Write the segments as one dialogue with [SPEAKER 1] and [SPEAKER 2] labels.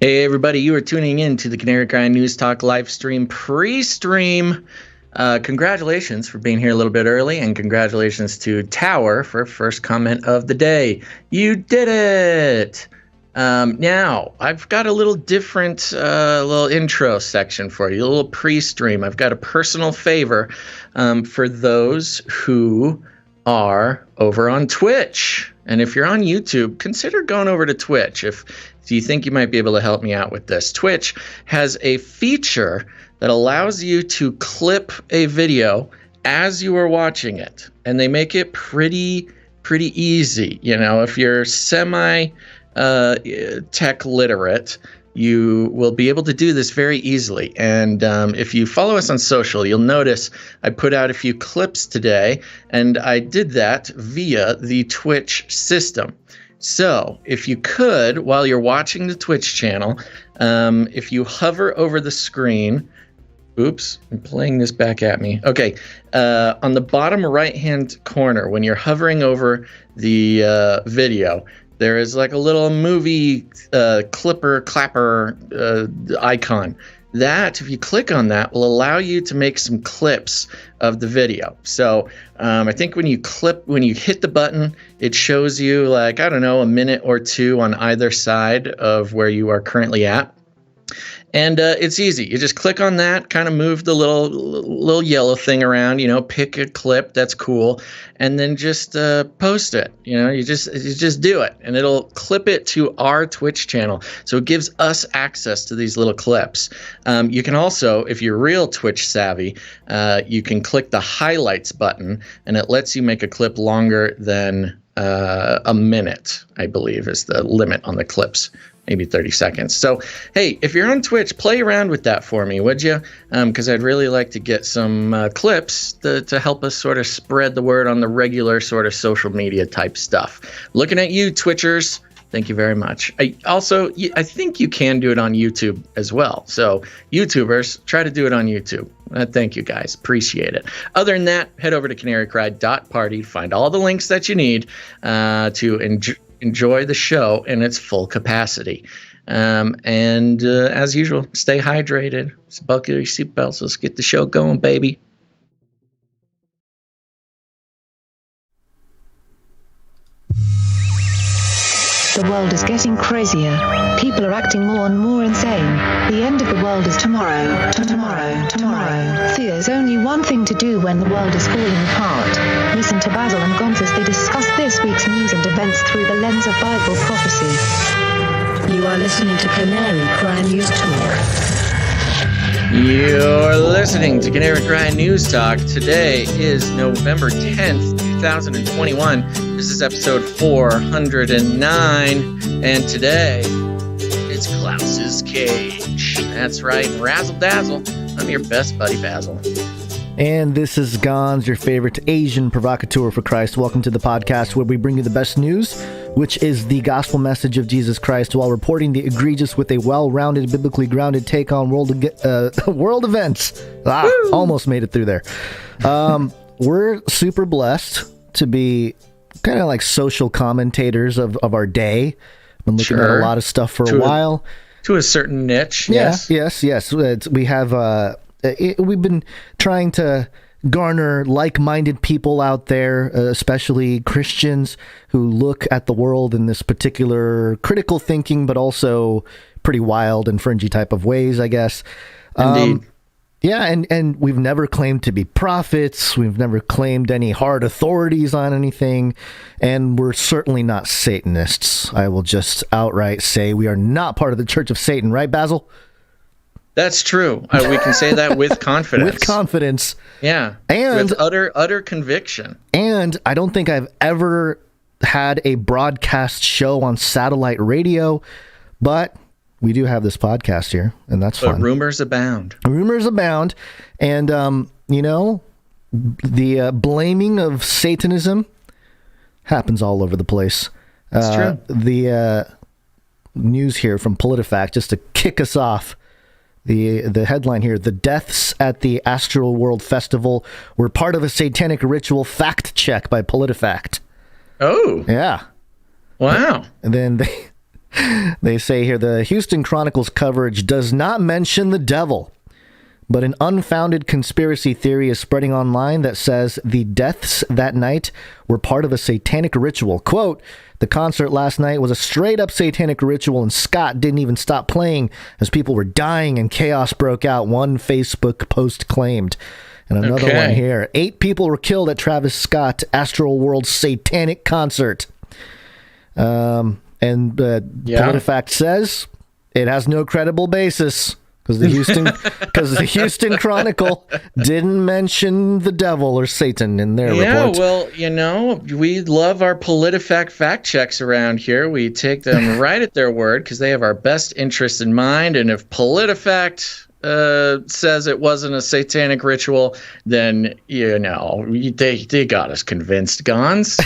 [SPEAKER 1] Hey everybody, you are tuning in to the Canary Cry News Talk live stream pre-stream. Congratulations for being here a little bit early, and congratulations to Tower for first comment of the day. You did it! Now, I've got a little different little intro section for you, a little pre-stream. I've got a personal favor for those who are over on Twitch. And if you're on YouTube, consider going over to Twitch if you think you might be able to help me out with this. Twitch has a feature that allows you to clip a video as you are watching it. And they make it pretty easy. You know, if you're semi tech literate, you will be able to do this very easily. And if you follow us on social, you'll notice I put out a few clips today, and I did that via the Twitch system. So if you could, while you're watching the Twitch channel, if you hover over the screen, oops, I'm playing this back at me. Okay, on the bottom right-hand corner, when you're hovering over the video, there is like a little movie clapper icon. That, if you click on that, will allow you to make some clips of the video. So I think when you hit the button, it shows you like, I don't know, a minute or two on either side of where you are currently at. And it's easy. You just click on that, kind of move the little yellow thing around, you know, pick a clip that's cool, and then just post it. You know, you just do it, and it'll clip it to our Twitch channel. So it gives us access to these little clips. You can also, if you're real Twitch savvy, you can click the highlights button, and it lets you make a clip longer than a minute, I believe, is the limit on the clips. Maybe 30 seconds. So, hey, if you're on Twitch, play around with that for me, would you? Because I'd really like to get some clips to help us sort of spread the word on the regular sort of social media type stuff. Looking at you, Twitchers. Thank you very much. I think you can do it on YouTube as well. So, YouTubers, try to do it on YouTube. Thank you, guys. Appreciate it. Other than that, head over to CanaryCry.Party to find all the links that you need to enjoy the show in its full capacity. And as usual, stay hydrated. Buckle your seatbelts. Let's get the show going, baby.
[SPEAKER 2] The world is getting crazier. People are acting more and more insane. The end of the world is tomorrow. Tomorrow. There's only one thing to do when the world is falling apart. Listen to Basil and Gonz as they discuss this week's news and events through the lens of Bible prophecy. You are listening to Canary Cry News Talk.
[SPEAKER 1] You're listening to Canary Cry News Talk. Today is November 10th, 2021. This is episode 409, and today it's Klaus's Cage. That's right, razzle dazzle. I'm your best buddy, Basil.
[SPEAKER 3] And this is Gonz, your favorite Asian provocateur for Christ. Welcome to the podcast where we bring you the best news, which is the gospel message of Jesus Christ, while reporting the egregious with a well-rounded, biblically grounded take on world events. Almost made it through there. We're super blessed to be kind of like social commentators of our day. Been looking at a lot of stuff for a while.
[SPEAKER 1] To a certain niche,
[SPEAKER 3] yes. We have... we've been trying to garner like-minded people out there, especially Christians who look at the world in this particular critical thinking, but also pretty wild and fringy type of ways, I guess.
[SPEAKER 1] Indeed.
[SPEAKER 3] And we've never claimed to be prophets. We've never claimed any hard authorities on anything. And we're certainly not Satanists. I will just outright say we are not part of the Church of Satan, right, Basil?
[SPEAKER 1] That's true. We can say that with confidence.
[SPEAKER 3] With confidence.
[SPEAKER 1] Yeah.
[SPEAKER 3] And
[SPEAKER 1] with utter conviction.
[SPEAKER 3] And I don't think I've ever had a broadcast show on satellite radio, but we do have this podcast here, and that's fun.
[SPEAKER 1] But rumors abound.
[SPEAKER 3] Rumors abound. And, the blaming of Satanism happens all over the place.
[SPEAKER 1] That's true.
[SPEAKER 3] The news here from Politifact, just to kick us off. The headline here: the deaths at the Astroworld Festival were part of a satanic ritual. Fact check by Politifact.
[SPEAKER 1] Oh.
[SPEAKER 3] Yeah.
[SPEAKER 1] Wow.
[SPEAKER 3] And then They say here, the Houston Chronicle's coverage does not mention the devil, but an unfounded conspiracy theory is spreading online that says the deaths that night were part of a satanic ritual. Quote, the concert last night was a straight-up satanic ritual, and Scott didn't even stop playing as people were dying and chaos broke out, one Facebook post claimed. And another one here. 8 people were killed at Travis Scott Astroworld satanic concert. Politifact says it has no credible basis because the Houston Chronicle didn't mention the devil or Satan in their report.
[SPEAKER 1] Yeah, well, we love our Politifact fact checks around here. We take them right at their word because they have our best interests in mind. And if Politifact says it wasn't a satanic ritual, then they got us convinced, Gonz.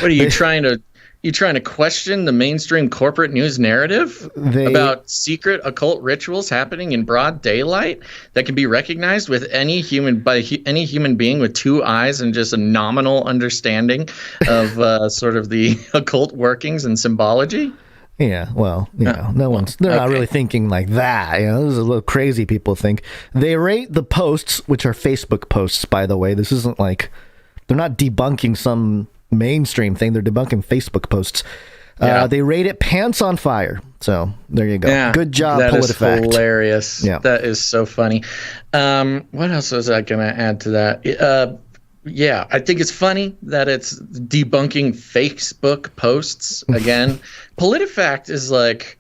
[SPEAKER 1] What are you trying to? You trying to question the mainstream corporate news narrative about secret occult rituals happening in broad daylight that can be recognized with any human being with 2 eyes and just a nominal understanding of sort of the occult workings and symbology?
[SPEAKER 3] Yeah, well, they're not really thinking like that. This is a little crazy people think. They rate the posts, which are Facebook posts, by the way. This isn't like, they're not debunking some mainstream thing. They're debunking Facebook posts. They rate it pants on fire. So there you go. Yeah, good job, Politifact.
[SPEAKER 1] That is hilarious. Yeah. That is so funny. What else was I going to add to that? I think it's funny that it's debunking Facebook posts again. Politifact is like,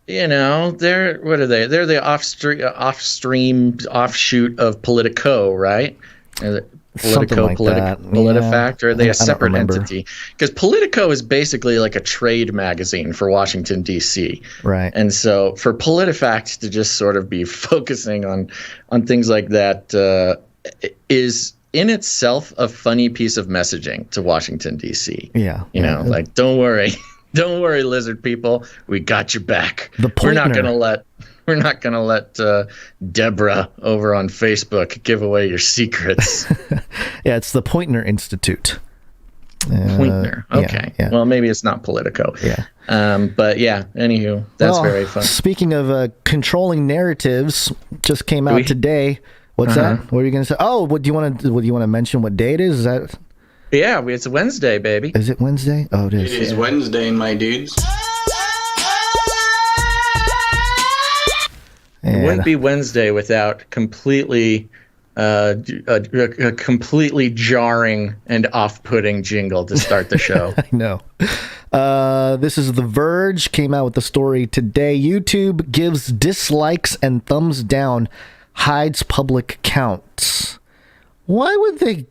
[SPEAKER 1] they're what are they? They're the offshoot of Politico, right? Politifact, or are they a separate entity? Because Politico is basically like a trade magazine for Washington, D.C.
[SPEAKER 3] Right.
[SPEAKER 1] And so for Politifact to just sort of be focusing on things like that is in itself a funny piece of messaging to Washington, D.C.
[SPEAKER 3] Yeah.
[SPEAKER 1] Like, don't worry, lizard people, we got your back. We're not going to let Deborah over on Facebook give away your secrets.
[SPEAKER 3] Yeah, it's the Poynter Institute.
[SPEAKER 1] Poynter. Okay. Yeah. Well, maybe it's not Politico.
[SPEAKER 3] Yeah.
[SPEAKER 1] But yeah, anywho, that's very fun.
[SPEAKER 3] Speaking of controlling narratives, just came out today. What's that? What are you going to say? Oh, do you want to mention what day it is? Is that?
[SPEAKER 1] Yeah, it's Wednesday, baby.
[SPEAKER 3] Is it Wednesday? Oh, it is.
[SPEAKER 4] It is Wednesday, my dudes.
[SPEAKER 1] It wouldn't be Wednesday without completely a completely jarring and off-putting jingle to start the show.
[SPEAKER 3] I know. This is The Verge, came out with the story today. YouTube gives dislikes and thumbs down, hides public counts. Why would they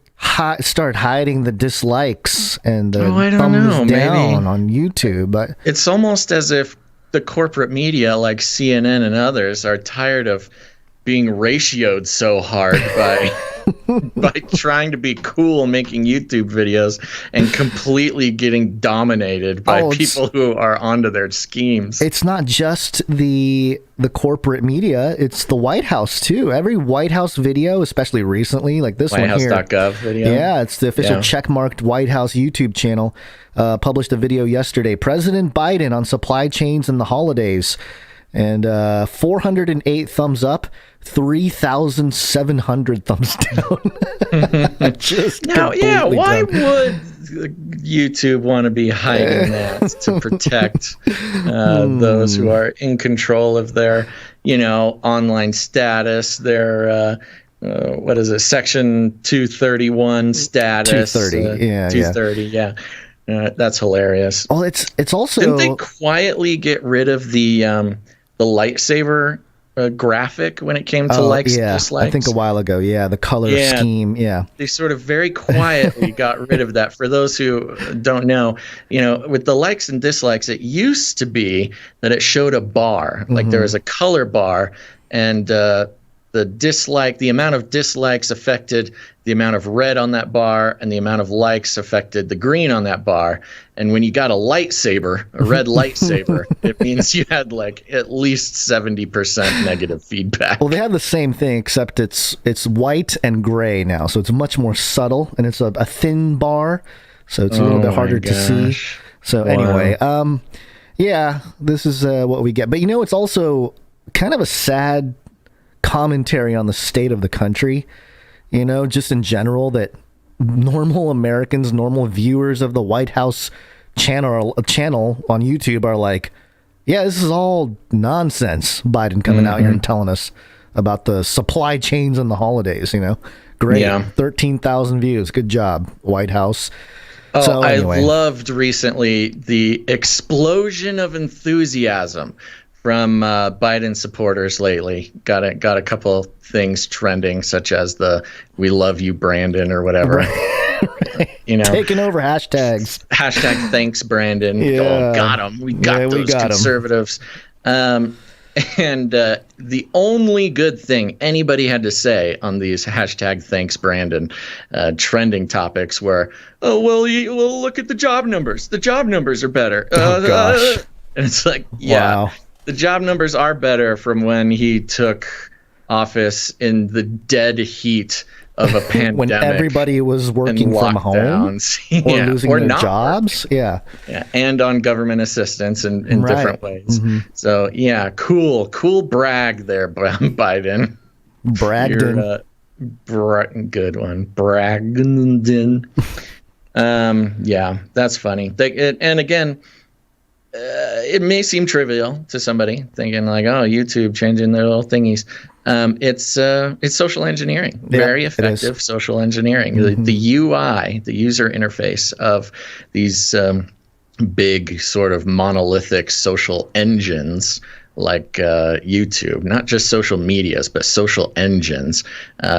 [SPEAKER 3] start hiding the dislikes and the thumbs down on YouTube?
[SPEAKER 1] It's almost as if the corporate media like CNN and others are tired of being ratioed so hard by trying to be cool making YouTube videos and completely getting dominated by people who are onto their schemes.
[SPEAKER 3] It's not just the corporate media, it's the White House too. Every White House video, especially recently, like this one here.
[SPEAKER 1] WhiteHouse.gov video.
[SPEAKER 3] Yeah, it's the official checkmarked White House YouTube channel. Published a video yesterday. President Biden on supply chains and the holidays. And 408 thumbs up, 3,700 thumbs down.
[SPEAKER 1] Why would YouTube want to be hiding that to protect those who are in control of their, online status, their what is it, Section 231 status?
[SPEAKER 3] 230,
[SPEAKER 1] 230, yeah. That's hilarious.
[SPEAKER 3] Well, it's also,
[SPEAKER 1] didn't they quietly get rid of the lightsaber graphic when it came to likes and dislikes?
[SPEAKER 3] I think a while ago. Yeah, the color scheme. Yeah,
[SPEAKER 1] they sort of very quietly got rid of that. For those who don't know, with the likes and dislikes, it used to be that it showed a bar, like there was a color bar, and the amount of dislikes affected the amount of red on that bar, and the amount of likes affected the green on that bar. And when you got a lightsaber, a red lightsaber, it means you had like at least 70% negative feedback.
[SPEAKER 3] Well, they have the same thing, except it's white and gray now, so it's much more subtle, and it's a thin bar, so it's a little bit harder to see. So anyway, Yeah, this is what we get. But it's also kind of a sad commentary on the state of the country, just in general, that normal Americans, normal viewers of the White House channel on YouTube are like, yeah, this is all nonsense. Biden coming out here and telling us about the supply chains and the holidays, Great. Yeah. 13,000 views. Good job, White House.
[SPEAKER 1] Oh,
[SPEAKER 3] so, anyway.
[SPEAKER 1] I loved recently the explosion of enthusiasm from Biden supporters lately. Got a couple things trending, such as the "We love you, Brandon" or whatever.
[SPEAKER 3] Right. Taking over hashtags.
[SPEAKER 1] Hashtag thanks, Brandon.
[SPEAKER 3] Yeah.
[SPEAKER 1] Oh, got him. We got those conservatives. And the only good thing anybody had to say on these hashtag thanks Brandon trending topics were, look at the job numbers. The job numbers are better.
[SPEAKER 3] Gosh.
[SPEAKER 1] And it's like, yeah, wow. The job numbers are better from when he took office in the dead heat of a pandemic.
[SPEAKER 3] When everybody was working from home or losing their jobs. Yeah.
[SPEAKER 1] And on government assistance in different ways. Mm-hmm. So, yeah, cool brag there, Biden.
[SPEAKER 3] Bragdon.
[SPEAKER 1] Good one. Bragdon. Yeah, that's funny. And again, it may seem trivial to somebody thinking like, oh, YouTube changing their little thingies. It's social engineering, very effective social engineering. Mm-hmm. The UI, the user interface of these big sort of monolithic social engines like YouTube, not just social medias, but social engines.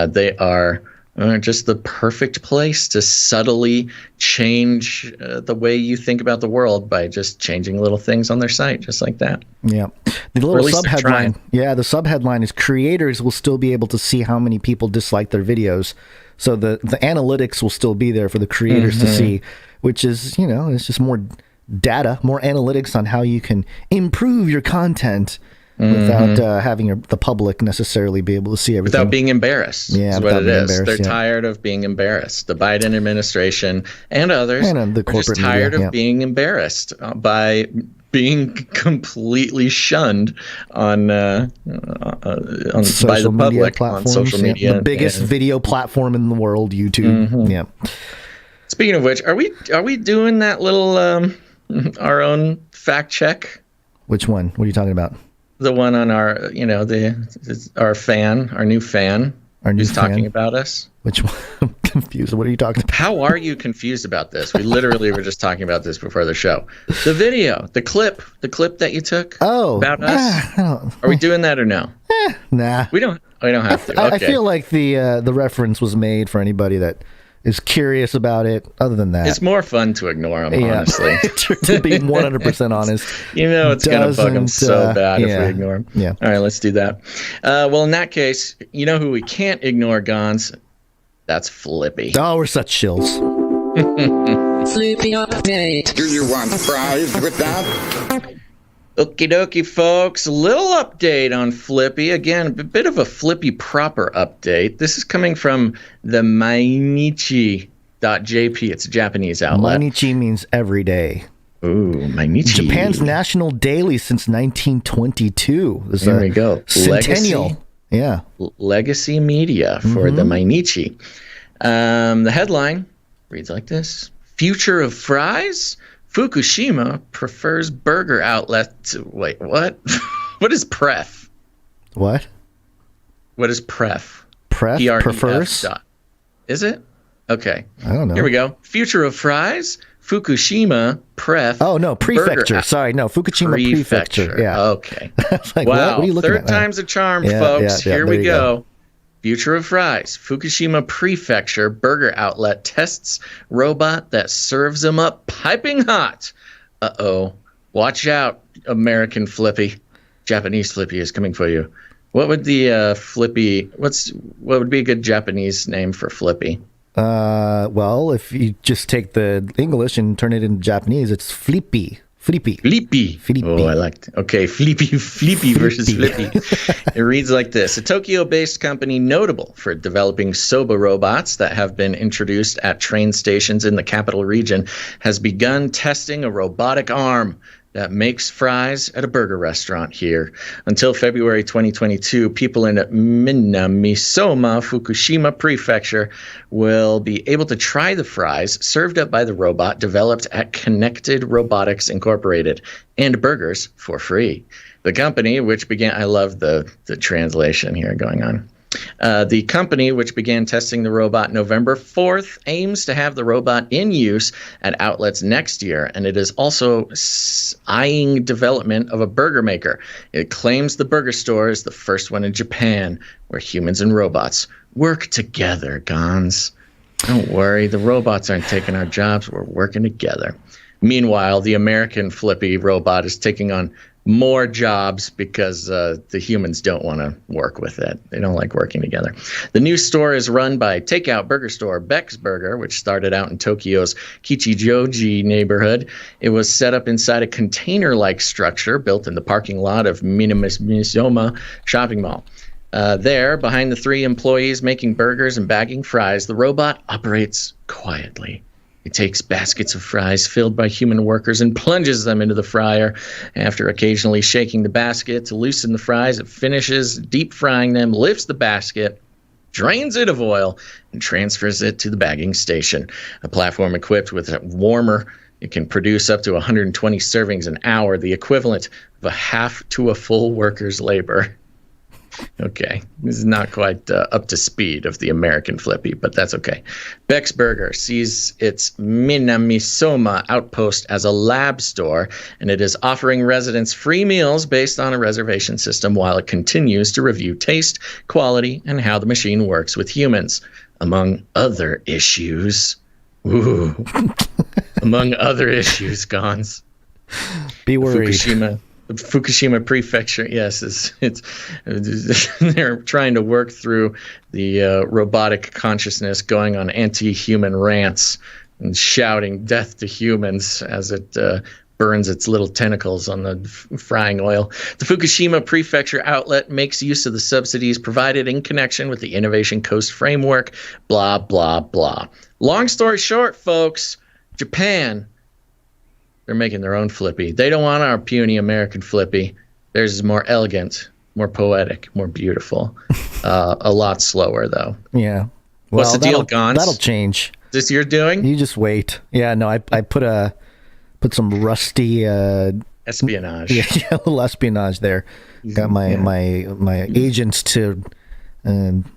[SPEAKER 1] They are just the perfect place to subtly change the way you think about the world by just changing little things on their site, just like that.
[SPEAKER 3] Yeah. The little subheadline. Yeah, the subheadline is creators will still be able to see how many people dislike their videos. So the analytics will still be there for the creators to see, which is, it's just more data, more analytics on how you can improve your content without having the public necessarily be able to see everything.
[SPEAKER 1] Without being embarrassed. Yeah, is what it is. They're tired of being embarrassed. The Biden administration and others
[SPEAKER 3] the corporate
[SPEAKER 1] are just tired of being embarrassed by being completely shunned on by the public on social media.
[SPEAKER 3] The biggest video platform in the world, YouTube. Mm-hmm. Yeah.
[SPEAKER 1] Speaking of which, are we doing that little our own fact check?
[SPEAKER 3] Which one? What are you talking about?
[SPEAKER 1] The one on our, our new fan, who's talking about us.
[SPEAKER 3] Which one? I'm confused. What are you talking about?
[SPEAKER 1] How are you confused about this? We literally were just talking about this before the show. The video, the clip that you took about us. Are we doing that or no?
[SPEAKER 3] Nah.
[SPEAKER 1] We don't have to. Okay.
[SPEAKER 3] I feel like the reference was made for anybody that is curious about it. Other than that,
[SPEAKER 1] it's more fun to ignore them, honestly.
[SPEAKER 3] To be 100% honest,
[SPEAKER 1] it's going to bug them so bad if we ignore them.
[SPEAKER 3] Yeah.
[SPEAKER 1] All right, let's do that. Well, in that case, you know who we can't ignore, Gonz? That's Flippy.
[SPEAKER 3] Oh, we're such shills.
[SPEAKER 4] Flippy update.
[SPEAKER 5] Do you want fries with that?
[SPEAKER 1] Okie dokie, folks. A little update on Flippy. Again, a bit of a Flippy proper update. This is coming from the Mainichi.jp. It's a Japanese outlet.
[SPEAKER 3] Mainichi means every day.
[SPEAKER 1] Ooh, Mainichi.
[SPEAKER 3] Japan's national daily since 1922.
[SPEAKER 1] There we go.
[SPEAKER 3] Centennial.
[SPEAKER 1] Legacy media for the Mainichi. The headline reads like this. Future of fries? Fukushima prefers burger outlet to... Wait, what? What is pref?
[SPEAKER 3] What?
[SPEAKER 1] What is pref?
[SPEAKER 3] Pref? Prefers?
[SPEAKER 1] Is it? Okay.
[SPEAKER 3] I don't know.
[SPEAKER 1] Here we go. Future of fries? Fukushima pref...
[SPEAKER 3] Oh, no. Prefecture. Sorry. No. Fukushima prefecture. Yeah.
[SPEAKER 1] Okay.
[SPEAKER 3] Like,
[SPEAKER 1] wow.
[SPEAKER 3] What are you looking
[SPEAKER 1] Third
[SPEAKER 3] at?
[SPEAKER 1] time's a charm, folks. Here we go. Future of fries. Fukushima Prefecture burger outlet tests robot that serves them up piping hot. Uh-oh. Watch out, American Flippy. Japanese Flippy is coming for you. What would the Flippy... What would be a good Japanese name for Flippy?
[SPEAKER 3] Well, if you just take the English and turn it into Japanese, it's Flippy.
[SPEAKER 1] Flippy. Oh, I liked it. Okay, Flippy versus Flippy. It reads like this. A Tokyo-based company notable for developing soba robots that have been introduced at train stations in the capital region has begun testing a robotic arm that makes fries at a burger restaurant here. Until February 2022, people in Minamisoma, Fukushima Prefecture, will be able to try the fries served up by the robot developed at Connected Robotics Incorporated and burgers for free. The company, which began, I love the translation here going on. The company, which began testing the robot November 4th, aims to have the robot in use at outlets next year, and it is also eyeing development of a burger maker. It claims the burger store is the first one in Japan, where humans and robots work together, Gonz. Don't worry, the robots aren't taking our jobs. We're working together. Meanwhile, the American Flippy robot is taking on more jobs because the humans don't want to work with it. They don't like working together. The new store is run by takeout burger store Beck's Burger, which started out in Tokyo's Kichijoji neighborhood. It was set up inside a container-like structure built in the parking lot of Minamisoma shopping mall. There, behind the 3 employees making burgers and bagging fries, the robot operates quietly. It takes baskets of fries filled by human workers and plunges them into the fryer. After occasionally shaking the basket to loosen the fries, it finishes deep frying them, lifts the basket, drains it of oil, and transfers it to the bagging station. A platform equipped with a warmer, it can produce up to 120 servings an hour, the equivalent of a half to a full worker's labor. Okay, this is not quite up to speed of the American Flippy, but that's okay. Beck's Burger sees its Minamisoma outpost as a lab store, and it is offering residents free meals based on a reservation system while it continues to review taste, quality, and how the machine works with humans. Among other issues. Ooh. Among other issues, Gonz.
[SPEAKER 3] Be worried.
[SPEAKER 1] Fukushima Prefecture, yes, it's they're trying to work through the robotic consciousness, going on anti-human rants and shouting death to humans as it burns its little tentacles on the frying oil. The Fukushima Prefecture outlet makes use of the subsidies provided in connection with the Innovation Coast Framework, blah, blah, blah. Long story short, folks, Japan, they're making their own Flippy. They don't want our puny American Flippy. Theirs is more elegant, more poetic, more beautiful. A lot slower, though.
[SPEAKER 3] Yeah. Well,
[SPEAKER 1] what's the deal, Gonz?
[SPEAKER 3] That'll change.
[SPEAKER 1] Is this your doing?
[SPEAKER 3] You just wait. Yeah, no, I put some rusty
[SPEAKER 1] espionage.
[SPEAKER 3] Yeah, a little espionage there. Got my agents to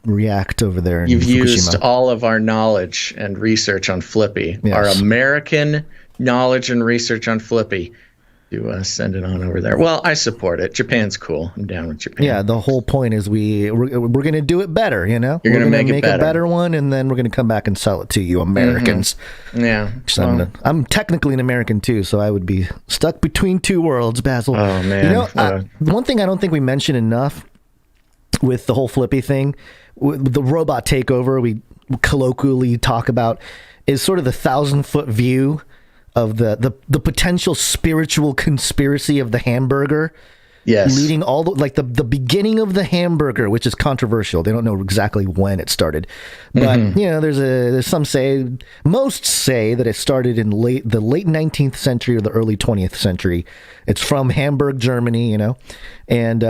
[SPEAKER 3] react over there.
[SPEAKER 1] You've
[SPEAKER 3] in
[SPEAKER 1] used
[SPEAKER 3] Fukushima.
[SPEAKER 1] all of our knowledge and research on Flippy.
[SPEAKER 3] Yes.
[SPEAKER 1] Our American knowledge and research on Flippy to send it on over there. Well, I support it. Japan's cool. I'm down with Japan.
[SPEAKER 3] Yeah, the whole point is we're going to do it better, you know?
[SPEAKER 1] You're going to make it better.
[SPEAKER 3] A better one, and then we're going to come back and sell it to you Americans.
[SPEAKER 1] Mm-hmm. Yeah.
[SPEAKER 3] Well, I'm technically an American, too, so I would be stuck between two worlds, Basil.
[SPEAKER 1] Oh, man.
[SPEAKER 3] You know, one thing I don't think we mentioned enough with the whole Flippy thing, the robot takeover we colloquially talk about, is sort of the 1,000-foot view of the potential spiritual conspiracy of the hamburger.
[SPEAKER 1] Yes.
[SPEAKER 3] Leading all the beginning of the hamburger, which is controversial. They don't know exactly when it started. But, you know, most say that it started in the late 19th century or the early 20th century. It's from Hamburg, Germany, you know. And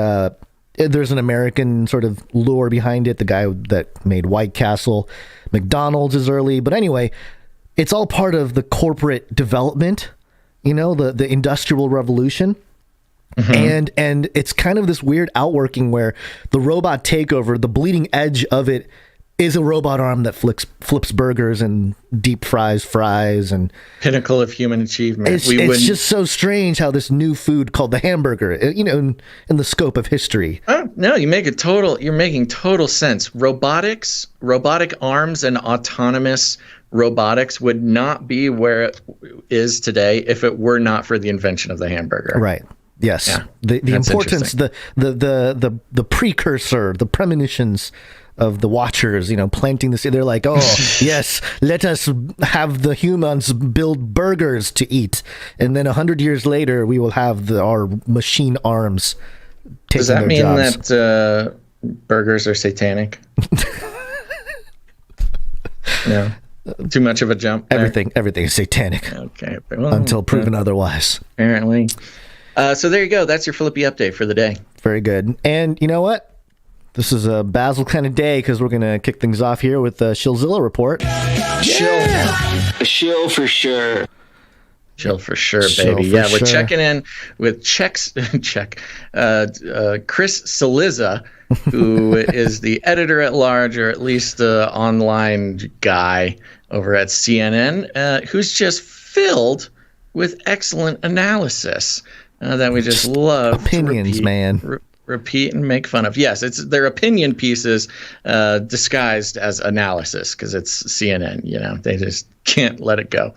[SPEAKER 3] there's an American sort of lore behind it. The guy that made White Castle. McDonald's is early. But anyway, it's all part of the corporate development, you know, the Industrial Revolution. Mm-hmm. And it's kind of this weird outworking where the robot takeover, the bleeding edge of it, is a robot arm that flips burgers and deep fries and
[SPEAKER 1] pinnacle of human achievement.
[SPEAKER 3] It's just so strange how this new food called the hamburger, you know, in the scope of history.
[SPEAKER 1] Oh, no, you're making total sense. Robotic arms and autonomous robotics would not be where it is today if it were not for the invention of the hamburger.
[SPEAKER 3] Right. Yes. Yeah, the importance, the precursor, the premonitions of the Watchers, you know, planting the seed. They're like, oh, yes, let us have the humans build burgers to eat. And then 100 years later, we will have our machine arms taking
[SPEAKER 1] Does that
[SPEAKER 3] their
[SPEAKER 1] mean
[SPEAKER 3] jobs.
[SPEAKER 1] that burgers are satanic? No. Too much of a jump there?
[SPEAKER 3] Everything is satanic.
[SPEAKER 1] Okay.
[SPEAKER 3] Until proven otherwise.
[SPEAKER 1] Apparently. So there you go. That's your Flippy update for the day.
[SPEAKER 3] Very good. And you know what? This is a Basil kind of day because we're going to kick things off here with the SHILLZILLA report.
[SPEAKER 5] Shill for sure.
[SPEAKER 1] Chill for sure, baby. Yeah, we're checking in with Chris SHILLZILLA, who is the editor-at-large, or at least the online guy over at CNN, who's just filled with excellent analysis that we just love.
[SPEAKER 3] Opinions,
[SPEAKER 1] repeat and make fun of. Yes, it's their opinion pieces disguised as analysis because it's CNN. They just can't let it go.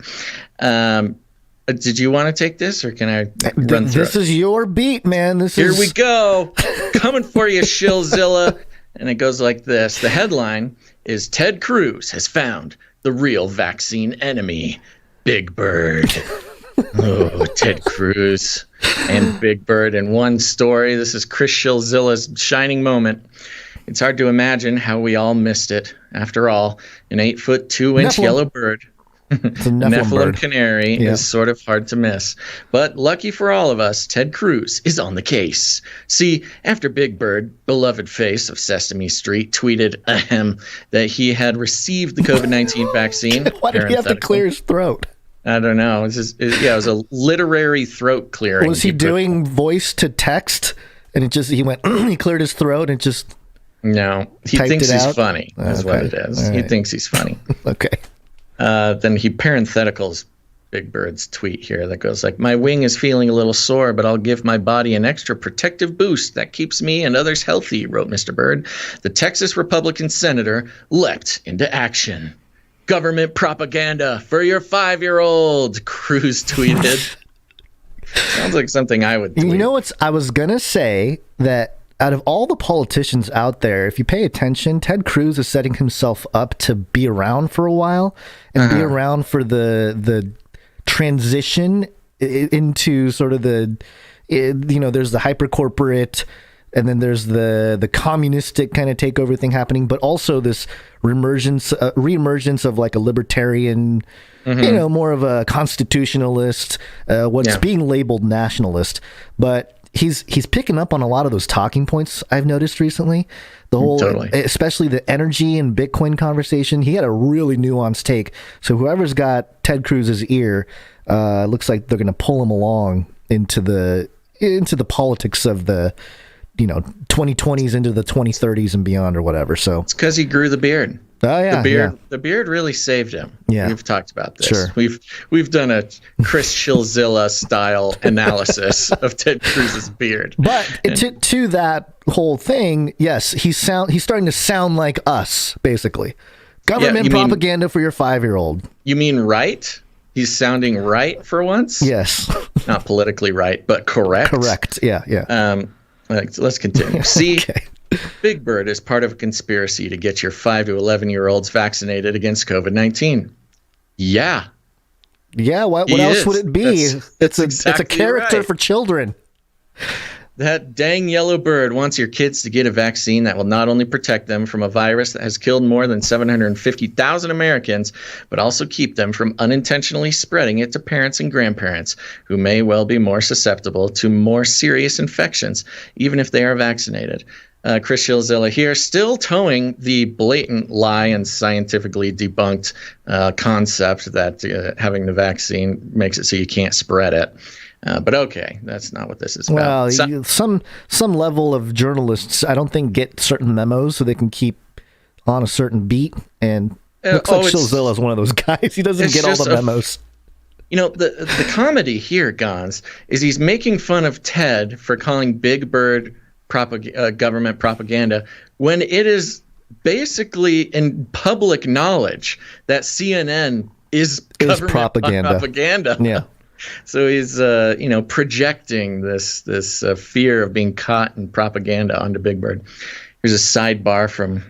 [SPEAKER 1] Did you want to take this, or can I run through
[SPEAKER 3] This is your beat, man.
[SPEAKER 1] Here we go. Coming for you, SHILLZILLA. And it goes like this. The headline is Ted Cruz has found the real vaccine enemy, Big Bird. Oh, Ted Cruz and Big Bird in one story. This is Chris SHILLZILLA's shining moment. It's hard to imagine how we all missed it. After all, an 8-foot 2-inch yellow bird, Nephilim Canary, is sort of hard to miss. But lucky for all of us, Ted Cruz is on the case. See, after Big Bird, beloved face of Sesame Street, tweeted that he had received the COVID-19 vaccine.
[SPEAKER 3] Why did he have to clear his throat?
[SPEAKER 1] I don't know. It was a literary throat clearing.
[SPEAKER 3] Was he doing voice to text? And he went, he cleared his throat and just.
[SPEAKER 1] No, he thinks he's funny. That's what it is. Right. He thinks he's funny.
[SPEAKER 3] Okay.
[SPEAKER 1] Then he parentheticals Big Bird's tweet here that goes like, my wing is feeling a little sore, but I'll give my body an extra protective boost that keeps me and others healthy, wrote Mr. Bird. The Texas Republican senator leapt into action. Government propaganda for your 5-year-old, Cruz tweeted. Sounds like something I would tweet.
[SPEAKER 3] You know what? I was going to say that out of all the politicians out there, if you pay attention, Ted Cruz is setting himself up to be around for a while and be around for the transition into sort of there's the hyper corporate, and then there's the communistic kind of takeover thing happening, but also this reemergence of like a libertarian, more of a constitutionalist, what's being labeled nationalist. But he's picking up on a lot of those talking points I've noticed recently. The whole, especially the energy and Bitcoin conversation. He had a really nuanced take. So whoever's got Ted Cruz's ear, looks like they're going to pull him along into the politics of the 2020s into the 2030s and beyond or whatever. So
[SPEAKER 1] it's because he grew the beard.
[SPEAKER 3] Oh yeah,
[SPEAKER 1] the beard really saved him.
[SPEAKER 3] Yeah,
[SPEAKER 1] we've talked about this.
[SPEAKER 3] Sure.
[SPEAKER 1] We've done a Chris SHILLZILLA style analysis of Ted Cruz's beard.
[SPEAKER 3] But to that whole thing, yes, he's starting to sound like us, basically. Government propaganda for your 5-year-old.
[SPEAKER 1] You mean right? He's sounding right for once.
[SPEAKER 3] Yes,
[SPEAKER 1] not politically right, but correct.
[SPEAKER 3] Correct. Yeah.
[SPEAKER 1] Let's continue. See, Big Bird is part of a conspiracy to get your 5 to 11-year-olds vaccinated against COVID-19. Yeah.
[SPEAKER 3] Yeah. What else would it be? It's a character for children.
[SPEAKER 1] That dang yellow bird wants your kids to get a vaccine that will not only protect them from a virus that has killed more than 750,000 Americans, but also keep them from unintentionally spreading it to parents and grandparents who may well be more susceptible to more serious infections, even if they are vaccinated. Chris SHILLZILLA here, still towing the blatant lie and scientifically debunked concept that having the vaccine makes it so you can't spread it. But okay, that's not what this is about.
[SPEAKER 3] Well, some level of journalists, I don't think, get certain memos so they can keep on a certain beat. And looks like SHILLZILLA is one of those guys. He doesn't get all the memos.
[SPEAKER 1] The comedy here, Gonz, is he's making fun of Ted for calling Big Bird government propaganda when it is basically in public knowledge that CNN is government propaganda.
[SPEAKER 3] Yeah.
[SPEAKER 1] So he's, projecting this fear of being caught in propaganda onto Big Bird. Here's a sidebar from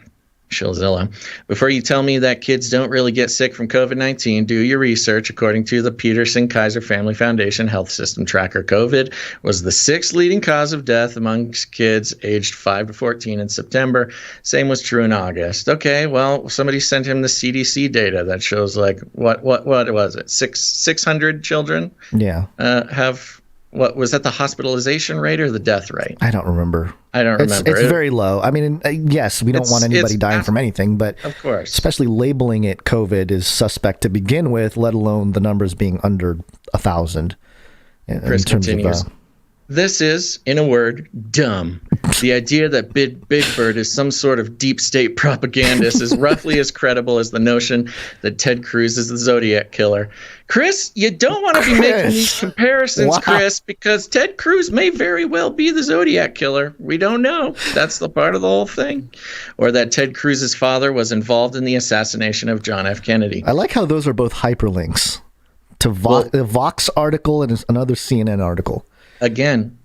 [SPEAKER 1] SHILLZILLA. Before you tell me that kids don't really get sick from COVID-19, do your research. According to the Peterson Kaiser Family Foundation Health System Tracker, COVID was the 6th leading cause of death amongst kids aged 5 to 14 in September. Same was true in August. Okay, well, somebody sent him the CDC data that shows like what was it? 600 children have. What was that, the hospitalization rate or the death rate?
[SPEAKER 3] I don't remember.
[SPEAKER 1] It's
[SPEAKER 3] very low. I mean, yes, we don't want anybody dying from anything, but
[SPEAKER 1] of course,
[SPEAKER 3] especially labeling it COVID is suspect to begin with, let alone the numbers being under 1,000.
[SPEAKER 1] Chris continues. This is, in a word, dumb. The idea that Big Bird is some sort of deep state propagandist is roughly as credible as the notion that Ted Cruz is the Zodiac killer. Chris, you don't want to be making these comparisons, Chris, because Ted Cruz may very well be the Zodiac killer. We don't know. That's the part of the whole thing. Or that Ted Cruz's father was involved in the assassination of John F. Kennedy.
[SPEAKER 3] I like how those are both hyperlinks to the Vox article and another CNN article.
[SPEAKER 1] Again,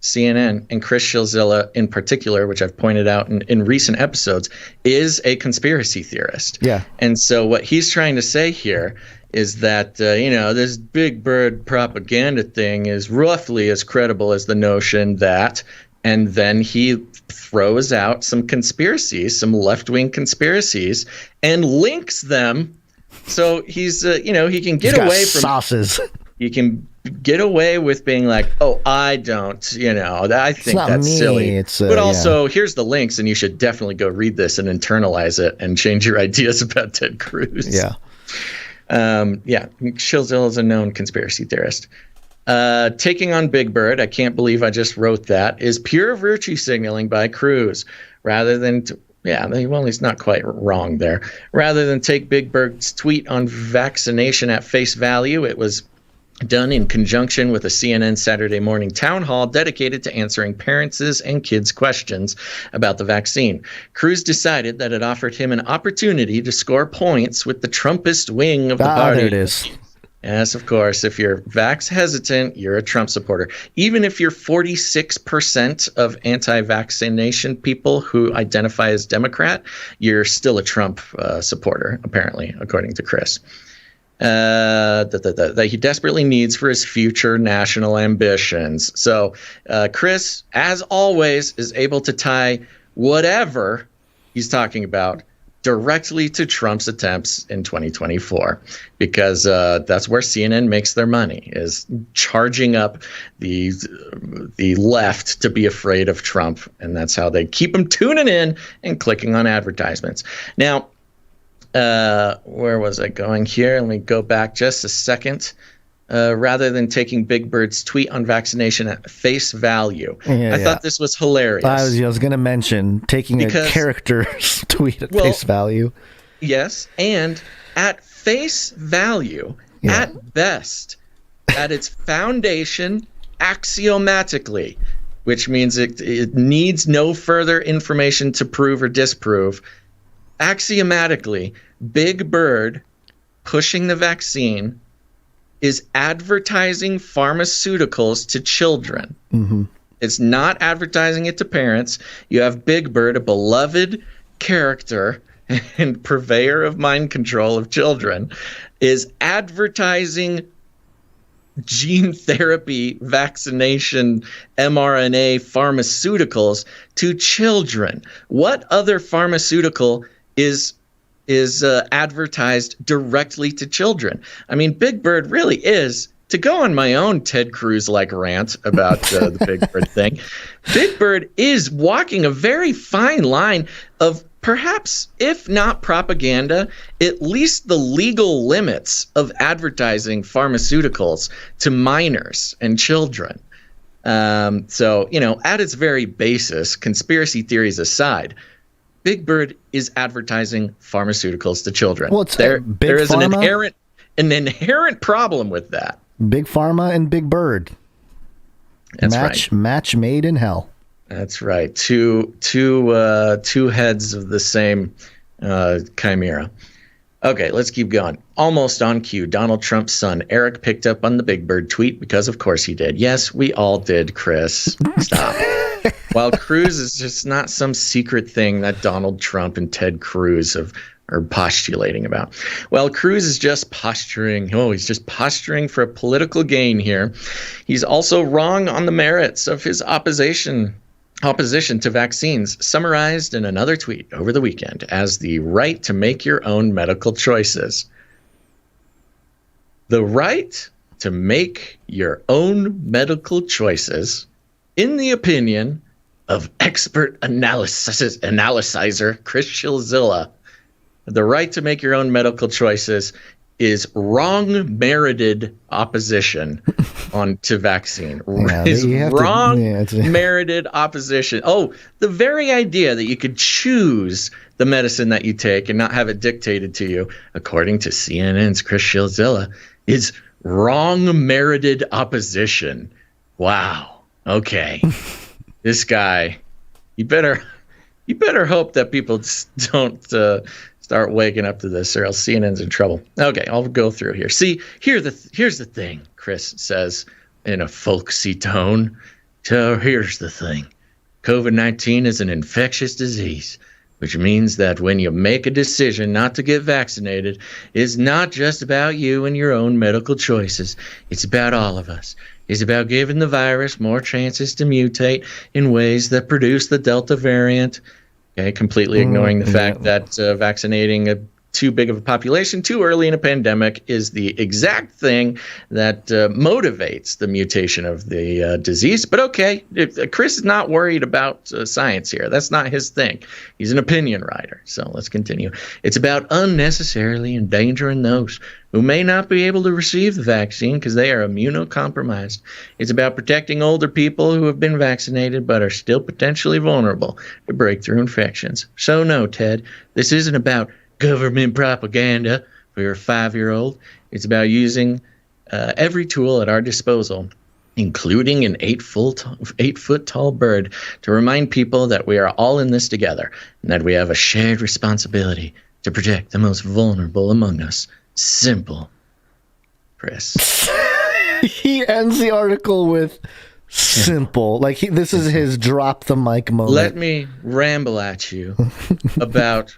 [SPEAKER 1] CNN and Chris SHILLZILLA in particular, which I've pointed out in recent episodes, is a conspiracy theorist.
[SPEAKER 3] Yeah.
[SPEAKER 1] And so what he's trying to say here is that, this Big Bird propaganda thing is roughly as credible as the notion that, and then he throws out some conspiracies, some left-wing conspiracies, and links them. So he's, he can get away from
[SPEAKER 3] sauces.
[SPEAKER 1] You can get away with being like, oh, I don't, I think that's silly. But also, here's the links, and you should definitely go read this and internalize it and change your ideas about Ted Cruz.
[SPEAKER 3] Yeah.
[SPEAKER 1] SHILLZILLA is a known conspiracy theorist. Taking on Big Bird, I can't believe I just wrote that, is pure virtue signaling by Cruz. Rather than... he's not quite wrong there. Rather than take Big Bird's tweet on vaccination at face value, it was done in conjunction with a CNN Saturday morning town hall dedicated to answering parents' and kids' questions about the vaccine. Cruz decided that it offered him an opportunity to score points with the Trumpist wing of the party.
[SPEAKER 3] There it is.
[SPEAKER 1] Yes, of course. If you're vax hesitant, you're a Trump supporter. Even if you're 46% of anti-vaccination people who identify as Democrat, you're still a Trump supporter, apparently, according to Chris. That he desperately needs for his future national ambitions. So Chris, as always, is able to tie whatever he's talking about directly to Trump's attempts in 2024, because that's where CNN makes their money, is charging up the left to be afraid of Trump, and that's how they keep them tuning in and clicking on advertisements. Now, where was I going here? Let me go back just a second. Rather than taking Big Bird's tweet on vaccination at face value. I thought this was hilarious.
[SPEAKER 3] I was going to mention taking a character's tweet at face value.
[SPEAKER 1] Yes, and at face value, at best, at its foundation, axiomatically, which means it needs no further information to prove or disprove. Axiomatically, Big Bird pushing the vaccine is advertising pharmaceuticals to children. Mm-hmm. It's not advertising it to parents. You have Big Bird, a beloved character and purveyor of mind control of children, is advertising gene therapy, vaccination, mRNA pharmaceuticals to children. What other pharmaceutical is advertised directly to children? I mean, Big Bird really is, to go on my own Ted Cruz-like rant about the Big Bird thing, Big Bird is walking a very fine line of perhaps, if not propaganda, at least the legal limits of advertising pharmaceuticals to minors and children. So, at its very basis, conspiracy theories aside, Big Bird is advertising pharmaceuticals to children.
[SPEAKER 3] Well,
[SPEAKER 1] there is an inherent problem with that.
[SPEAKER 3] Big Pharma and Big Bird.
[SPEAKER 1] That's
[SPEAKER 3] Match made in hell.
[SPEAKER 1] That's right. Two heads of the same chimera. Okay, let's keep going. Almost on cue, Donald Trump's son, Eric, picked up on the Big Bird tweet because, of course, he did. Yes, we all did, Chris. Stop. While Cruz is just not some secret thing that Donald Trump and Ted Cruz are postulating about. Well, Cruz is just posturing. Oh, he's just posturing for a political gain here. He's also wrong on the merits of his opposition to vaccines, summarized in another tweet over the weekend as the right to make your own medical choices. The right to make your own medical choices, in the opinion of expert analyzer Chris SHILLZILLA, the right to make your own medical choices is wrong-merited opposition to vaccine. Wrong-merited opposition. Oh, the very idea that you could choose the medicine that you take and not have it dictated to you, according to CNN's Chris SHILLZILLA, is wrong-merited opposition. Wow. Okay. This guy, you better hope that people don't start waking up to this, or else CNN's in trouble. Okay, I'll go through here. See, here's the thing, Chris says in a folksy tone. So here's the thing. COVID-19 is an infectious disease, which means that when you make a decision not to get vaccinated, it's not just about you and your own medical choices. It's about all of us. It's about giving the virus more chances to mutate in ways that produce the Delta variant. Okay, completely ignoring the fact that vaccinating too big of a population too early in a pandemic is the exact thing that motivates the mutation of the disease. But okay, Chris is not worried about science here. That's not his thing. He's an opinion writer. So let's continue. It's about unnecessarily endangering those who may not be able to receive the vaccine because they are immunocompromised. It's about protecting older people who have been vaccinated but are still potentially vulnerable to breakthrough infections. So no, Ted, this isn't about government propaganda for your 5-year-old. It's about using every tool at our disposal, including an 8-foot tall bird, to remind people that we are all in this together and that we have a shared responsibility to protect the most vulnerable among us. Simple. Chris.
[SPEAKER 3] He ends the article with simple. Like this is his drop the mic moment.
[SPEAKER 1] Let me ramble at you about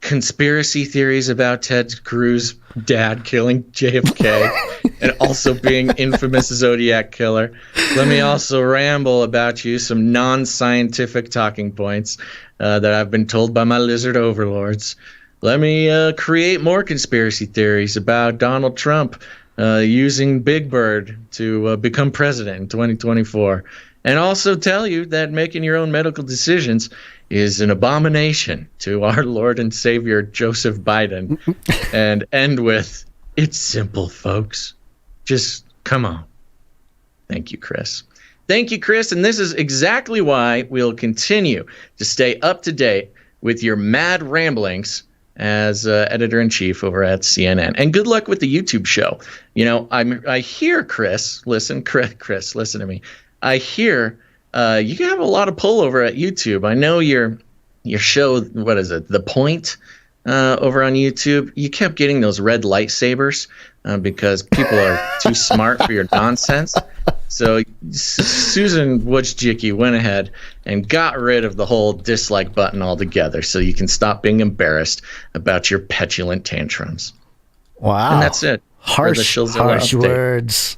[SPEAKER 1] conspiracy theories about Ted Cruz' dad killing JFK and also being infamous Zodiac killer. Let me also ramble about you some non-scientific talking points that I've been told by my lizard overlords. Let me create more conspiracy theories about Donald Trump using Big Bird to become president in 2024. And also tell you that making your own medical decisions is an abomination to our Lord and Savior Joseph Biden. And end with, it's simple, folks. Just come on. Thank you, Chris. Thank you, Chris. And this is exactly why we'll continue to stay up to date with your mad ramblings as editor-in-chief over at CNN. And good luck with the YouTube show. You know, I hear, Chris, listen to me. I hear you can have a lot of pull over at YouTube. I know your show, what is it, The Point, over on YouTube, you kept getting those red lightsabers because people are too smart for your nonsense. So Susan Wojcicki went ahead and got rid of the whole dislike button altogether so you can stop being embarrassed about your petulant tantrums.
[SPEAKER 3] Wow.
[SPEAKER 1] And that's it.
[SPEAKER 3] Harsh words.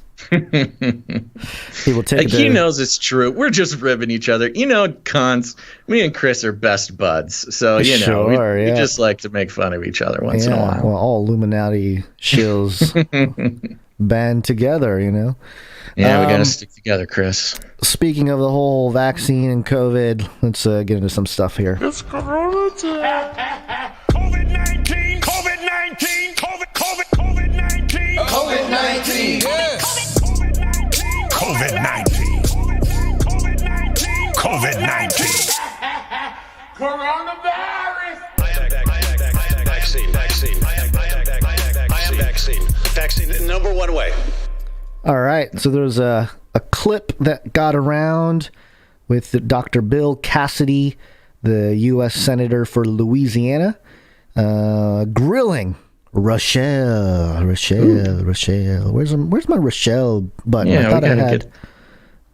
[SPEAKER 3] He will take
[SPEAKER 1] he knows it's true. We're just ribbing each other. You know, Gonz, me and Chris are best buds. So, you know, we just like to make fun of each other once in a while.
[SPEAKER 3] Well, all Illuminati shills band together, you know.
[SPEAKER 1] Yeah, we got to stick together, Chris.
[SPEAKER 3] Speaking of the whole vaccine and COVID, let's get into some stuff here.
[SPEAKER 4] It's Corona time. COVID-19, COVID-19, COVID-19,
[SPEAKER 5] COVID-19.
[SPEAKER 4] Yes. COVID-19, COVID-19, coronavirus.
[SPEAKER 6] Vaccine, number one way.
[SPEAKER 3] All right, so there's a clip that got around with Dr. Bill Cassidy, the U.S. Senator for Louisiana, grilling Rochelle. Where's my Rochelle button?
[SPEAKER 1] Yeah,
[SPEAKER 3] I thought I had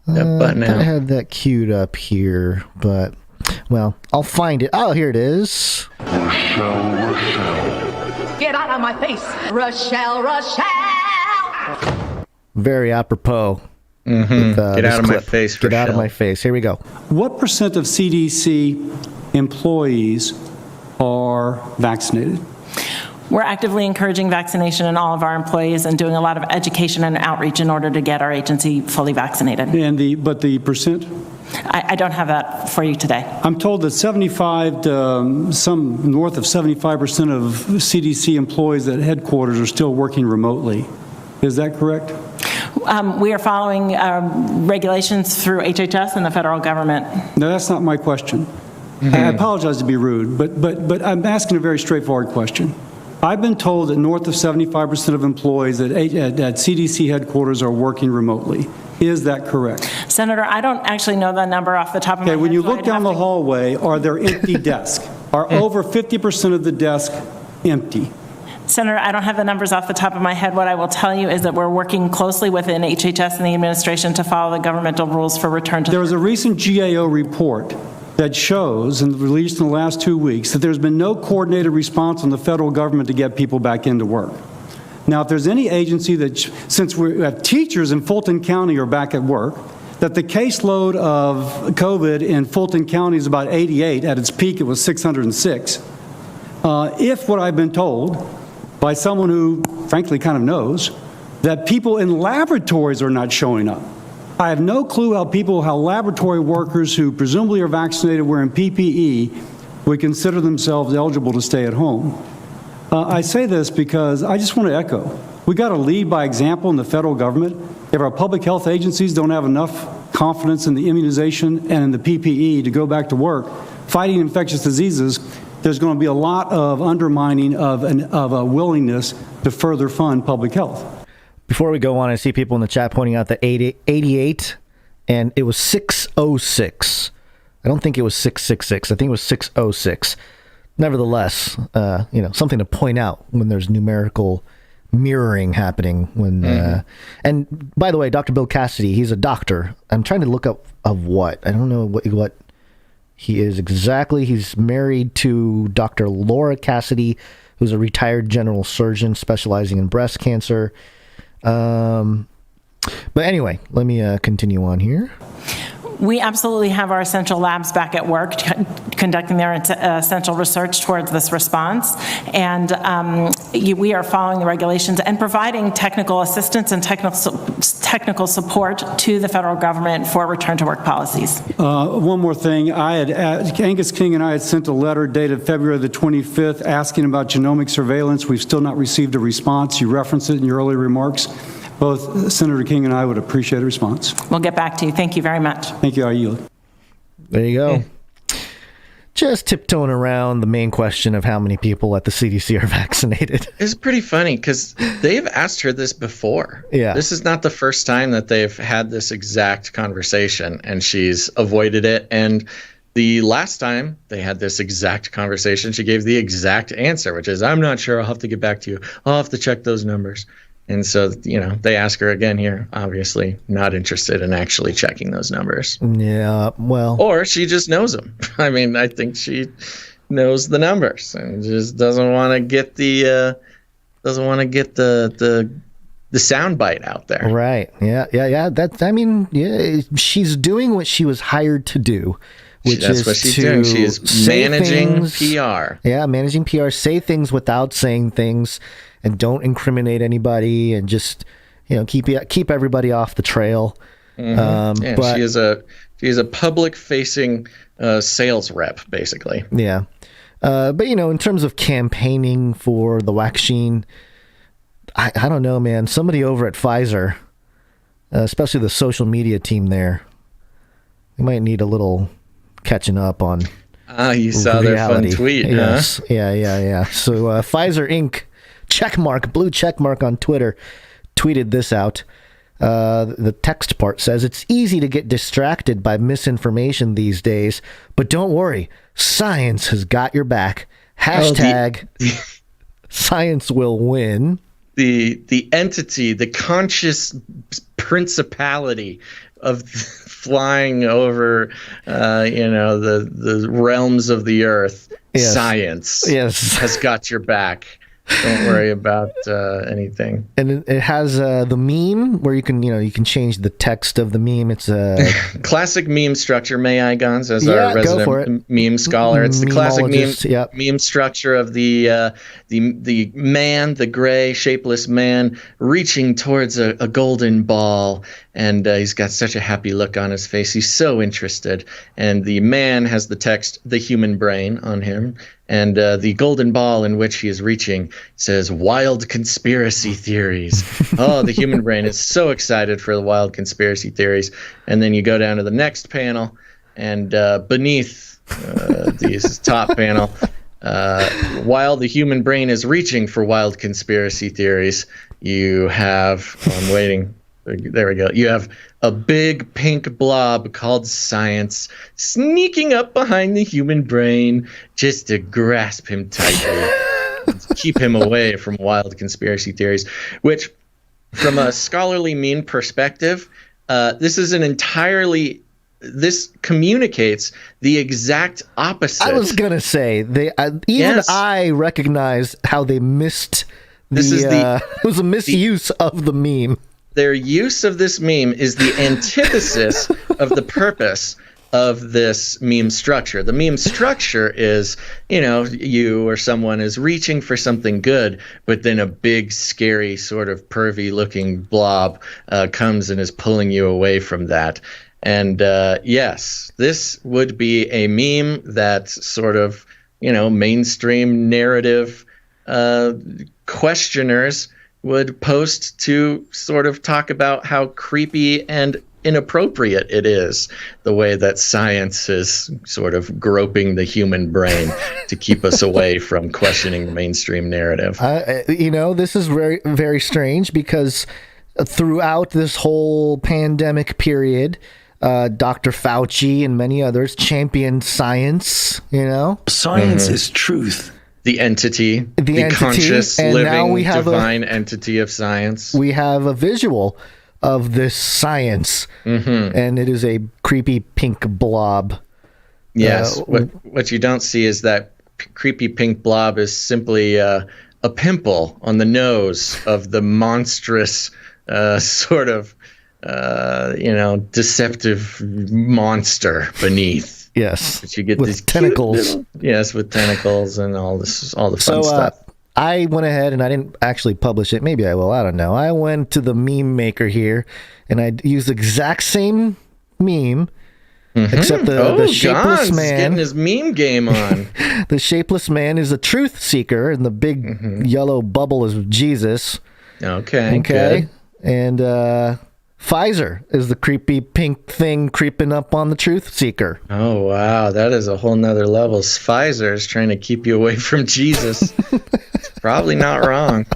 [SPEAKER 1] that button out.
[SPEAKER 3] I had that queued up here, but well, I'll find it. Oh, here it is.
[SPEAKER 7] Get out of my face, Rochelle.
[SPEAKER 3] Very apropos.
[SPEAKER 1] Mm-hmm. Get out of my face,
[SPEAKER 3] Get out of
[SPEAKER 1] Rochelle.
[SPEAKER 3] my face. Here we go.
[SPEAKER 8] What percent of CDC employees are vaccinated?
[SPEAKER 9] We're actively encouraging vaccination in all of our employees and doing a lot of education and outreach in order to get our agency fully vaccinated.
[SPEAKER 8] But the percent?
[SPEAKER 9] I don't have that for you today.
[SPEAKER 8] I'm told that 75 to some north of 75% of CDC employees at headquarters are still working remotely. Is that correct?
[SPEAKER 9] We are following regulations through HHS and the federal government.
[SPEAKER 8] No, that's not my question. I apologize to be rude, but I'm asking a very straightforward question. I've been told that north of 75% of employees at CDC headquarters are working remotely. Is that correct?
[SPEAKER 9] Senator, I don't actually know the number off the top of my head.
[SPEAKER 8] Okay, when you
[SPEAKER 9] so
[SPEAKER 8] look
[SPEAKER 9] I'd
[SPEAKER 8] down
[SPEAKER 9] have
[SPEAKER 8] the hallway, are there empty desks? Are over 50% of the desks empty?
[SPEAKER 9] Senator, I don't have the numbers off the top of my head. What I will tell you is that we're working closely within HHS and the administration to follow the governmental rules for return to
[SPEAKER 8] There was a recent GAO report that shows, and released in the last 2 weeks, that there's been no coordinated response from the federal government to get people back into work. Now, if there's any agency that, since we have teachers in Fulton County are back at work, that the caseload of COVID in Fulton County is about 88. At its peak, it was 606. If what I've been told by someone who, frankly, kind of knows, that people in laboratories are not showing up. I have no clue how laboratory workers who presumably are vaccinated wearing PPE would consider themselves eligible to stay at home. I say this because I just want to echo. We got to lead by example in the federal government. If our public health agencies don't have enough confidence in the immunization and in the PPE to go back to work fighting infectious diseases, there's going to be a lot of undermining of a willingness to further fund public health.
[SPEAKER 3] Before we go on, I see people in the chat pointing out that 88, and it was 606. I don't think it was 666. I think it was 606. Nevertheless, something to point out when there's numerical mirroring happening. And by the way, Dr. Bill Cassidy, he's a doctor. I'm trying to look up of what. I don't know what he is exactly. He's married to Dr. Laura Cassidy, who's a retired general surgeon specializing in breast cancer. But anyway, let me continue on here.
[SPEAKER 9] We absolutely have our essential labs back at work conducting their essential research towards this response. And we are following the regulations and providing technical assistance and technical support to the federal government for return to work policies.
[SPEAKER 8] One more thing. Angus King and I had sent a letter dated February the 25th asking about genomic surveillance. We've still not received a response. You referenced it in your earlier remarks. Both Senator King and I would appreciate a response.
[SPEAKER 9] We'll get back to you. Thank you very much.
[SPEAKER 8] Thank you. I yield.
[SPEAKER 3] There you go. Just tiptoeing around the main question of how many people at the CDC are vaccinated.
[SPEAKER 1] It's pretty funny because they've asked her this before.
[SPEAKER 3] Yeah.
[SPEAKER 1] This is not the first time that they've had this exact conversation, and she's avoided it. And the last time they had this exact conversation, she gave the exact answer, which is, I'm not sure. I'll have to get back to you. I'll have to check those numbers. And so, they ask her again here, obviously not interested in actually checking those numbers.
[SPEAKER 3] Yeah, well.
[SPEAKER 1] Or she just knows them. I mean, I think she knows the numbers and just doesn't want to get the sound bite out there.
[SPEAKER 3] Right. Yeah. She's doing what she was hired to do.
[SPEAKER 1] That's what she's doing. She is managing PR.
[SPEAKER 3] Yeah, managing PR. Say things without saying things. And don't incriminate anybody, and just keep everybody off the trail.
[SPEAKER 1] Mm-hmm. But she is a public-facing sales rep, basically.
[SPEAKER 3] Yeah, but in terms of campaigning for the vaccine, I don't know, man. Somebody over at Pfizer, especially the social media team there, they might need a little catching up on.
[SPEAKER 1] You saw their fun tweet,
[SPEAKER 3] yes.
[SPEAKER 1] Huh?
[SPEAKER 3] Yeah. So Pfizer Inc. Blue checkmark on Twitter, tweeted this out. The text part says, it's easy to get distracted by misinformation these days, but don't worry, science has got your back. Hashtag Science will win.
[SPEAKER 1] The entity, the conscious principality of flying over, the realms of the earth. Yes. Science has got your back. Don't worry about anything.
[SPEAKER 3] And it has the meme where you can change the text of the meme. It's a
[SPEAKER 1] classic meme structure. May I, Gonz, as our resident meme scholar? It's the classic meme structure of the man, the gray, shapeless man, reaching towards a golden ball, and he's got such a happy look on his face. He's so interested, and the man has the text "the human brain" on him. And the golden ball in which he is reaching says wild conspiracy theories. Oh, the human brain is so excited for the wild conspiracy theories. And then you go down to the next panel, and beneath this top panel, while the human brain is reaching for wild conspiracy theories, you have, I'm waiting. There we go. You have a big pink blob called science sneaking up behind the human brain just to grasp him tightly and keep him away from wild conspiracy theories, which from a scholarly meme perspective, this communicates the exact opposite.
[SPEAKER 3] I was going to say, I recognize how they missed it was a misuse of the meme.
[SPEAKER 1] Their use of this meme is the antithesis of the purpose of this meme structure. The meme structure is, you or someone is reaching for something good, but then a big, scary, sort of pervy-looking blob comes and is pulling you away from that. And yes, this would be a meme that sort of, mainstream narrative questioners would post to sort of talk about how creepy and inappropriate it is, the way that science is sort of groping the human brain to keep us away from questioning the mainstream narrative.
[SPEAKER 3] This is very, very strange because throughout this whole pandemic period, Dr. Fauci and many others championed science,
[SPEAKER 10] Science is truth.
[SPEAKER 1] The entity, the conscious, living, divine entity of science.
[SPEAKER 3] We have a visual of this science, and it is a creepy pink blob.
[SPEAKER 1] Yes, what you don't see is that creepy pink blob is simply a pimple on the nose of the monstrous sort of, deceptive monster beneath.
[SPEAKER 3] Yes,
[SPEAKER 1] but you get
[SPEAKER 3] with
[SPEAKER 1] these
[SPEAKER 3] tentacles.
[SPEAKER 1] With tentacles and all the fun stuff.
[SPEAKER 3] I went ahead and I didn't actually publish it. Maybe I will. I don't know. I went to the meme maker here, and I used the exact same meme, except the shapeless man
[SPEAKER 1] getting his meme game on.
[SPEAKER 3] The shapeless man is a truth seeker, and the big yellow bubble is Jesus.
[SPEAKER 1] Okay. Good.
[SPEAKER 3] And Pfizer is the creepy pink thing creeping up on the truth seeker.
[SPEAKER 1] Oh, wow. That is a whole nother level. Pfizer is trying to keep you away from Jesus. Probably not wrong.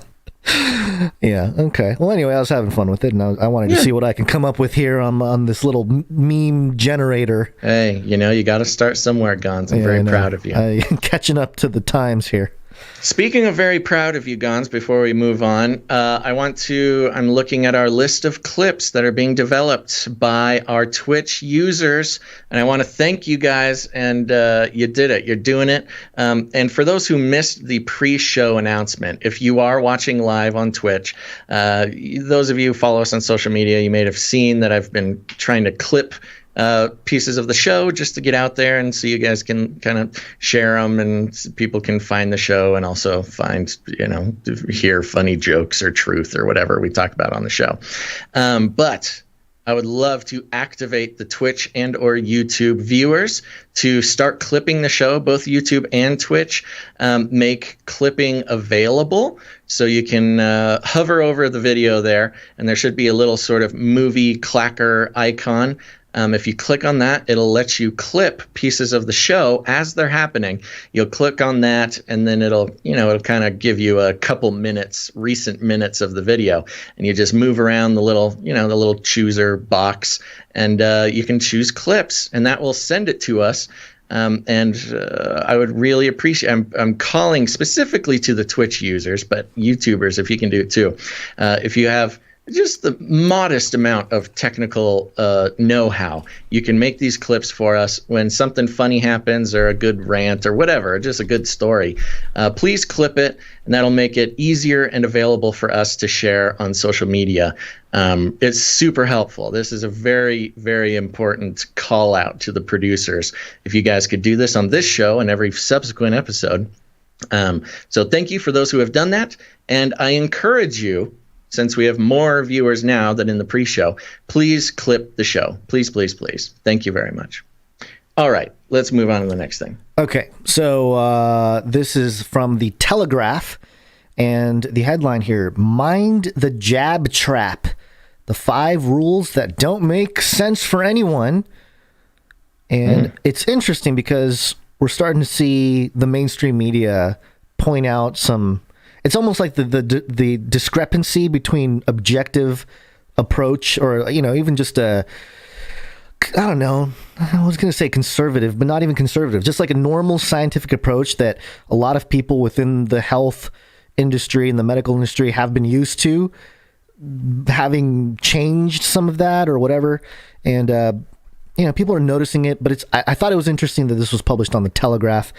[SPEAKER 3] Yeah, okay. Well, anyway, I was having fun with it, and I wanted to see what I can come up with here on this little meme generator.
[SPEAKER 1] Hey, you got to start somewhere, Gonz. I'm very proud of you.
[SPEAKER 3] Catching up to the times here.
[SPEAKER 1] Speaking of very proud of you, Gonz, before we move on, I'm looking at our list of clips that are being developed by our Twitch users, and I want to thank you guys, and you did it. You're doing it. And for those who missed the pre-show announcement, if you are watching live on Twitch, those of you who follow us on social media, you may have seen that I've been trying to clip pieces of the show just to get out there and so you guys can kind of share them and people can find the show and also find, hear funny jokes or truth or whatever we talk about on the show. But I would love to activate the Twitch and or YouTube viewers to start clipping the show, both YouTube and Twitch, make clipping available. So you can hover over the video there, and there should be a little sort of movie clacker icon. If you click on that, it'll let you clip pieces of the show as they're happening. You'll click on that, and then it'll kind of give you a couple minutes, recent minutes of the video, and you just move around the little chooser box, and you can choose clips, and that will send it to us. And I would really appreciate, I'm calling specifically to the Twitch users, but YouTubers, if you can do it too. If you have just the modest amount of technical know-how, you can make these clips for us when something funny happens or a good rant or whatever, just a good story. Please clip it, and that'll make it easier and available for us to share on social media. It's super helpful. This is a very, very important call out to the producers. If you guys could do this on this show and every subsequent episode. So thank you for those who have done that. And I encourage you, since we have more viewers now than in the pre-show, please clip the show. Please, please, please. Thank you very much. All right, let's move on to the next thing.
[SPEAKER 3] Okay, so this is from the Telegraph, and the headline here, Mind the Jab Trap, the 5 rules that don't make sense for anyone. And it's interesting because we're starting to see the mainstream media point out some... It's almost like the discrepancy between objective approach or, even just I don't know, I was going to say conservative, but not even conservative, just like a normal scientific approach that a lot of people within the health industry and the medical industry have been used to, having changed some of that or whatever. And, people are noticing it, but I thought it was interesting that this was published on the Telegraph.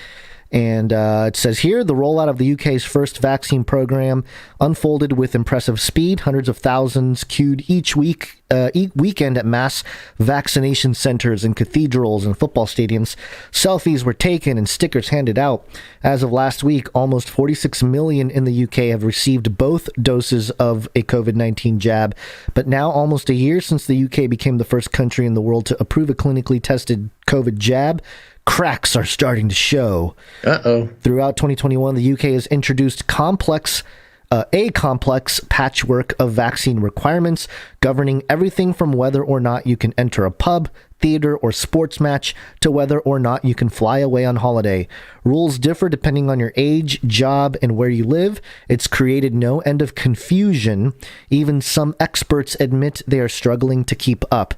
[SPEAKER 3] And it says here, the rollout of the UK's first vaccine program unfolded with impressive speed. Hundreds of thousands queued each weekend at mass vaccination centers and cathedrals and football stadiums. Selfies were taken and stickers handed out. As of last week, almost 46 million in the UK have received both doses of a COVID-19 jab. But now, almost a year since the UK became the first country in the world to approve a clinically tested COVID jab, cracks are starting to show. Throughout 2021, the UK has introduced a complex patchwork of vaccine requirements governing everything from whether or not you can enter a pub, theater, or sports match to whether or not you can fly away on holiday. Rules differ depending on your age, job, and where you live. It's created no end of confusion. Even some experts admit they are struggling to keep up.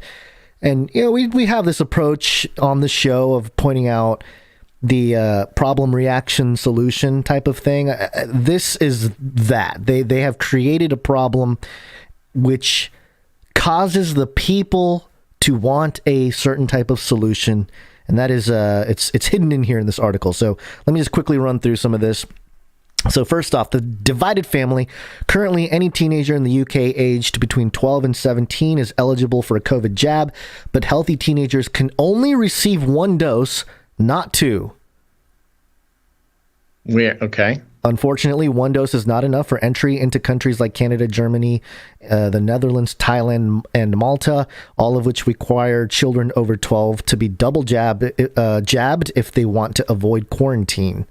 [SPEAKER 3] And, we have this approach on the show of pointing out the problem, reaction, solution type of thing. This is that. They have created a problem which causes the people to want a certain type of solution. And that is, it's hidden in here in this article. So let me just quickly run through some of this. So first off, the divided family. Currently, any teenager in the UK aged between 12 and 17 is eligible for a COVID jab, but healthy teenagers can only receive 1 dose, not 2.
[SPEAKER 1] Okay.
[SPEAKER 3] Unfortunately, 1 dose is not enough for entry into countries like Canada, Germany, the Netherlands, Thailand, and Malta, all of which require children over 12 to be double jabbed if they want to avoid quarantine.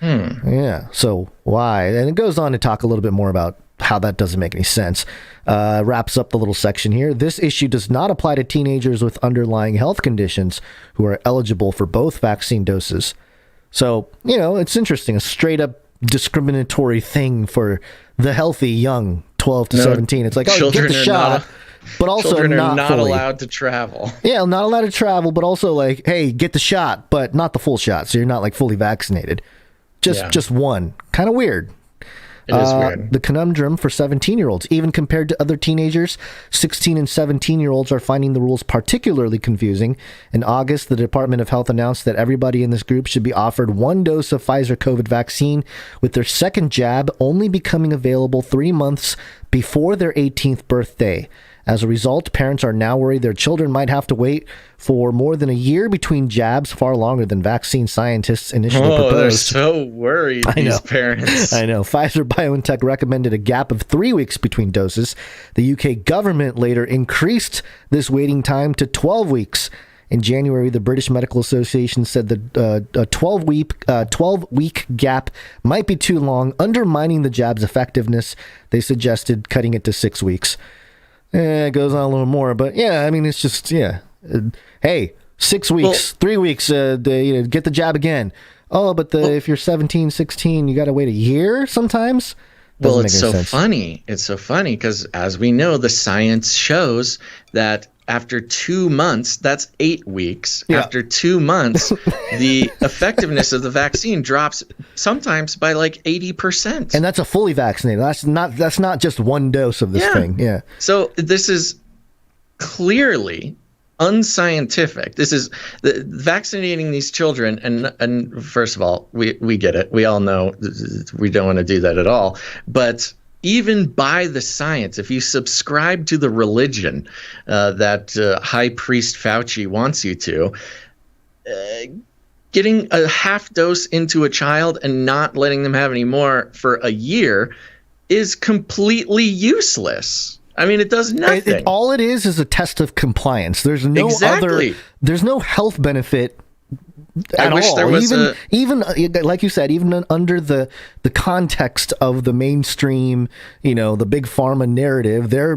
[SPEAKER 3] Yeah, so why? And it goes on to talk a little bit more about how that doesn't make any sense. Wraps up the little section here. This issue does not apply to teenagers with underlying health conditions who are eligible for both vaccine doses. So, it's interesting. A straight up discriminatory thing for the healthy young 12 to 17. It's like, get the shot. But also
[SPEAKER 1] children are not
[SPEAKER 3] fully
[SPEAKER 1] allowed to travel.
[SPEAKER 3] Yeah, not allowed to travel, but also like, hey, get the shot, but not the full shot. So you're not like fully vaccinated. Just one. Kind of weird.
[SPEAKER 1] It is weird.
[SPEAKER 3] The conundrum for 17-year-olds. Even compared to other teenagers, 16 and 17-year-olds are finding the rules particularly confusing. In August, the Department of Health announced that everybody in this group should be offered 1 dose of Pfizer COVID vaccine, with their second jab only becoming available 3 months before their 18th birthday. As a result, parents are now worried their children might have to wait for more than a year between jabs, far longer than vaccine scientists initially proposed.
[SPEAKER 1] They're so worried, these parents.
[SPEAKER 3] I know. Pfizer-BioNTech recommended a gap of 3 weeks between doses. The UK government later increased this waiting time to 12 weeks. In January, the British Medical Association said that a 12-week gap might be too long, undermining the jab's effectiveness. They suggested cutting it to 6 weeks. It goes on a little more, but yeah, I mean, it's just, hey, 6 weeks, 3 weeks, get the jab again. Oh, but if you're 17, 16, you got to wait a year sometimes?
[SPEAKER 1] Well, it's so funny. It's so funny because, as we know, the science shows that after 2 months, that's 8 weeks.
[SPEAKER 3] Yeah.
[SPEAKER 1] After 2 months, the effectiveness of the vaccine drops sometimes by like 80%.
[SPEAKER 3] And that's a fully vaccinated. That's not just one dose of this thing. Yeah.
[SPEAKER 1] So this is clearly unscientific. This is vaccinating these children, and first of all, we get it. We all know we don't want to do that at all. But even by the science, if you subscribe to the religion that High Priest Fauci wants you to, getting a half dose into a child and not letting them have any more for a year is completely useless. I mean, it does nothing.
[SPEAKER 3] All it is a test of compliance. There's no there's no health benefit at all. I wish there was even like you said, even under the context of the mainstream, the big pharma narrative, their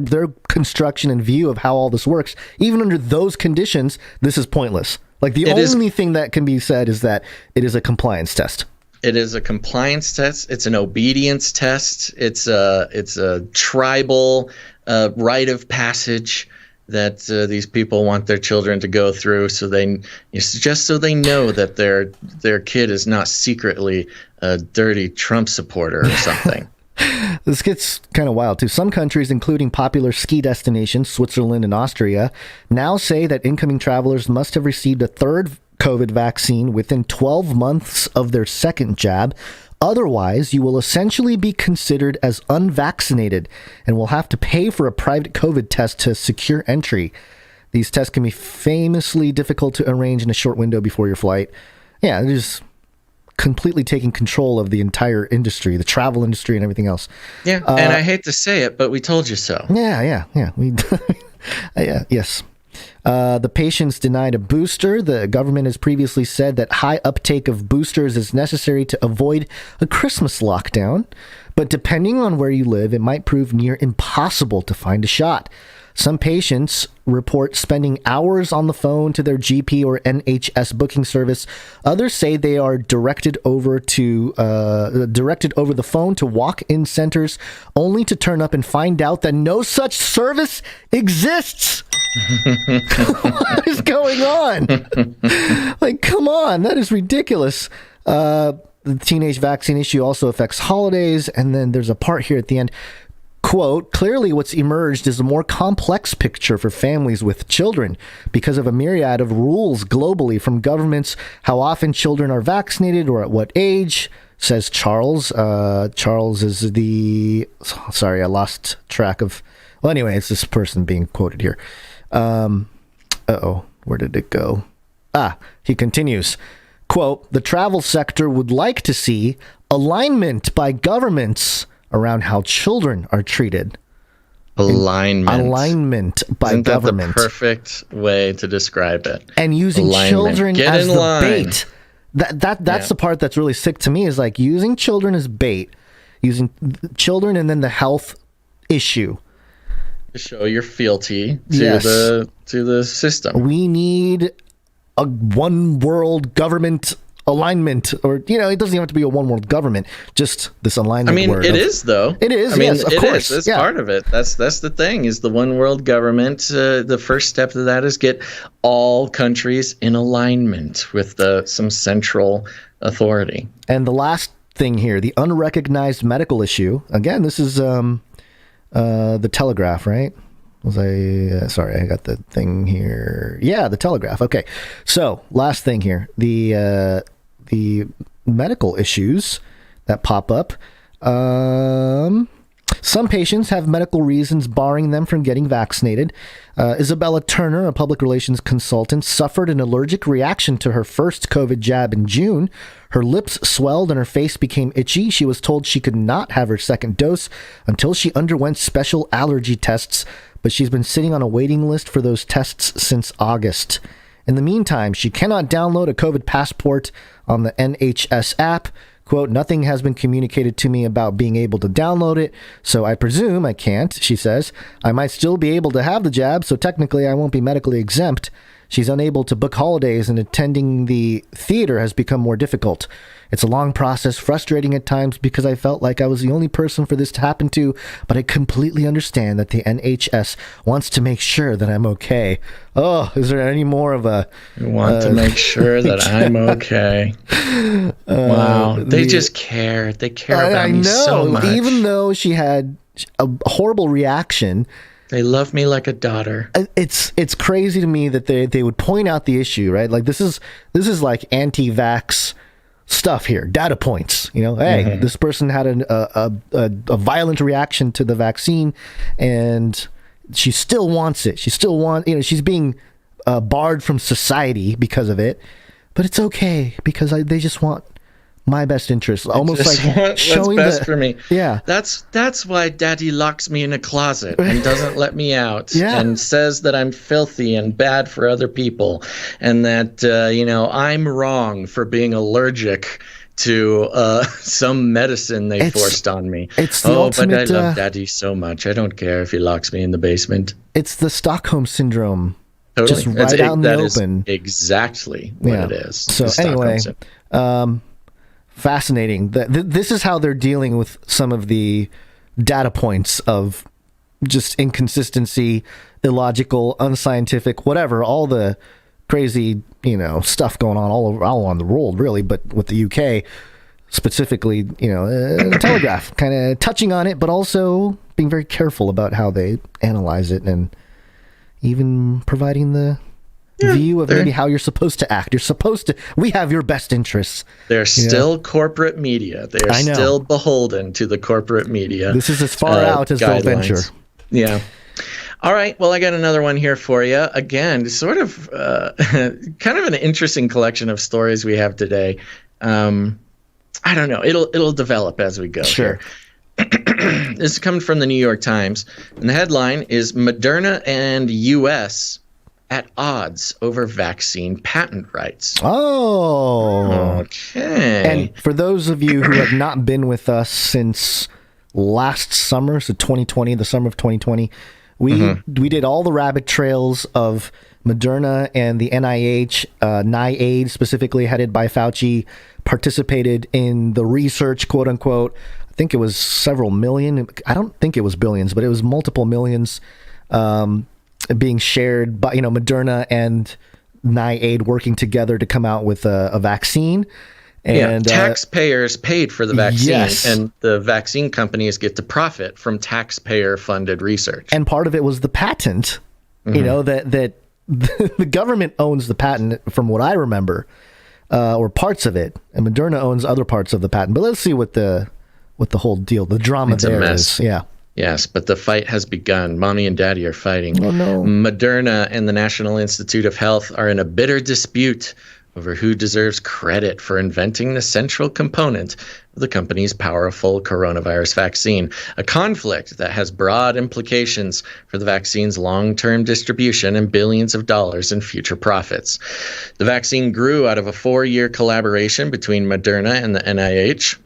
[SPEAKER 3] construction and view of how all this works, even under those conditions, this is pointless. Like the only thing that can be said is that it is a compliance test.
[SPEAKER 1] It is a compliance test. It's an obedience test. It's a tribal rite of passage that these people want their children to go through, so they know that their kid is not secretly a dirty Trump supporter or something.
[SPEAKER 3] This gets kind of wild too. Some countries, including popular ski destinations, Switzerland and Austria, now say that incoming travelers must have received a third COVID vaccine within 12 months of their second jab. Otherwise, you will essentially be considered as unvaccinated and will have to pay for a private COVID test to secure entry. These tests can be famously difficult to arrange in a short window before your flight. Yeah, they're just completely taking control of the entire industry, the travel industry and everything else.
[SPEAKER 1] Yeah, and I hate to say it, but we told you so.
[SPEAKER 3] Yeah. Yes. The patients denied a booster. The government has previously said that high uptake of boosters is necessary to avoid a Christmas lockdown. But depending on where you live, it might prove near impossible to find a shot. Some patients report spending hours on the phone to their GP or NHS booking service. Others say they are directed over the phone to walk-in centers, only to turn up and find out that no such service exists. What is going on? Like, come on, that is ridiculous. The teenage vaccine issue also affects holidays, and then there's a part here at the end. Quote, clearly what's emerged is a more complex picture for families with children because of a myriad of rules globally from governments, how often children are vaccinated or at what age, says Charles. Charles is sorry, I lost track of, well, anyway, it's this person being quoted here. Where did it go? He continues, quote, the travel sector would like to see alignment by governments around how children are treated. Alignment by
[SPEAKER 1] Isn't
[SPEAKER 3] government.
[SPEAKER 1] That the perfect way to describe it.
[SPEAKER 3] And using children as the bait. That's the part that's really sick to me, is like using children as bait, using children and then the health issue.
[SPEAKER 1] To show your fealty to the system.
[SPEAKER 3] We need a one world government alignment, or it doesn't even have to be a one world government, just this alignment word.
[SPEAKER 1] It is though.
[SPEAKER 3] It is. Yes, of course.
[SPEAKER 1] That's part of it. That's the thing, is the one world government. The first step to that is get all countries in alignment with some central authority. And the last thing here, the unrecognized medical issue. Again, this is the Telegraph, right? Sorry, I got the thing here. Yeah, the Telegraph. Okay. So, last thing here. The medical issues that pop up. Some patients have medical reasons barring them from getting vaccinated. Isabella Turner, a public relations consultant, suffered an allergic reaction to her first COVID jab in June. Her lips swelled and her face became itchy. She was told she could not have her second dose until she underwent special allergy tests, but she's been sitting on a waiting list for those tests since August. In the meantime, she cannot download a COVID passport on the NHS app. Quote, nothing has been communicated to me about being able to download it, so I presume I can't, she says. I might still be able to have the jab, so technically I won't be medically exempt.
[SPEAKER 3] She's unable to book holidays, and attending the theater has become more difficult. It's a long process, frustrating at times because I felt like I was the only person for this to happen to, but I completely understand that the NHS wants to make sure that I'm okay. Oh, is there any more of a...
[SPEAKER 1] want to make sure that I'm okay. Wow. They just care. They care about me so much.
[SPEAKER 3] Even though she had a horrible reaction...
[SPEAKER 1] They love me like a daughter.
[SPEAKER 3] It's crazy to me that they would point out the issue, right? Like this is like anti-vax stuff here, data points. You know, hey, this person had a violent reaction to the vaccine, and she still wants it. She still she's being barred from society because of it, but it's okay because they just want my best interest, almost like showing
[SPEAKER 1] what's best for me.
[SPEAKER 3] Yeah,
[SPEAKER 1] that's why Daddy locks me in a closet and doesn't let me out, and says that I'm filthy and bad for other people, and that I'm wrong for being allergic to some medicine they forced on me.
[SPEAKER 3] It's the ultimate,
[SPEAKER 1] but I love Daddy so much. I don't care if he locks me in the basement.
[SPEAKER 3] It's the Stockholm syndrome.
[SPEAKER 1] Totally.
[SPEAKER 3] Just right out in the open.
[SPEAKER 1] Is exactly what it is.
[SPEAKER 3] So anyway, fascinating. This is how they're dealing with some of the data points of just inconsistency, illogical, unscientific, whatever, all the crazy, stuff going on all around the world, really, but with the UK specifically, Telegraph kind of touching on it, but also being very careful about how they analyze it and even providing the view of maybe how you're supposed to act. We have your best interests.
[SPEAKER 1] They're still corporate media. They are still beholden to the corporate media.
[SPEAKER 3] This is as far out as they'll venture.
[SPEAKER 1] Yeah. All right. Well, I got another one here for you. Again, sort of kind of an interesting collection of stories we have today. I don't know. It'll develop as we go.
[SPEAKER 3] Sure.
[SPEAKER 1] This is coming from the New York Times, and the headline is Moderna and U.S. at odds over vaccine patent rights.
[SPEAKER 3] Oh.
[SPEAKER 1] Okay.
[SPEAKER 3] And for those of you who have not been with us since last summer, so 2020, the summer of 2020, we did all the rabbit trails of Moderna and the NIH, NIH specifically headed by Fauci, participated in the research, quote unquote. I think it was several million. I don't think it was billions, but it was multiple millions being shared by, Moderna and NIH working together to come out with a vaccine. And
[SPEAKER 1] taxpayers paid for the vaccine,
[SPEAKER 3] yes.
[SPEAKER 1] And the vaccine companies get to profit from taxpayer-funded research.
[SPEAKER 3] And part of it was the patent, that the government owns the patent, from what I remember, or parts of it, and Moderna owns other parts of the patent. But let's see what the whole deal, the drama
[SPEAKER 1] it's
[SPEAKER 3] there
[SPEAKER 1] a mess.
[SPEAKER 3] is. Yeah.
[SPEAKER 1] Yes, but the fight has begun. Mommy and Daddy are fighting.
[SPEAKER 3] Oh, no.
[SPEAKER 1] Moderna and the National Institute of Health are in a bitter dispute over who deserves credit for inventing the central component of the company's powerful coronavirus vaccine, a conflict that has broad implications for the vaccine's long-term distribution and billions of dollars in future profits. The vaccine grew out of a 4-year collaboration between Moderna and the NIH.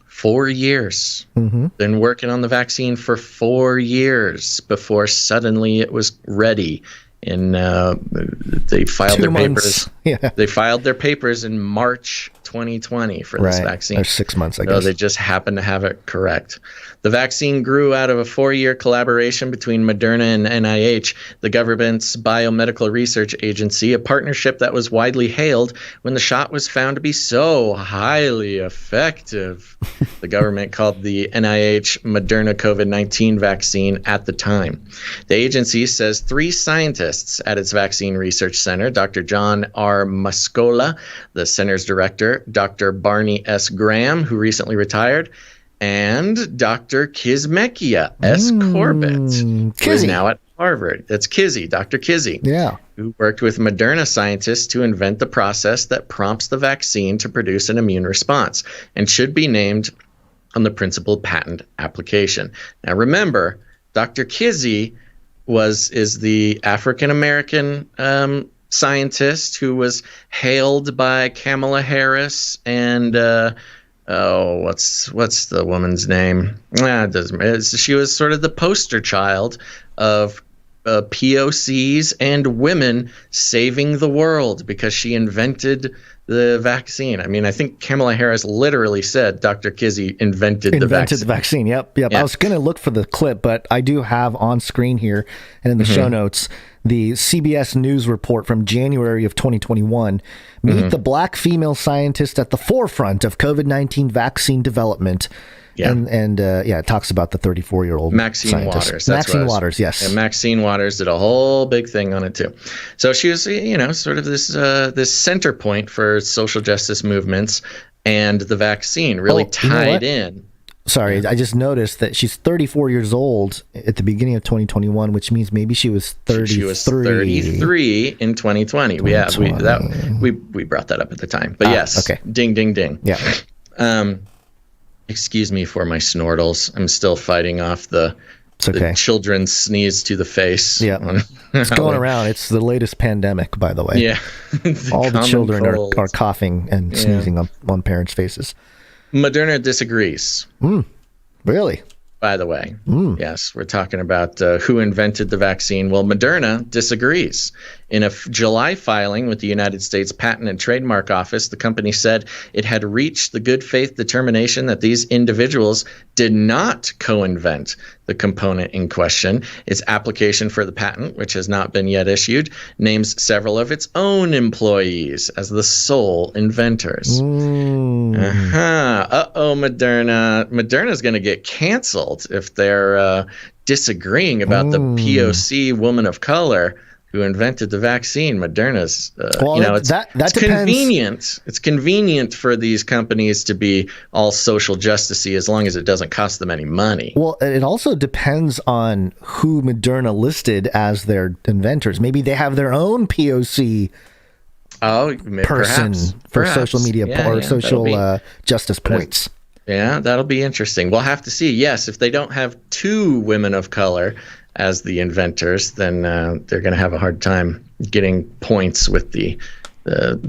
[SPEAKER 1] 4 years. Been working on the vaccine for 4 years before suddenly it was ready. And they filed
[SPEAKER 3] 2
[SPEAKER 1] their
[SPEAKER 3] months.
[SPEAKER 1] papers.
[SPEAKER 3] Yeah.
[SPEAKER 1] They filed their papers in March 2020 for this vaccine.
[SPEAKER 3] Or 6 months, I
[SPEAKER 1] So
[SPEAKER 3] guess.
[SPEAKER 1] they just happened to have it correct. The vaccine grew out of a 4-year collaboration between Moderna and NIH, the government's biomedical research agency, a partnership that was widely hailed when the shot was found to be so highly effective. The government called the NIH Moderna COVID-19 vaccine at the time. The agency says 3 scientists at its vaccine research center, Dr. John R. Muscola, the center's director, Dr. Barney S. Graham, who recently retired, and Dr. Kizzmekia S. Corbett, who is now at Harvard. That's Kizzie, Dr. Kizzie, who worked with Moderna scientists to invent the process that prompts the vaccine to produce an immune response and should be named on the principal patent application. Now remember, Dr. Kizzie is the African-American scientist who was hailed by Kamala Harris and what's the woman's name? It doesn't matter. She was sort of the poster child of POCs and women saving the world because she invented the vaccine. I mean, I think Kamala Harris literally said Dr. Kizzie invented the vaccine.
[SPEAKER 3] Yep. I was going to look for the clip, but I do have on screen here and in the show notes the CBS News report from January of 2021. Meet the black female scientist at the forefront of COVID-19 vaccine development. Yeah. And it talks about the 34-year-old
[SPEAKER 1] Maxine
[SPEAKER 3] scientist.
[SPEAKER 1] Waters.
[SPEAKER 3] Maxine Waters, yes.
[SPEAKER 1] And Maxine Waters did a whole big thing on it too. So she was, sort of this center point for social justice movements, and the vaccine really tied in.
[SPEAKER 3] Sorry, I just noticed that she's 34 years old at the beginning of 2021, which means maybe she was 33.
[SPEAKER 1] She was 33 in 2020. We brought that up at the time. But yes, okay. Ding, ding, ding.
[SPEAKER 3] Yeah.
[SPEAKER 1] Excuse me for my snortles. I'm still fighting off the children's sneeze to the face.
[SPEAKER 3] Yeah, it's going around. It's the latest pandemic, by the way.
[SPEAKER 1] Yeah.
[SPEAKER 3] All the children are coughing and sneezing on parents' faces.
[SPEAKER 1] Moderna disagrees.
[SPEAKER 3] Really?
[SPEAKER 1] By the way, yes, we're talking about who invented the vaccine. Well, Moderna disagrees. In a July filing with the United States Patent and Trademark Office, the company said it had reached the good faith determination that these individuals did not co-invent the component in question. Its application for the patent, which has not been yet issued, names several of its own employees as the sole inventors. Moderna. Moderna's going to get canceled if they're disagreeing about the POC woman of color who invented the vaccine. Moderna's, it's convenient. It's convenient for these companies to be all social justice-y as long as it doesn't cost them any money.
[SPEAKER 3] Well, it also depends on who Moderna listed as their inventors. Maybe they have their own POC person for social media or social justice points.
[SPEAKER 1] Yeah, that'll be interesting. We'll have to see. Yes, if they don't have two women of color as the inventors, then they're going to have a hard time getting points with the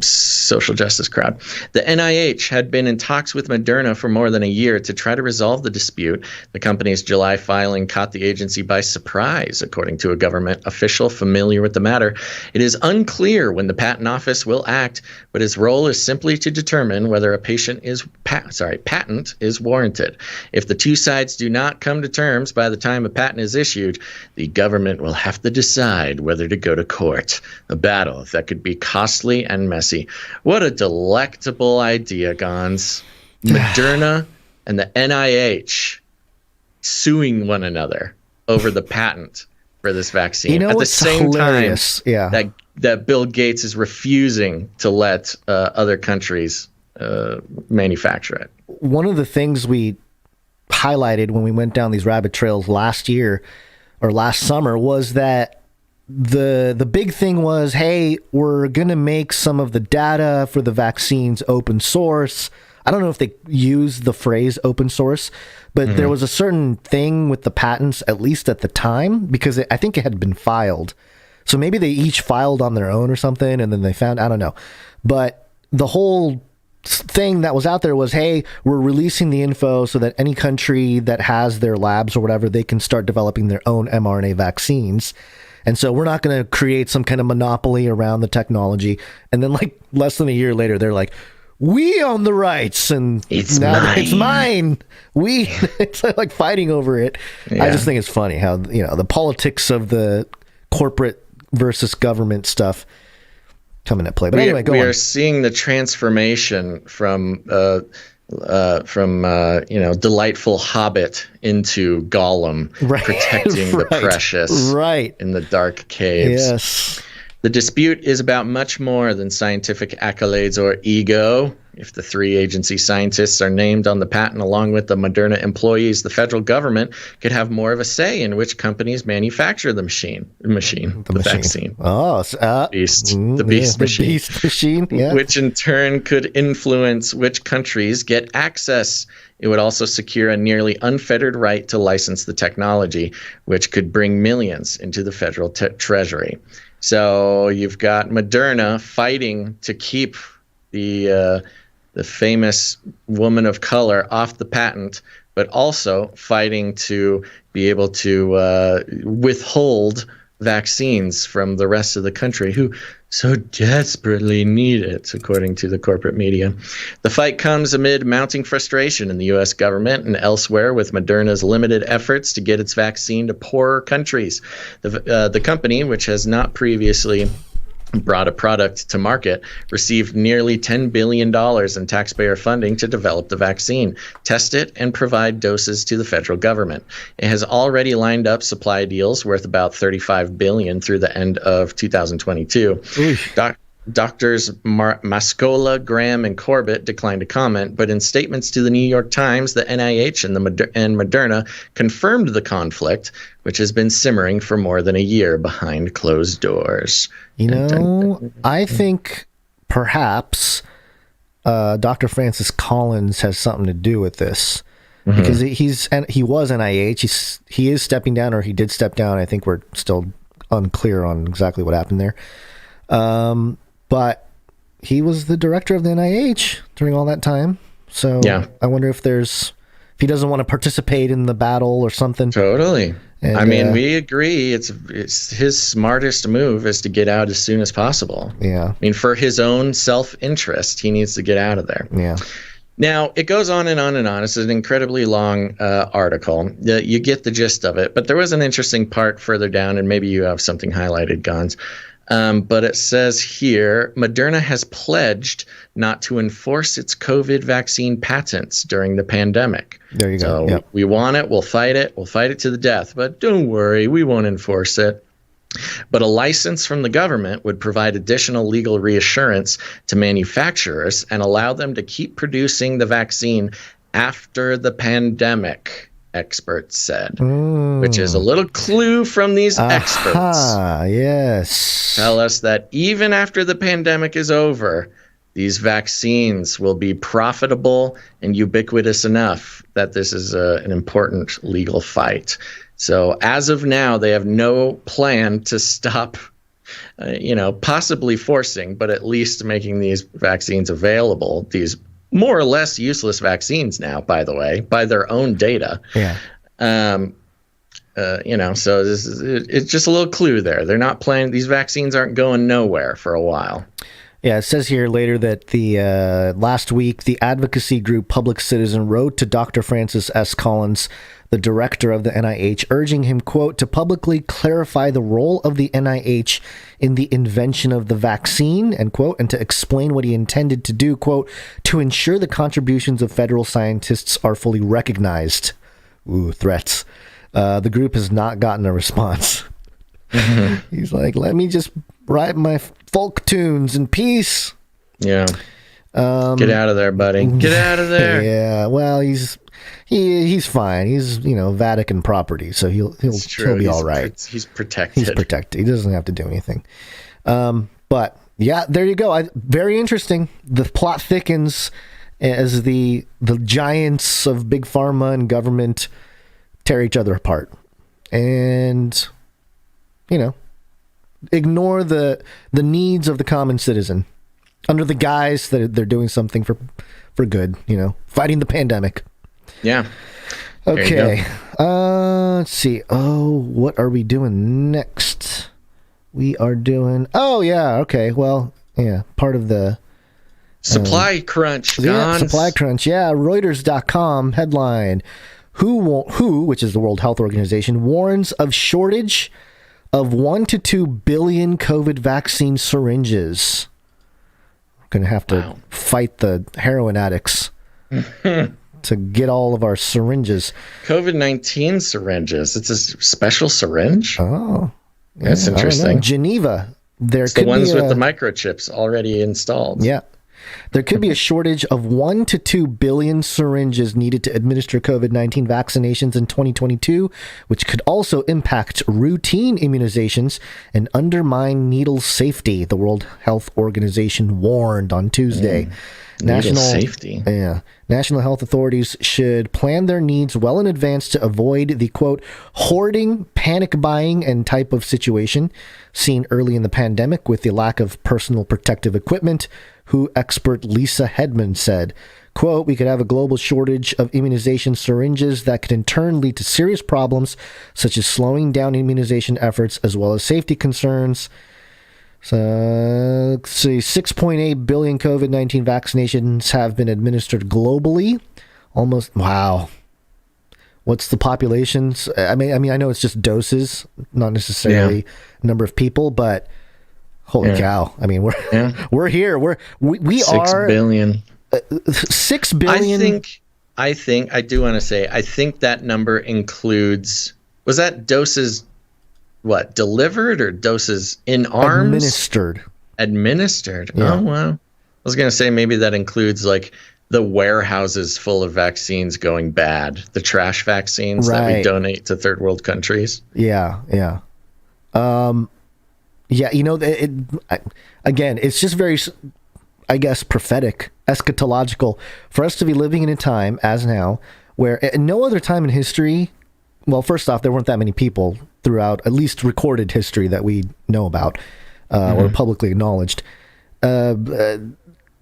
[SPEAKER 1] social justice crowd. The NIH had been in talks with Moderna for more than a year to try to resolve the dispute. The company's July filing caught the agency by surprise, according to a government official familiar with the matter. It is unclear when the patent office will act, but its role is simply to determine whether a patent is warranted. If the two sides do not come to terms by the time a patent is issued, the government will have to decide whether to go to court. A battle that could be costly and messy. What a delectable idea, Gonz. Moderna and the NIH suing one another over the patent for this vaccine. At the same
[SPEAKER 3] hilarious?
[SPEAKER 1] time that Bill Gates is refusing to let other countries manufacture it.
[SPEAKER 3] One of the things we highlighted when we went down these rabbit trails last summer was that the big thing was, hey, we're going to make some of the data for the vaccines open source. I don't know if they use the phrase open source, but there was a certain thing with the patents, at least at the time, because I think it had been filed. So maybe they each filed on their own or something, and then they found, I don't know. But the whole thing that was out there was, hey, we're releasing the info so that any country that has their labs or whatever, they can start developing their own mRNA vaccines. And so we're not going to create some kind of monopoly around the technology. And then like less than a year later, they're like, we own the rights and it's mine. It's like fighting over it. Yeah. I just think it's funny how, the politics of the corporate versus government stuff come into play. But anyway, go on.
[SPEAKER 1] We are seeing the transformation from delightful hobbit into Gollum, protecting the precious in the dark caves.
[SPEAKER 3] Yes.
[SPEAKER 1] The dispute is about much more than scientific accolades or ego. If the three agency scientists are named on the patent along with the Moderna employees, the federal government could have more of a say in which companies manufacture the vaccine.
[SPEAKER 3] Oh,
[SPEAKER 1] the beast machine,
[SPEAKER 3] yeah.
[SPEAKER 1] Which in turn could influence which countries get access. It would also secure a nearly unfettered right to license the technology, which could bring millions into the federal treasury. So you've got Moderna fighting to keep the famous woman of color off the patent, but also fighting to be able to withhold vaccines from the rest of the country who so desperately need it, according to the corporate media. The fight comes amid mounting frustration in the U.S. government and elsewhere with Moderna's limited efforts to get its vaccine to poorer countries. The company, which has not previously brought a product to market, received nearly $10 billion in taxpayer funding to develop the vaccine, test it, and provide doses to the federal government. It has already lined up supply deals worth about $35 billion through the end of 2022. Doctors Mascola, Graham, and Corbett declined to comment, but in statements to the New York Times, the NIH and Moderna confirmed the conflict, which has been simmering for more than a year behind closed doors.
[SPEAKER 3] You know, I think perhaps Dr. Francis Collins has something to do with this, because he was NIH. He is stepping down, or he did step down. I think we're still unclear on exactly what happened there. But he was the director of the NIH during all that time. So yeah. I wonder if he doesn't want to participate in the battle or something.
[SPEAKER 1] Totally. And, I mean, we agree. It's his smartest move is to get out as soon as possible.
[SPEAKER 3] Yeah.
[SPEAKER 1] I mean, for his own self-interest, he needs to get out of there.
[SPEAKER 3] Yeah.
[SPEAKER 1] Now, it goes on and on and on. It's an incredibly long article. You get the gist of it. But there was an interesting part further down, and maybe you have something highlighted, Gonz. But it says here, Moderna has pledged not to enforce its COVID vaccine patents during the pandemic.
[SPEAKER 3] There you go.
[SPEAKER 1] So we want it. We'll fight it. We'll fight it to the death. But don't worry, we won't enforce it. But a license from the government would provide additional legal reassurance to manufacturers and allow them to keep producing the vaccine after the pandemic, experts said, which is a little clue from these experts.
[SPEAKER 3] Yes.
[SPEAKER 1] Tell us that even after the pandemic is over, these vaccines will be profitable and ubiquitous enough that this is an important legal fight. So as of now, they have no plan to stop, possibly forcing, but at least making these vaccines available, these more or less useless vaccines now, by the way, by their own data.
[SPEAKER 3] Yeah.
[SPEAKER 1] So it's just a little clue there. They're not planning. These vaccines aren't going nowhere for a while.
[SPEAKER 3] Yeah, it says here later that the last week, the advocacy group Public Citizen wrote to Dr. Francis S. Collins, the director of the NIH, urging him, quote, to publicly clarify the role of the NIH in the invention of the vaccine, end quote, and to explain what he intended to do, quote, to ensure the contributions of federal scientists are fully recognized. Ooh, threats. The group has not gotten a response. He's like, let me just write my folk tunes in peace.
[SPEAKER 1] Yeah. Get out of there, buddy. Get out of there.
[SPEAKER 3] Yeah. Well, he's fine. He's Vatican property, so he'll be all right.
[SPEAKER 1] He's protected.
[SPEAKER 3] He's protected. He doesn't have to do anything. But yeah, there you go. Very interesting. The plot thickens as the giants of big pharma and government tear each other apart, and ignore the needs of the common citizen under the guise that they're doing something for good, fighting the pandemic.
[SPEAKER 1] Yeah.
[SPEAKER 3] Okay. Let's see. Oh, what are we doing next? We are doing... Oh, yeah. Okay. Well, yeah. Part of the...
[SPEAKER 1] Supply crunch.
[SPEAKER 3] Yeah, supply crunch. Yeah. Reuters.com headline. WHO, which is the World Health Organization, warns of shortage of 1 to 2 billion COVID vaccine syringes. We're going to have to fight the heroin addicts to get all of our syringes.
[SPEAKER 1] COVID-19 syringes. It's a special syringe?
[SPEAKER 3] Oh. Yeah,
[SPEAKER 1] that's interesting.
[SPEAKER 3] Geneva.
[SPEAKER 1] It's the ones with the microchips already installed.
[SPEAKER 3] Yeah. There could be a shortage of 1 to 2 billion syringes needed to administer COVID-19 vaccinations in 2022, which could also impact routine immunizations and undermine needle safety, the World Health Organization warned on Tuesday.
[SPEAKER 1] Needle safety.
[SPEAKER 3] Yeah. National health authorities should plan their needs well in advance to avoid the, quote, hoarding, panic buying, and type of situation seen early in the pandemic with the lack of personal protective equipment, WHO expert Lisa Hedman said. Quote, we could have a global shortage of immunization syringes that could in turn lead to serious problems, such as slowing down immunization efforts as well as safety concerns. So, let's see, 6.8 billion COVID-19 vaccinations have been administered globally. Almost, wow. What's the populations? I mean, I know it's just doses, not necessarily number of people, but holy cow! I mean, we're here. We
[SPEAKER 1] 6
[SPEAKER 3] are
[SPEAKER 1] 6 billion.
[SPEAKER 3] 6 billion.
[SPEAKER 1] I do want to say, I think that number includes, was that doses, what, delivered or doses in arms? Administered.
[SPEAKER 3] Yeah.
[SPEAKER 1] Oh, wow. I was going to say maybe that includes like the warehouses full of vaccines going bad, the trash vaccines that we donate to third world countries.
[SPEAKER 3] Yeah. Yeah, you know, again, it's just very, I guess, prophetic, eschatological for us to be living in a time, as now, where at no other time in history, well, first off, there weren't that many people throughout, at least recorded history that we know about, or publicly acknowledged,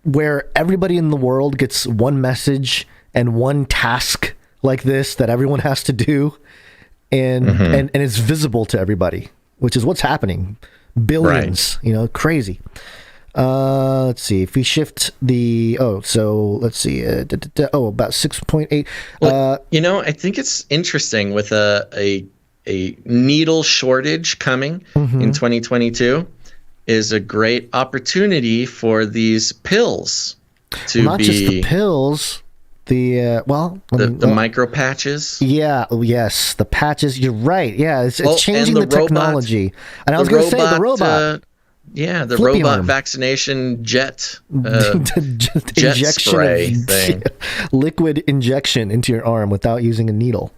[SPEAKER 3] where everybody in the world gets one message and one task like this that everyone has to do, and it's visible to everybody, which is what's happening. Billions, you know, crazy. Let's see if we shift the let's see about 6.8.
[SPEAKER 1] Well, you know, I think it's interesting with a needle shortage coming in 2022 is a great opportunity for these pills to
[SPEAKER 3] not just the pills, the
[SPEAKER 1] micro patches.
[SPEAKER 3] Yeah, yes, the patches. You're right. Yeah, it's changing the technology. And I was going to say the robot.
[SPEAKER 1] The
[SPEAKER 3] Flippy
[SPEAKER 1] robot
[SPEAKER 3] arm.
[SPEAKER 1] Vaccination jet
[SPEAKER 3] injection
[SPEAKER 1] spray thing.
[SPEAKER 3] Liquid injection into your arm without using a needle.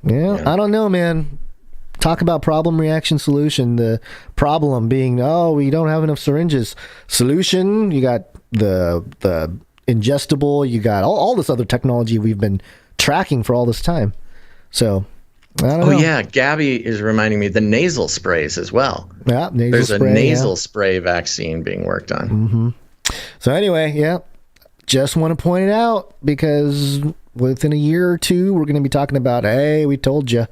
[SPEAKER 3] Yeah, I don't know, man. Talk about problem, reaction, solution. The problem being, we don't have enough syringes. Solution, you got the ingestible, you got all this other technology we've been tracking for all this time. So, I don't know.
[SPEAKER 1] Yeah, Gabby is reminding me the nasal sprays as well.
[SPEAKER 3] Yeah,
[SPEAKER 1] there's a nasal spray vaccine being worked on.
[SPEAKER 3] So anyway, just want to point it out because within a year or two, we're going to be talking about, hey, we told you.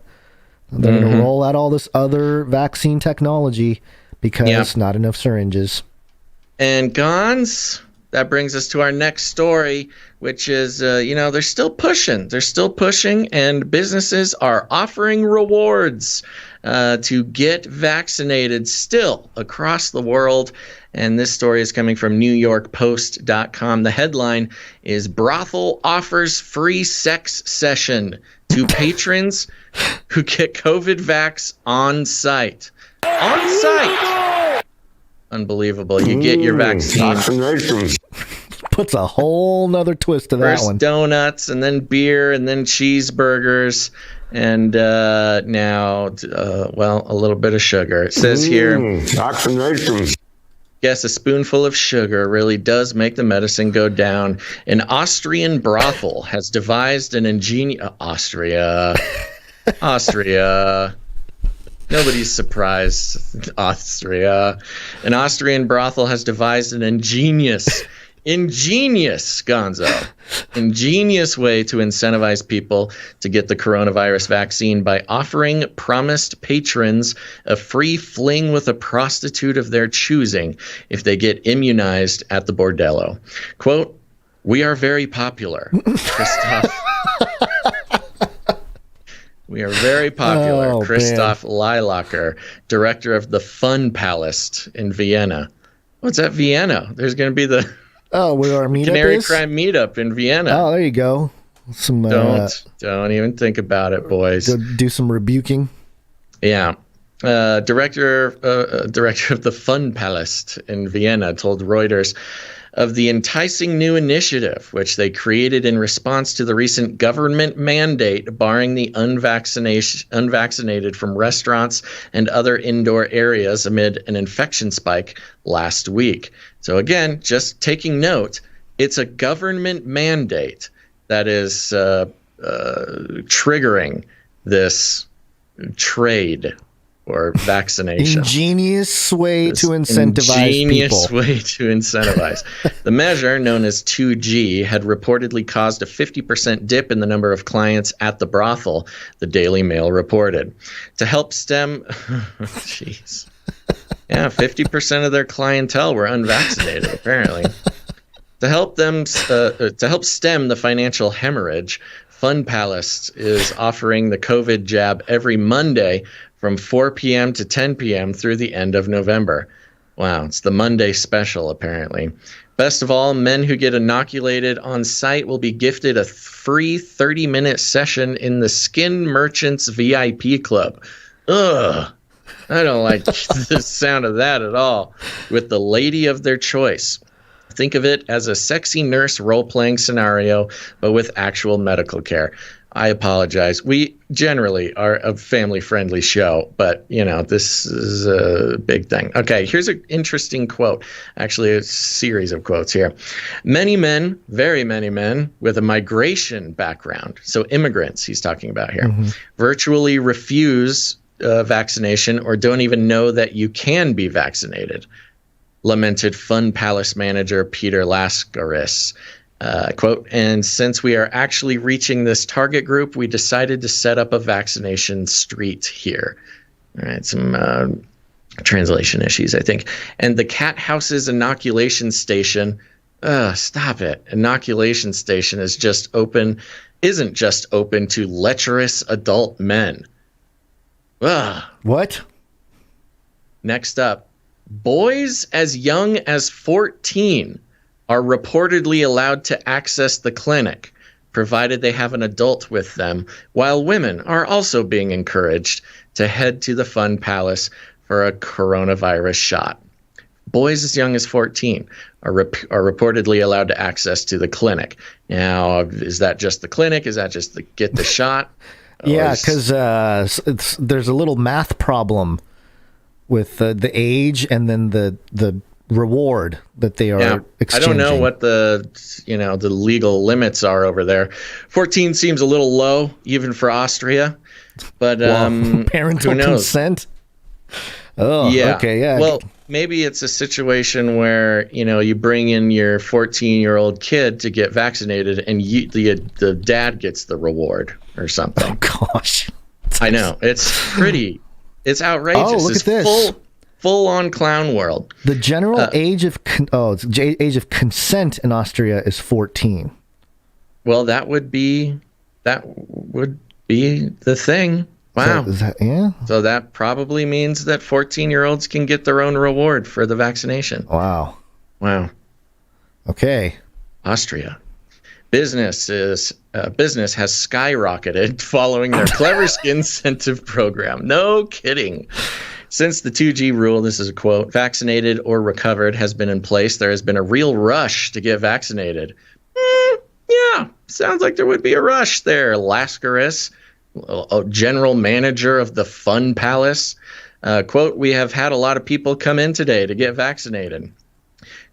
[SPEAKER 3] They're going to roll out all this other vaccine technology because not enough syringes.
[SPEAKER 1] And Gonz, that brings us to our next story, which is, they're still pushing. They're still pushing, and businesses are offering rewards to get vaccinated still across the world. And this story is coming from NewYorkPost.com. The headline is Brothel Offers Free Sex Session to Patrons Who Get COVID Vax on Site. On site! Unbelievable. You get your vaccine.
[SPEAKER 3] Puts a whole nother twist to that one.
[SPEAKER 1] First donuts, and then beer, and then cheeseburgers, and now, a little bit of sugar. It says here, vaccinations. Yes, a spoonful of sugar really does make the medicine go down. An Austrian brothel has devised an ingenious... Austria. Nobody's surprised. Austria. An Austrian brothel has devised an ingenious Gonzo, ingenious way to incentivize people to get the coronavirus vaccine by offering promised patrons a free fling with a prostitute of their choosing if they get immunized at the bordello. Quote, "We are very popular, Christoph." We are very popular. Christoph Leilacher, director of the Fun Palace in Vienna. What's at Vienna? There's going to be the...
[SPEAKER 3] where our meetup
[SPEAKER 1] Canary
[SPEAKER 3] is?
[SPEAKER 1] Cry meetup in Vienna.
[SPEAKER 3] Oh, there you go. Some
[SPEAKER 1] don't even think about it, boys.
[SPEAKER 3] Go do some rebuking.
[SPEAKER 1] Yeah. Director of the Fun Palace in Vienna told Reuters of the enticing new initiative, which they created in response to the recent government mandate barring the unvaccinated from restaurants and other indoor areas amid an infection spike last week. So again, just taking note, it's a government mandate that is triggering this trade or vaccination.
[SPEAKER 3] Ingenious way to incentivize
[SPEAKER 1] ingenious
[SPEAKER 3] people.
[SPEAKER 1] way to incentivize. The measure, known as 2G, had reportedly caused a 50% dip in the number of clients at the brothel, the Daily Mail reported. To help stem... Jeez. Yeah, 50% of their clientele were unvaccinated, apparently. To help stem the financial hemorrhage, Fun Palace is offering the COVID jab every Monday from 4 p.m. to 10 p.m. through the end of November. Wow, it's the Monday special, apparently. Best of all, men who get inoculated on site will be gifted a free 30-minute session in the Skin Merchants VIP Club. Ugh, I don't like the sound of that at all. With the lady of their choice. Think of it as a sexy nurse role-playing scenario, but with actual medical care. I apologize. We generally are a family-friendly show, but, this is a big thing. Okay, here's an interesting quote. Actually, a series of quotes here. Many men, very many men, with a migration background, so immigrants he's talking about here, virtually refuse vaccination or don't even know that you can be vaccinated, lamented Fun Palace manager Peter Laskaris. Quote, and since we are actually reaching this target group, we decided to set up a vaccination street here. All right, some translation issues, I think. And the Cat House's inoculation station, stop it. Inoculation station isn't just open to lecherous adult men.
[SPEAKER 3] What?
[SPEAKER 1] Next up, boys as young as 14 are reportedly allowed to access the clinic, provided they have an adult with them, while women are also being encouraged to head to the Fun Palace for a coronavirus shot. Boys as young as 14 are reportedly allowed to access to the clinic. Now, is that just the clinic? Is that just get the shot?
[SPEAKER 3] Yeah, because there's a little math problem with the age and then the reward that they are exchanging.
[SPEAKER 1] I don't know what the legal limits are over there. 14 seems a little low, even for Austria. But
[SPEAKER 3] parental
[SPEAKER 1] who knows?
[SPEAKER 3] consent. Oh, yeah. Okay, yeah.
[SPEAKER 1] Well, maybe it's a situation where you bring in your 14-year-old kid to get vaccinated, and the dad gets the reward or something.
[SPEAKER 3] Oh gosh,
[SPEAKER 1] I know it's pretty. It's outrageous.
[SPEAKER 3] Oh, look at this.
[SPEAKER 1] Full-on clown world.
[SPEAKER 3] The general age of consent in Austria is 14.
[SPEAKER 1] Well, that would be the thing. Wow. So that probably means that 14-year-olds can get their own reward for the vaccination.
[SPEAKER 3] Wow.
[SPEAKER 1] Okay. Austria. Business has skyrocketed following their Clever Skin incentive program. No kidding. Since the 2G rule, this is a quote, vaccinated or recovered has been in place, there has been a real rush to get vaccinated. Yeah, sounds like there would be a rush there. Laskaris, a general manager of the Fun Palace, quote, we have had a lot of people come in today to get vaccinated.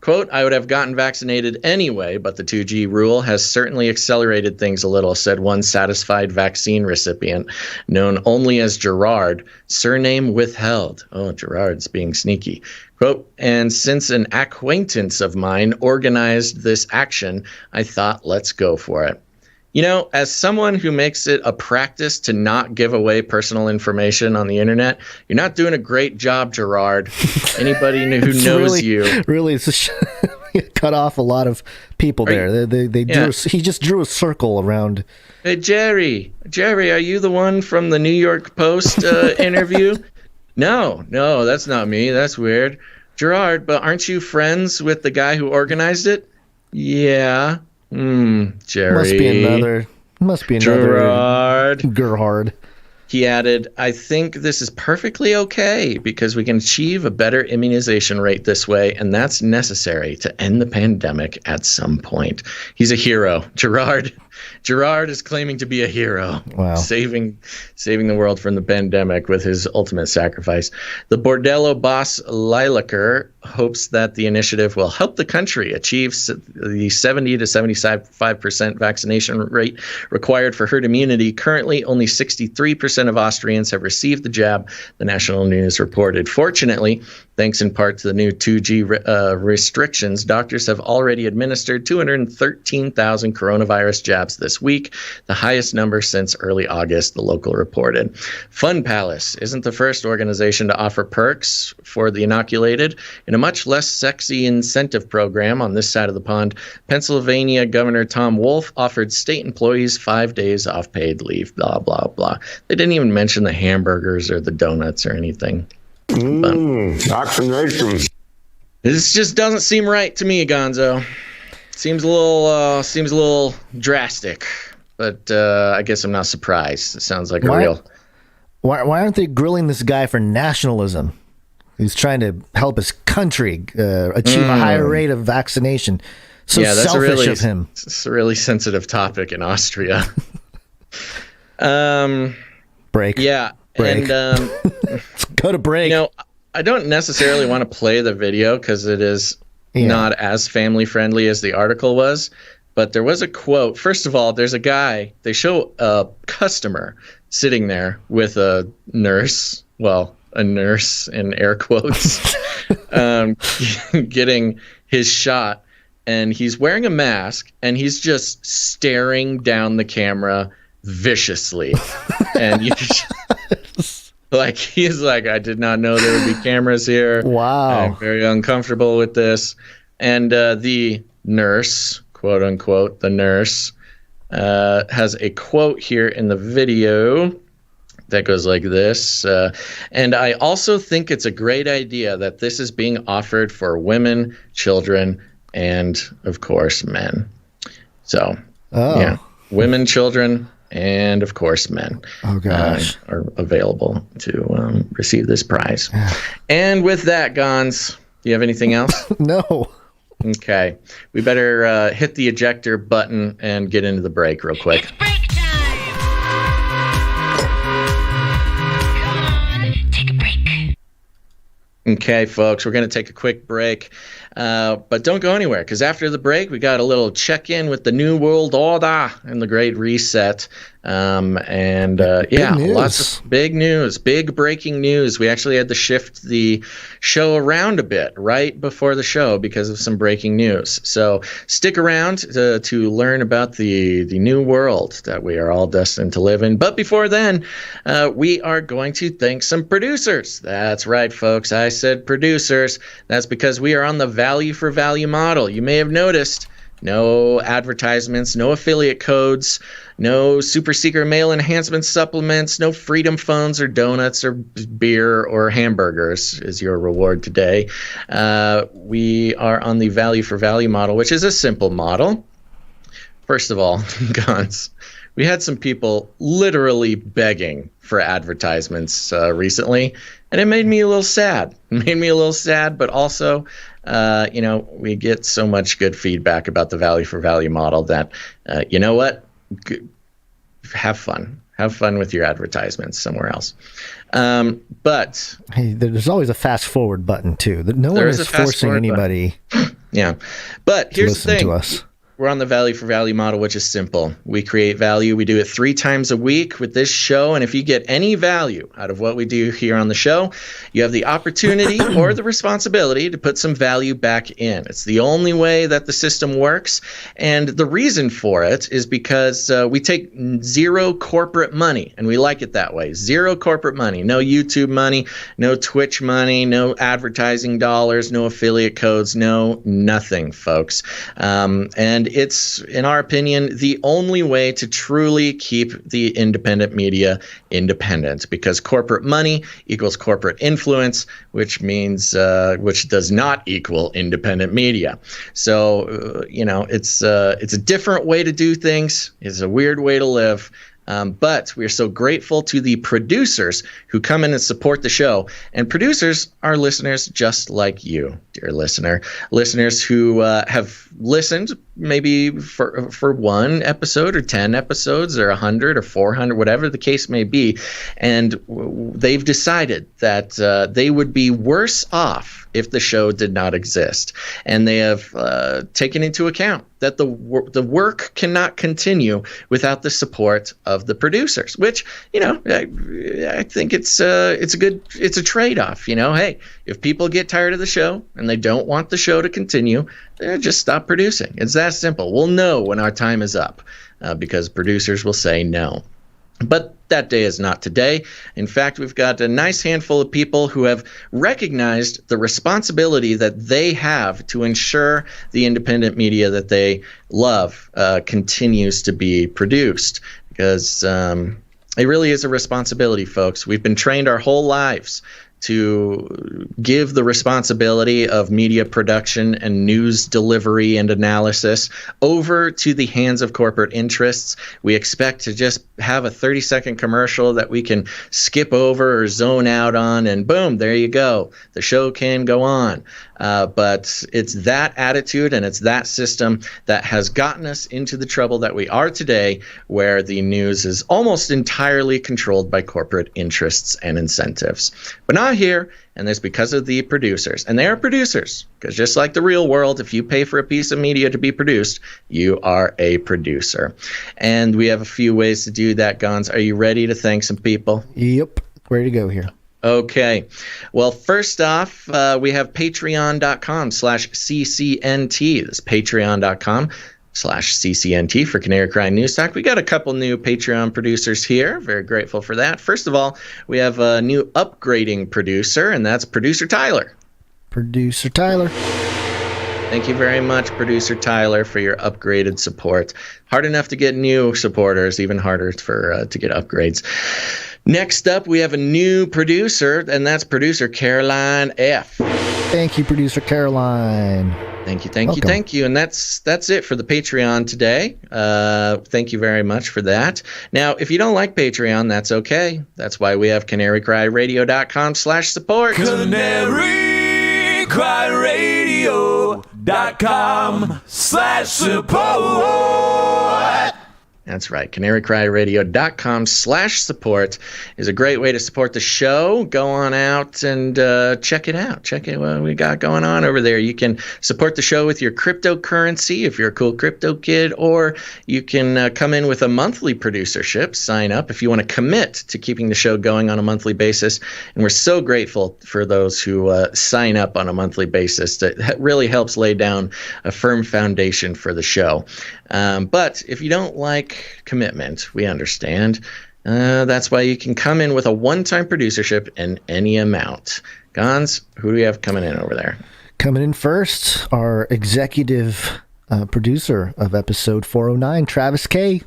[SPEAKER 1] Quote, I would have gotten vaccinated anyway, but the 2G rule has certainly accelerated things a little, said one satisfied vaccine recipient, known only as Gerard, surname withheld. Oh, Gerard's being sneaky. Quote, and since an acquaintance of mine organized this action, I thought, let's go for it. As someone who makes it a practice to not give away personal information on the internet, you're not doing a great job, Gerard. Anybody who knows you.
[SPEAKER 3] Really, it's cut off a lot of people there. He just drew a circle around.
[SPEAKER 1] Hey, Jerry, are you the one from the New York Post interview? No, that's not me. That's weird. Gerard, but aren't you friends with the guy who organized it? Yeah. Jerry.
[SPEAKER 3] Must be another Gerard.
[SPEAKER 1] He added, I think this is perfectly okay because we can achieve a better immunization rate this way, and that's necessary to end the pandemic at some point. He's a hero. Gerard, Gerard is claiming to be a hero, saving the world from the pandemic with his ultimate sacrifice. The Bordello boss Lilaker hopes that the initiative will help the country achieve the 70 to 75% vaccination rate required for herd immunity. Currently, only 63% of Austrians have received the jab, the national news reported. Fortunately, thanks in part to the new 2G restrictions, doctors have already administered 213,000 coronavirus jabs this week, the highest number since early August, the local reported. Fun Palace isn't the first organization to offer perks for the inoculated. In a much less sexy incentive program on this side of the pond, Pennsylvania Governor Tom Wolf offered state employees 5 days off paid leave, blah, blah, blah. They didn't even mention the hamburgers or the donuts or anything.
[SPEAKER 5] Vaccination.
[SPEAKER 1] This just doesn't seem right to me, Gonzo. Seems a little drastic, but I guess I'm not surprised. It sounds like
[SPEAKER 3] Why aren't they grilling this guy for nationalism? He's trying to help his country achieve a higher rate of vaccination. So selfish of him.
[SPEAKER 1] It's a really sensitive topic in Austria.
[SPEAKER 3] Break.
[SPEAKER 1] Yeah.
[SPEAKER 3] Break.
[SPEAKER 1] And
[SPEAKER 3] let's go to break.
[SPEAKER 1] You know, I don't necessarily want to play the video because it is not as family friendly as the article was. But there was a quote. First of all, there's a guy. They show a customer sitting there with a nurse. Well, a nurse in air quotes, getting his shot, and he's wearing a mask, and he's just staring down the camera viciously, and he's like, I did not know there would be cameras here.
[SPEAKER 3] Wow,
[SPEAKER 1] I'm very uncomfortable with this. And the nurse, quote unquote, the nurse has a quote here in the video that goes like this. And I also think it's a great idea that this is being offered for women, children, and of course, men. So, yeah, women, children, and of course, men are available to receive this prize. And with that, Gonz, do you have anything else?
[SPEAKER 3] No.
[SPEAKER 1] Okay. We better hit the ejector button and get into the break real quick.
[SPEAKER 4] It's break time. Come on, take a break.
[SPEAKER 1] Okay, folks, we're going to take a quick break, but don't go anywhere, because after the break, we got a little check-in with the New World Order and the Great Reset, lots of big news, big breaking news. We actually had to shift the show around a bit right before the show because of some breaking news. So stick around to learn about the new world that we are all destined to live in. But before then, we are going to thank some producers. That's right, folks. I said producers. That's because we are on the value for value model. You may have noticed no advertisements, no affiliate codes, no super secret mail enhancement supplements, no freedom phones or donuts or beer or hamburgers is your reward today. We are on the value for value model, which is a simple model. First of all, Gonz, we had some people literally begging for advertisements recently, and it made me a little sad. But also, we get so much good feedback about the value for value model that, you know what? Have fun. Have fun with your advertisements somewhere else. But
[SPEAKER 3] hey, there's always a fast forward button too. No one is forcing anybody.
[SPEAKER 1] Yeah, but here's the thing.
[SPEAKER 3] To us.
[SPEAKER 1] We're on the value for value model, which is simple. We create value. We do it 3 times a week with this show. And if you get any value out of what we do here on the show, you have the opportunity or the responsibility to put some value back in. It's the only way that the system works. And the reason for it is because we take zero corporate money, and we like it that way. Zero corporate money. No YouTube money, no Twitch money, no advertising dollars, no affiliate codes, no nothing, folks. And it's, in our opinion, the only way to truly keep the independent media independent, because corporate money equals corporate influence, which means which does not equal independent media. So it's a different way to do things. It's a weird way to live. But we're so grateful to the producers who come in and support the show. And producers are listeners just like you, dear listener. Listeners who have listened maybe for one episode or 10 episodes or 100 or 400, whatever the case may be. And they've decided that they would be worse off if the show did not exist. And they have taken into account that the work cannot continue without the support of the producers, which, I think it's a trade-off. Hey, if people get tired of the show and they don't want the show to continue, just stop producing. It's that simple. We'll know when our time is up because producers will say no. But that day is not today. In fact, we've got a nice handful of people who have recognized the responsibility that they have to ensure the independent media that they love continues to be produced. Because it really is a responsibility, folks. We've been trained our whole lives to give the responsibility of media production and news delivery and analysis over to the hands of corporate interests. We expect to just have a 30-second commercial that we can skip over or zone out on, and boom, there you go. The show can go on. But it's that attitude and it's that system that has gotten us into the trouble that we are today, where the news is almost entirely controlled by corporate interests and incentives. But not here, and that's because of the producers. And they are producers, because just like the real world, if you pay for a piece of media to be produced, you are a producer. And we have a few ways to do that, Gonz. Are you ready to thank some people?
[SPEAKER 3] Yep, ready to go here.
[SPEAKER 1] Okay. Well, first off, we have patreon.com/CCNT. That's patreon.com/CCNT for Canary Cry News Talk. We got a couple new Patreon producers here. Very grateful for that. First of all, we have a new upgrading producer, and that's Producer Tyler.
[SPEAKER 3] Producer Tyler.
[SPEAKER 1] Thank you very much, Producer Tyler, for your upgraded support. Hard enough to get new supporters, even harder to get upgrades. Next up, we have a new producer, and that's Producer Caroline F.
[SPEAKER 3] Thank you, Producer Caroline.
[SPEAKER 1] Thank you. And that's it for the Patreon today. Thank you very much for that. Now, if you don't like Patreon, that's okay. That's why we have CanaryCry.Radio.com/support. CanaryCry.Radio.com/support. That's right. CanaryCry.Radio.com/support is a great way to support the show. Go on out and check it out. Check it what we got going on over there. You can support the show with your cryptocurrency if you're a cool crypto kid, or you can come in with a monthly producership. Sign up if you want to commit to keeping the show going on a monthly basis. And we're so grateful for those who sign up on a monthly basis. That really helps lay down a firm foundation for the show. But if you don't like commitment, we understand. That's why you can come in with a one-time producership in any amount. Gonz, who do we have coming in over there?
[SPEAKER 3] Coming in first, our executive producer of episode 409, Travis K.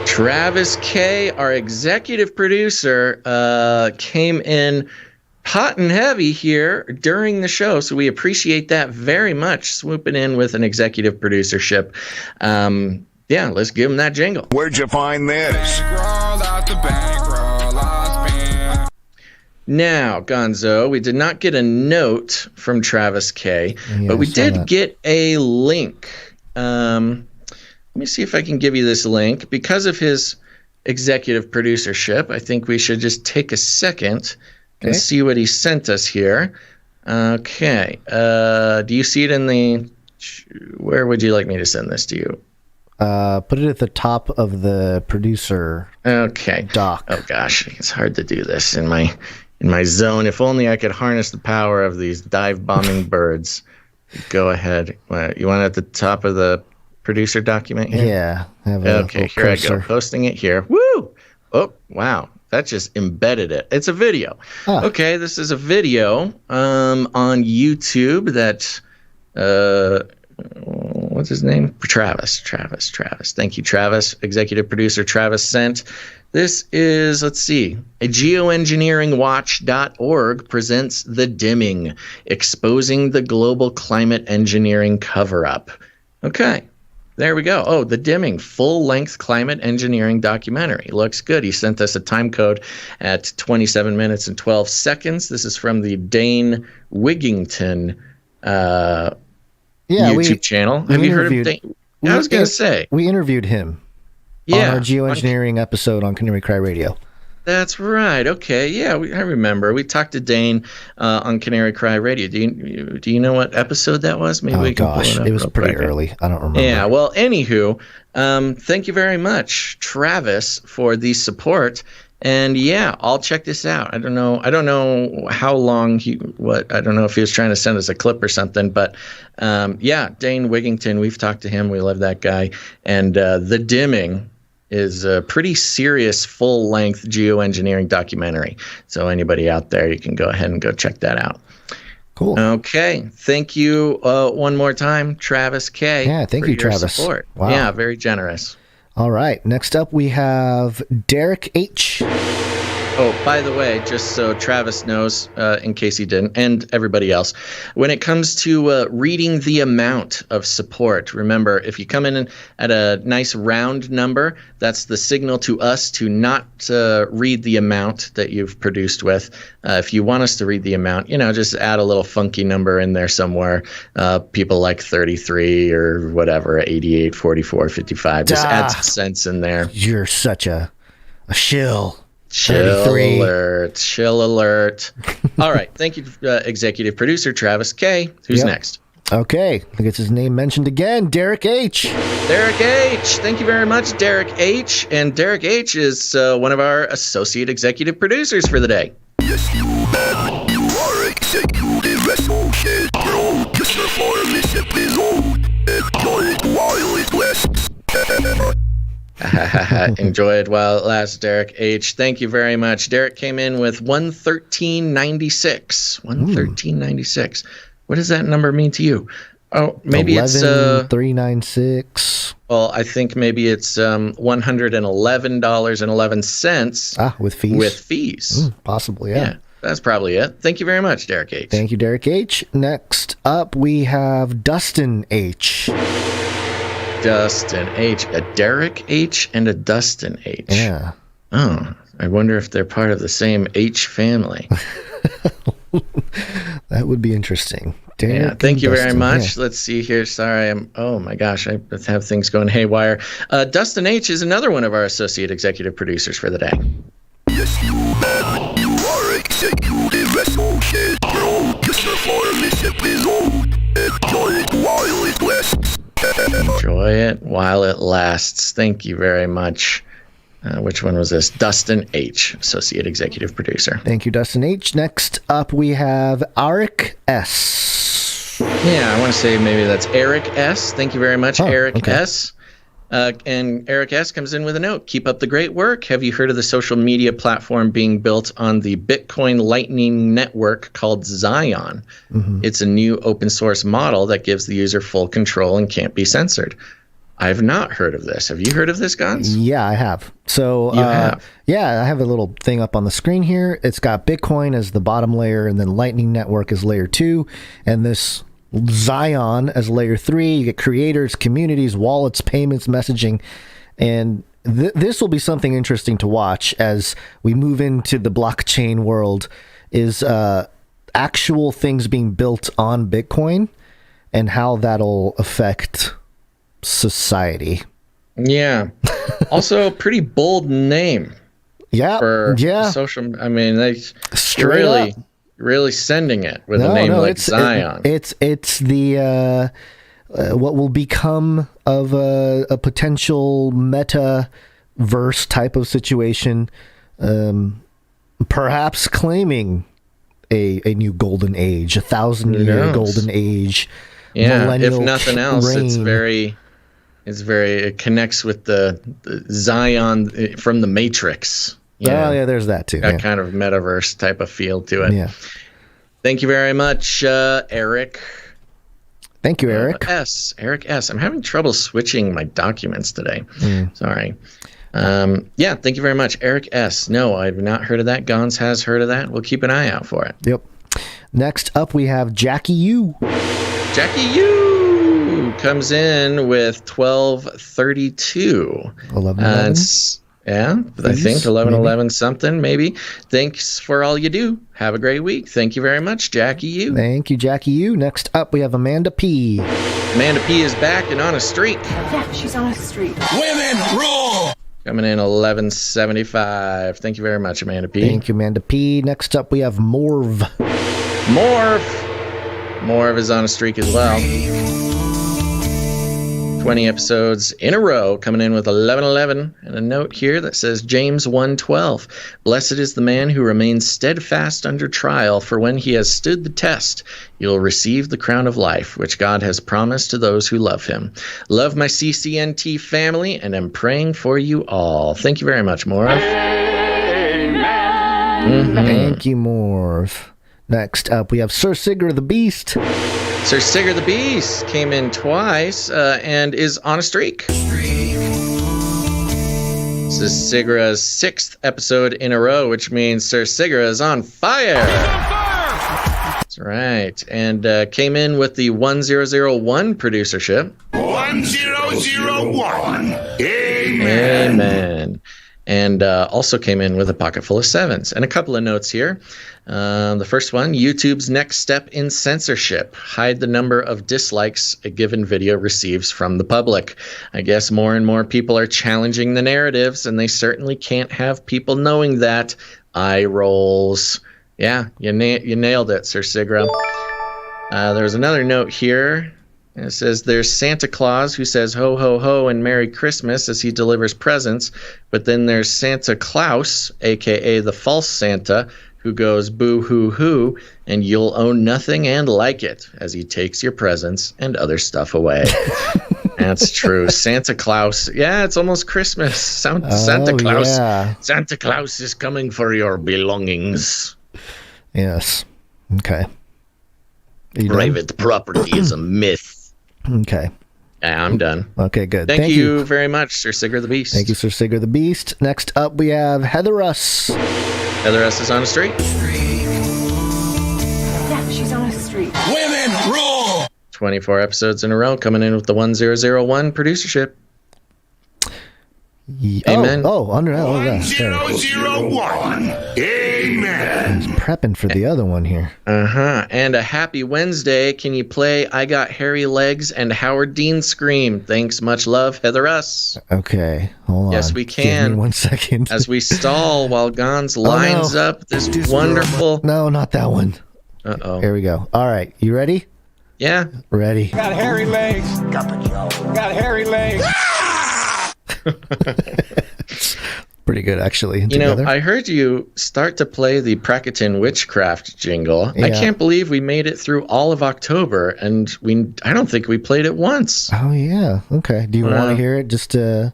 [SPEAKER 1] Travis K, our executive producer, came in hot and heavy here during the show, so we appreciate that very much, swooping in with an executive producership. Yeah, let's give him that jingle.
[SPEAKER 5] Where'd you find this?
[SPEAKER 1] Now, Gonzo, we did not get a note from Travis K, but we did get a link. Let me see if I can give you this link. Because of his executive producership, I think we should just take a second and see what he sent us here. Okay. Do you see it in the... Where would you like me to send this to you?
[SPEAKER 3] Put it at the top of the producer doc.
[SPEAKER 1] Oh, gosh. It's hard to do this in my zone. If only I could harness the power of these dive-bombing birds. Go ahead. You want it at the top of the producer document here?
[SPEAKER 3] Yeah.
[SPEAKER 1] Okay, here cursor. I go. Posting it here. Woo! Oh, wow. That just embedded it. It's a video. Okay, this is a video on YouTube that, what's his name? Travis. Thank you, Travis. Executive producer Travis sent. This is, let's see, a geoengineeringwatch.org presents The Dimming, Exposing the Global Climate Engineering Cover-Up. Okay. There we go. Oh, The Dimming, full-length climate engineering documentary. Looks good. He sent us a time code at 27 minutes and 12 seconds. This is from the Dane Wigington YouTube channel. Have you heard of Dane? I was going to say.
[SPEAKER 3] We interviewed him on our geoengineering episode on Canary Cry Radio.
[SPEAKER 1] That's right. Okay. Yeah, I remember. We talked to Dane on Canary Cry Radio. Do you know what episode that was? Maybe we can pull it up.
[SPEAKER 3] It was pretty early. I don't remember.
[SPEAKER 1] Yeah. Well, anywho, thank you very much, Travis, for the support. And yeah, I'll check this out. I don't know how long I don't know if he was trying to send us a clip or something, but yeah, Dane Wigington, we've talked to him. We love that guy. And The Dimming is a pretty serious full-length geoengineering documentary. So anybody out there, you can go ahead and go check that out.
[SPEAKER 3] Cool.
[SPEAKER 1] Okay. Thank you one more time, Travis K.
[SPEAKER 3] Yeah, thank you, Travis.
[SPEAKER 1] Support.
[SPEAKER 3] Wow.
[SPEAKER 1] Yeah, very generous.
[SPEAKER 3] All right. Next up, we have Derek H.
[SPEAKER 1] Oh, by the way, just so Travis knows, in case he didn't, and everybody else, when it comes to reading the amount of support, remember, if you come in at a nice round number, that's the signal to us to not read the amount that you've produced with. If you want us to read the amount, just add a little funky number in there somewhere. People like 33 or whatever, 88, 44, 55. Just add some sense in there.
[SPEAKER 3] You're such a shill.
[SPEAKER 1] Chill alert. All right. Thank you, executive producer Travis K. Who's next?
[SPEAKER 3] Okay. I guess his name mentioned again. Derek H.
[SPEAKER 1] Derek H. Thank you very much, Derek H. And Derek H. is one of our associate executive producers for the day.
[SPEAKER 11] Yes, you bet. You are executive associate producer for this episode. Enjoy it while it lasts.
[SPEAKER 1] Enjoy it while it lasts, Derek H. Thank you very much. Derek came in with 113.96. 113.96. What does that number mean to you? Oh, maybe
[SPEAKER 3] 11,396.
[SPEAKER 1] Well, I think maybe it's $111.11.
[SPEAKER 3] With fees.
[SPEAKER 1] With fees.
[SPEAKER 3] Possibly, yeah.
[SPEAKER 1] That's probably it. Thank you very much, Derek H.
[SPEAKER 3] Thank you, Derek H. Next up, we have Dustin H.
[SPEAKER 1] Dustin H. A Derek H. and a Dustin H.
[SPEAKER 3] Yeah.
[SPEAKER 1] Oh, I wonder if they're part of the same H family.
[SPEAKER 3] That would be interesting. Derek
[SPEAKER 1] thank you
[SPEAKER 3] Dustin,
[SPEAKER 1] very much. Yeah. Let's see here. Sorry, oh my gosh, I have things going haywire. Dustin H. is another one of our associate executive producers for the day.
[SPEAKER 11] Yes, you bet. You are executive associate producer for this episode. Enjoy it while it lasts.
[SPEAKER 1] Enjoy it while it lasts. Thank you very much. Which one was this? Dustin H., Associate Executive Producer.
[SPEAKER 3] Thank you, Dustin H. Next up, we have Eric S.
[SPEAKER 1] Yeah, I want to say maybe that's Eric S. Thank you very much, Eric S. And Eric S. comes in with a note. Keep up the great work. Have you heard of the social media platform being built on the Bitcoin Lightning Network called Zion? Mm-hmm. It's a new open source model that gives the user full control and can't be censored. I've not heard of this. Have you heard of this, Gonz?
[SPEAKER 3] Yeah, I have. So,
[SPEAKER 1] you have?
[SPEAKER 3] Yeah, I have a little thing up on the screen here. It's got Bitcoin as the bottom layer, and then Lightning Network as layer 2, and this Zion as layer 3. You get creators, communities, wallets, payments, messaging, and this will be something interesting to watch as we move into the blockchain world, is actual things being built on Bitcoin and how that'll affect society.
[SPEAKER 1] Yeah. Also a pretty bold name.
[SPEAKER 3] Yeah.
[SPEAKER 1] For social. I mean, they really sending it with a name like Zion.
[SPEAKER 3] It's the what will become of a potential metaverse type of situation, perhaps claiming a new golden age, 1,000-year golden age.
[SPEAKER 1] Yeah, if nothing else, reign. It connects with the Zion from the Matrix.
[SPEAKER 3] Yeah, there's that too.
[SPEAKER 1] That kind of metaverse type of feel to it.
[SPEAKER 3] Yeah.
[SPEAKER 1] Thank you very much, Eric.
[SPEAKER 3] Thank you, Eric.
[SPEAKER 1] Eric S. I'm having trouble switching my documents today. Sorry. Thank you very much, Eric S. No, I've not heard of that. Gonz has heard of that. We'll keep an eye out for it.
[SPEAKER 3] Yep. Next up, we have Jackie U.
[SPEAKER 1] Jackie U. comes in with 1232.
[SPEAKER 3] 11.
[SPEAKER 1] Yeah, I think 11 something, maybe. Thanks for all you do. Have a great week. Thank you very much, Jackie U.
[SPEAKER 3] Thank you, Jackie U. Next up, we have Amanda P.
[SPEAKER 1] Amanda P is back and on a streak.
[SPEAKER 7] Yeah, she's on a streak.
[SPEAKER 11] Women rule!
[SPEAKER 1] Coming in 1175. Thank you very much, Amanda P.
[SPEAKER 3] Thank you, Amanda P. Next up, we have Morv.
[SPEAKER 1] Morv is on a streak as well. 20 episodes in a row, coming in with 1111, and a note here that says James 1:12. Blessed is the man who remains steadfast under trial, for when he has stood the test, you'll receive the crown of life, which God has promised to those who love him. Love my CCNT family, and am praying for you all. Thank you very much, Morv.
[SPEAKER 3] Thank you, Morv. Next up, we have Sir Sigurd the Beast.
[SPEAKER 1] Sir Sigurd the Beast came in twice and is on a streak. This is Sigurd's 6th episode in a row, which means Sir Sigurd is on fire. That's right. And came in with the 1001 producership.
[SPEAKER 11] 1001. Amen.
[SPEAKER 1] Amen. And also came in with a pocket full of 7s. And a couple of notes here. The first one, YouTube's next step in censorship. Hide the number of dislikes a given video receives from the public. I guess more and more people are challenging the narratives, and they certainly can't have people knowing that. Eye rolls. Yeah, you nailed it, Sir Sigrid. There's another note here. It says there's Santa Claus who says ho, ho, ho, and Merry Christmas as he delivers presents. But then there's Santa KLAUS, a.k.a. the false Santa, who goes boo, hoo, hoo, and you'll own nothing and like it as he takes your presents and other stuff away. That's true. Santa Claus. Yeah, it's almost Christmas. Santa Claus.
[SPEAKER 3] Yeah.
[SPEAKER 1] Santa Claus is coming for your belongings.
[SPEAKER 3] Yes. Okay.
[SPEAKER 1] Private property is a myth.
[SPEAKER 3] Okay.
[SPEAKER 1] Yeah, I'm done.
[SPEAKER 3] Okay, good.
[SPEAKER 1] Thank you very much, Sir Sigurd the Beast.
[SPEAKER 3] Thank you, Sir Sigurd the Beast. Next up, we have Heather Russ.
[SPEAKER 1] Heather Russ is on a streak.
[SPEAKER 7] Yeah, she's on a streak.
[SPEAKER 11] Women rule!
[SPEAKER 1] 24 episodes in a row, coming in with the 1001 producership. Amen.
[SPEAKER 11] Under 1001. Amen.
[SPEAKER 3] I was prepping for the other one here.
[SPEAKER 1] And a happy Wednesday. Can you play I Got Hairy Legs and Howard Dean Scream? Thanks, much love, Heather Russ.
[SPEAKER 3] Okay, hold on.
[SPEAKER 1] Yes, we can.
[SPEAKER 3] Give me 1 second.
[SPEAKER 1] As we stall while Gonz lines up this wonderful...
[SPEAKER 3] No, not that one.
[SPEAKER 1] Uh-oh.
[SPEAKER 3] Here we go. All right, you ready?
[SPEAKER 1] Yeah.
[SPEAKER 3] Ready.
[SPEAKER 12] Got hairy legs. Got hairy legs.
[SPEAKER 3] Pretty good, actually.
[SPEAKER 1] You know, I heard you start to play the Praketin Witchcraft jingle.
[SPEAKER 3] Yeah.
[SPEAKER 1] I can't believe we made it through all of October, and I don't think we played it once.
[SPEAKER 3] Oh, yeah. Okay. Do you want to hear it? Just
[SPEAKER 1] No,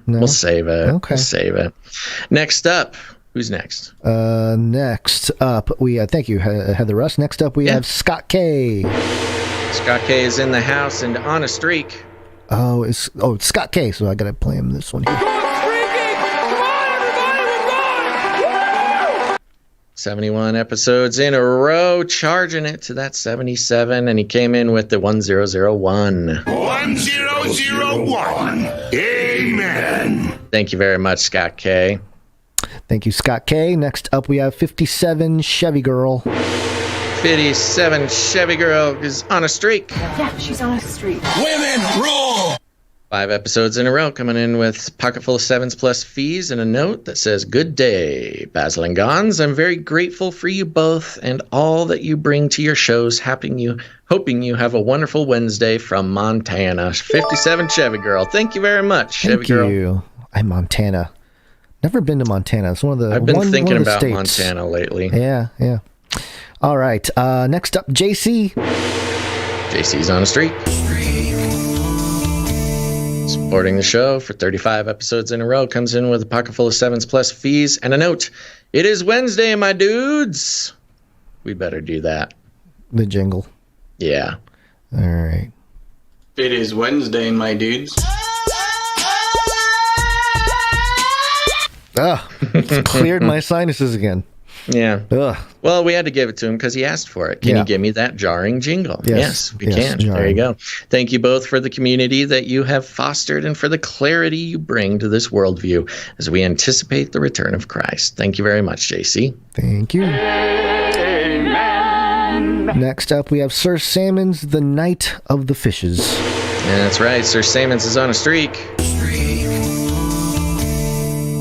[SPEAKER 1] we'll save it.
[SPEAKER 3] Okay.
[SPEAKER 1] We'll save it. Next up. Who's next?
[SPEAKER 3] Next up, we thank you, Heather Russ. Next up, we have Scott K.
[SPEAKER 1] Scott K is in the house and on a streak.
[SPEAKER 3] Oh, it's Scott K. So I gotta play him this one here.
[SPEAKER 1] 71 episodes in a row, charging it to that 77, and he came in with the 1001.
[SPEAKER 11] 1001. Amen.
[SPEAKER 1] Thank you very much, Scott K.
[SPEAKER 3] Thank you, Scott K. Next up, we have 57 Chevy Girl.
[SPEAKER 1] 57 Chevy Girl is on a streak.
[SPEAKER 7] Yeah, she's on a streak.
[SPEAKER 11] Women rule!
[SPEAKER 1] 5 episodes in a row, coming in with pocket full of 7s plus fees and a note that says, "Good day, Basil and Gonz. I'm very grateful for you both and all that you bring to your shows. Hoping you have a wonderful Wednesday from Montana." 57 Chevy Girl. Thank you very much, Chevy Girl.
[SPEAKER 3] Thank you. I'm Montana. Never been to Montana. It's one of the.
[SPEAKER 1] I've been thinking about
[SPEAKER 3] states.
[SPEAKER 1] Montana lately.
[SPEAKER 3] Yeah. All right. Next up, JC.
[SPEAKER 1] JC's on a streak. Supporting the show for 35 episodes in a row, comes in with a pocket full of 7s plus fees and a note. It is Wednesday, my dudes. We better do that.
[SPEAKER 3] The jingle.
[SPEAKER 1] Yeah.
[SPEAKER 3] All right.
[SPEAKER 12] It is Wednesday, my dudes.
[SPEAKER 3] Cleared my sinuses again.
[SPEAKER 1] Yeah.
[SPEAKER 3] Ugh.
[SPEAKER 1] Well, we had to give it to him because he asked for it. Can you give me that jarring jingle? Yes, we can.
[SPEAKER 3] Jarring.
[SPEAKER 1] There you go. Thank you both for the community that you have fostered and for the clarity you bring to this worldview as we anticipate the return of Christ. Thank you very much, JC.
[SPEAKER 3] Thank you. Amen. Next up, we have Sir Salmon's The Night of the Fishes.
[SPEAKER 1] That's right. Sir Salmon's is on a streak.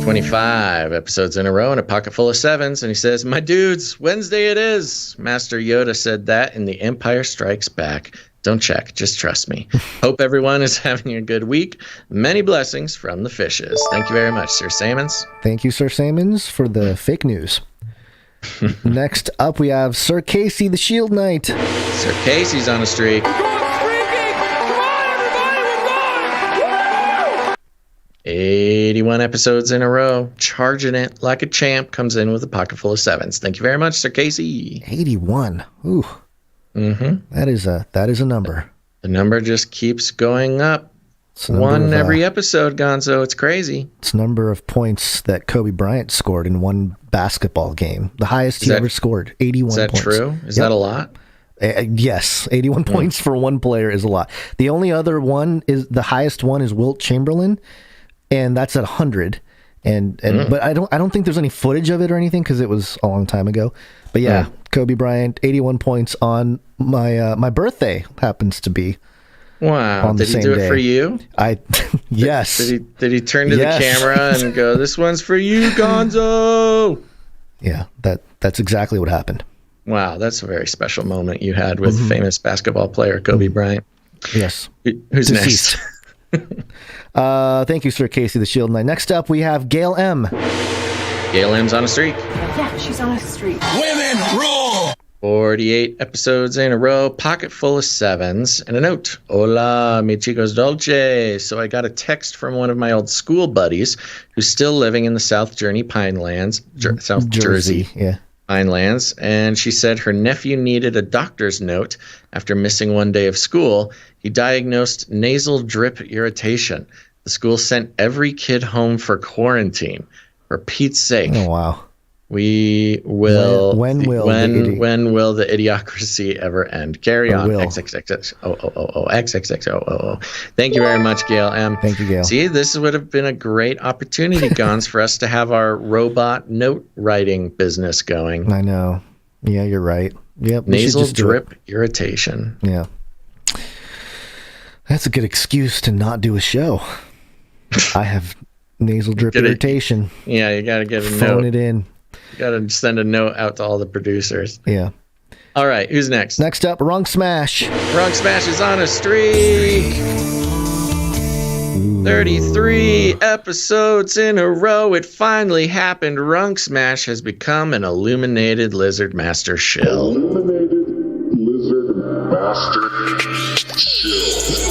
[SPEAKER 1] 25 episodes in a row and a pocket full of sevens, and he says, "My dudes, Wednesday it is. Master Yoda said that in The Empire Strikes Back. Don't check, just trust me. Hope everyone is having a good week. Many blessings from the fishes." Thank you very much, Sir Salmons.
[SPEAKER 3] Thank you, Sir Salmons, for the fake news. Next up, we have Sir Casey, the Shield Knight.
[SPEAKER 1] Sir Casey's on a streak. 81 episodes in a row, charging it like a champ, comes in with a pocket full of sevens. Thank you very much, Sir Casey.
[SPEAKER 3] 81. Ooh.
[SPEAKER 1] Mm-hmm.
[SPEAKER 3] That is a number.
[SPEAKER 1] The number just keeps going up. One every episode, Gonzo. It's crazy.
[SPEAKER 3] It's number of points that Kobe Bryant scored in one basketball game. The highest he ever scored, 81 points.
[SPEAKER 1] Is that true? Is that a lot?
[SPEAKER 3] Yes, 81 points for one player is a lot. The only other one is the highest one is Wilt Chamberlain, and that's at 100. But I don't think there's any footage of it or anything because it was a long time ago. But yeah, Kobe Bryant, 81 points on my birthday happens to be.
[SPEAKER 1] Wow! Did he do it for you?
[SPEAKER 3] Yes.
[SPEAKER 1] Did he turn to the camera and go, "This one's for you, Gonzo"?
[SPEAKER 3] Yeah, that's exactly what happened.
[SPEAKER 1] Wow, that's a very special moment you had with famous basketball player Kobe Bryant.
[SPEAKER 3] Yes.
[SPEAKER 1] Who's deceased.
[SPEAKER 3] Next? Thank you, Sir Casey, the Shield Knight. Next up, we have Gail M.
[SPEAKER 1] Gail M's on a streak.
[SPEAKER 7] Yeah, she's on a streak.
[SPEAKER 12] Women rule!
[SPEAKER 1] 48 episodes in a row, pocket full of sevens, and a note. Hola, mi chicos dolce. So I got a text from one of my old school buddies who's still living in the South Jersey Pinelands, South Jersey.
[SPEAKER 3] Yeah.
[SPEAKER 1] Pinelands, and she said her nephew needed a doctor's note after missing one day of school. He diagnosed nasal drip irritation. The school sent every kid home for quarantine. For Pete's sake.
[SPEAKER 3] Oh, wow.
[SPEAKER 1] We will.
[SPEAKER 3] When will
[SPEAKER 1] the idiocracy ever end? Carry on. XXXOOO. Thank you very much, Gail M.
[SPEAKER 3] Thank you, Gail.
[SPEAKER 1] See, this would have been a great opportunity, Gonz, for us to have our robot note writing business going.
[SPEAKER 3] I know. Yeah, you're right. Yep.
[SPEAKER 1] Nasal drip irritation.
[SPEAKER 3] Yeah. That's a good excuse to not do a show. I have nasal drip irritation.
[SPEAKER 1] Yeah, you got to get a note.
[SPEAKER 3] Phone it in.
[SPEAKER 1] You got to send a note out to all the producers.
[SPEAKER 3] Yeah.
[SPEAKER 1] All right, who's next?
[SPEAKER 3] Next up, Runk Smash.
[SPEAKER 1] Runk Smash is on a streak. 33 episodes in a row. It finally happened. Runk Smash has become an illuminated lizard master shill.
[SPEAKER 11] Illuminated lizard master shill.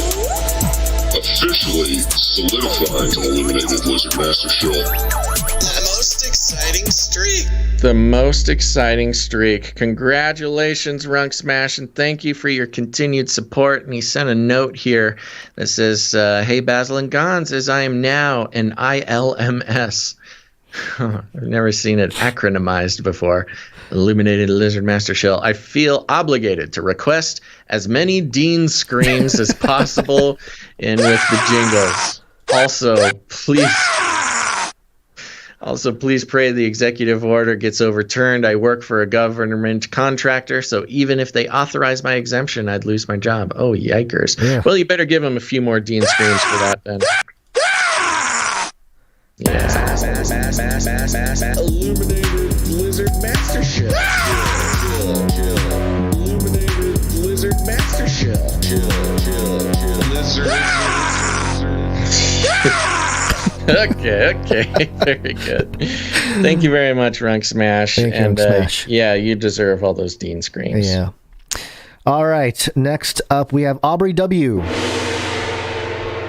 [SPEAKER 11] Officially solidifying illuminated lizard master shill.
[SPEAKER 12] The most exciting streak.
[SPEAKER 1] The most exciting streak. Congratulations, Runk Smash, and thank you for your continued support. And he sent a note here that says, "Hey, Basil and Gonz, as I am now an ILMS." I've never seen it acronymized before. Illuminated Lizard Master Shell. I feel obligated to request as many Dean screams as possible in with the jingles. Also, please pray the executive order gets overturned. I work for a government contractor, so even if they authorize my exemption, I'd lose my job. Oh, yikers. Yeah. Well, you better give them a few more Dean screams for that, then. Yeah. Illuminated Lizard Master Shell. Illuminated Lizard Master Shell. Lizard. Okay. Very good. Thank you very much, Runk Smash.
[SPEAKER 3] Smash.
[SPEAKER 1] Yeah, you deserve all those Dean screams.
[SPEAKER 3] Yeah. All right. Next up, we have Aubrey W.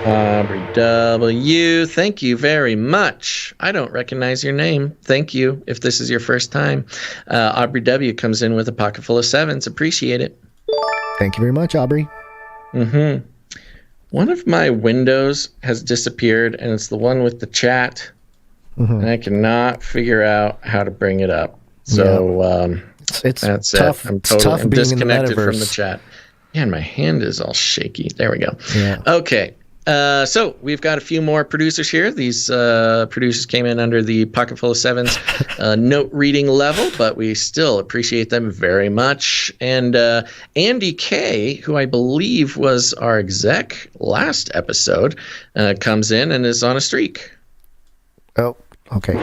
[SPEAKER 1] Aubrey W. Thank you very much. I don't recognize your name. Thank you if this is your first time. Aubrey W. comes in with a pocket full of sevens. Appreciate it.
[SPEAKER 3] Thank you very much, Aubrey.
[SPEAKER 1] Mm-hmm. One of my windows has disappeared, and it's the one with the chat. And I cannot figure out how to bring it up. So
[SPEAKER 3] it's
[SPEAKER 1] that's
[SPEAKER 3] tough.
[SPEAKER 1] it. I'm
[SPEAKER 3] It's tough
[SPEAKER 1] I'm
[SPEAKER 3] being in the
[SPEAKER 1] disconnected from
[SPEAKER 3] metaverse.
[SPEAKER 1] the chat. Man, my hand is all shaky. There we go.
[SPEAKER 3] Yeah.
[SPEAKER 1] Okay. So we've got a few more producers here. These producers came in under the Pocketful of Sevens note reading level, but we still appreciate them very much. And Andy K, who I believe was our exec last episode, comes in and is on a streak.
[SPEAKER 3] Oh, okay.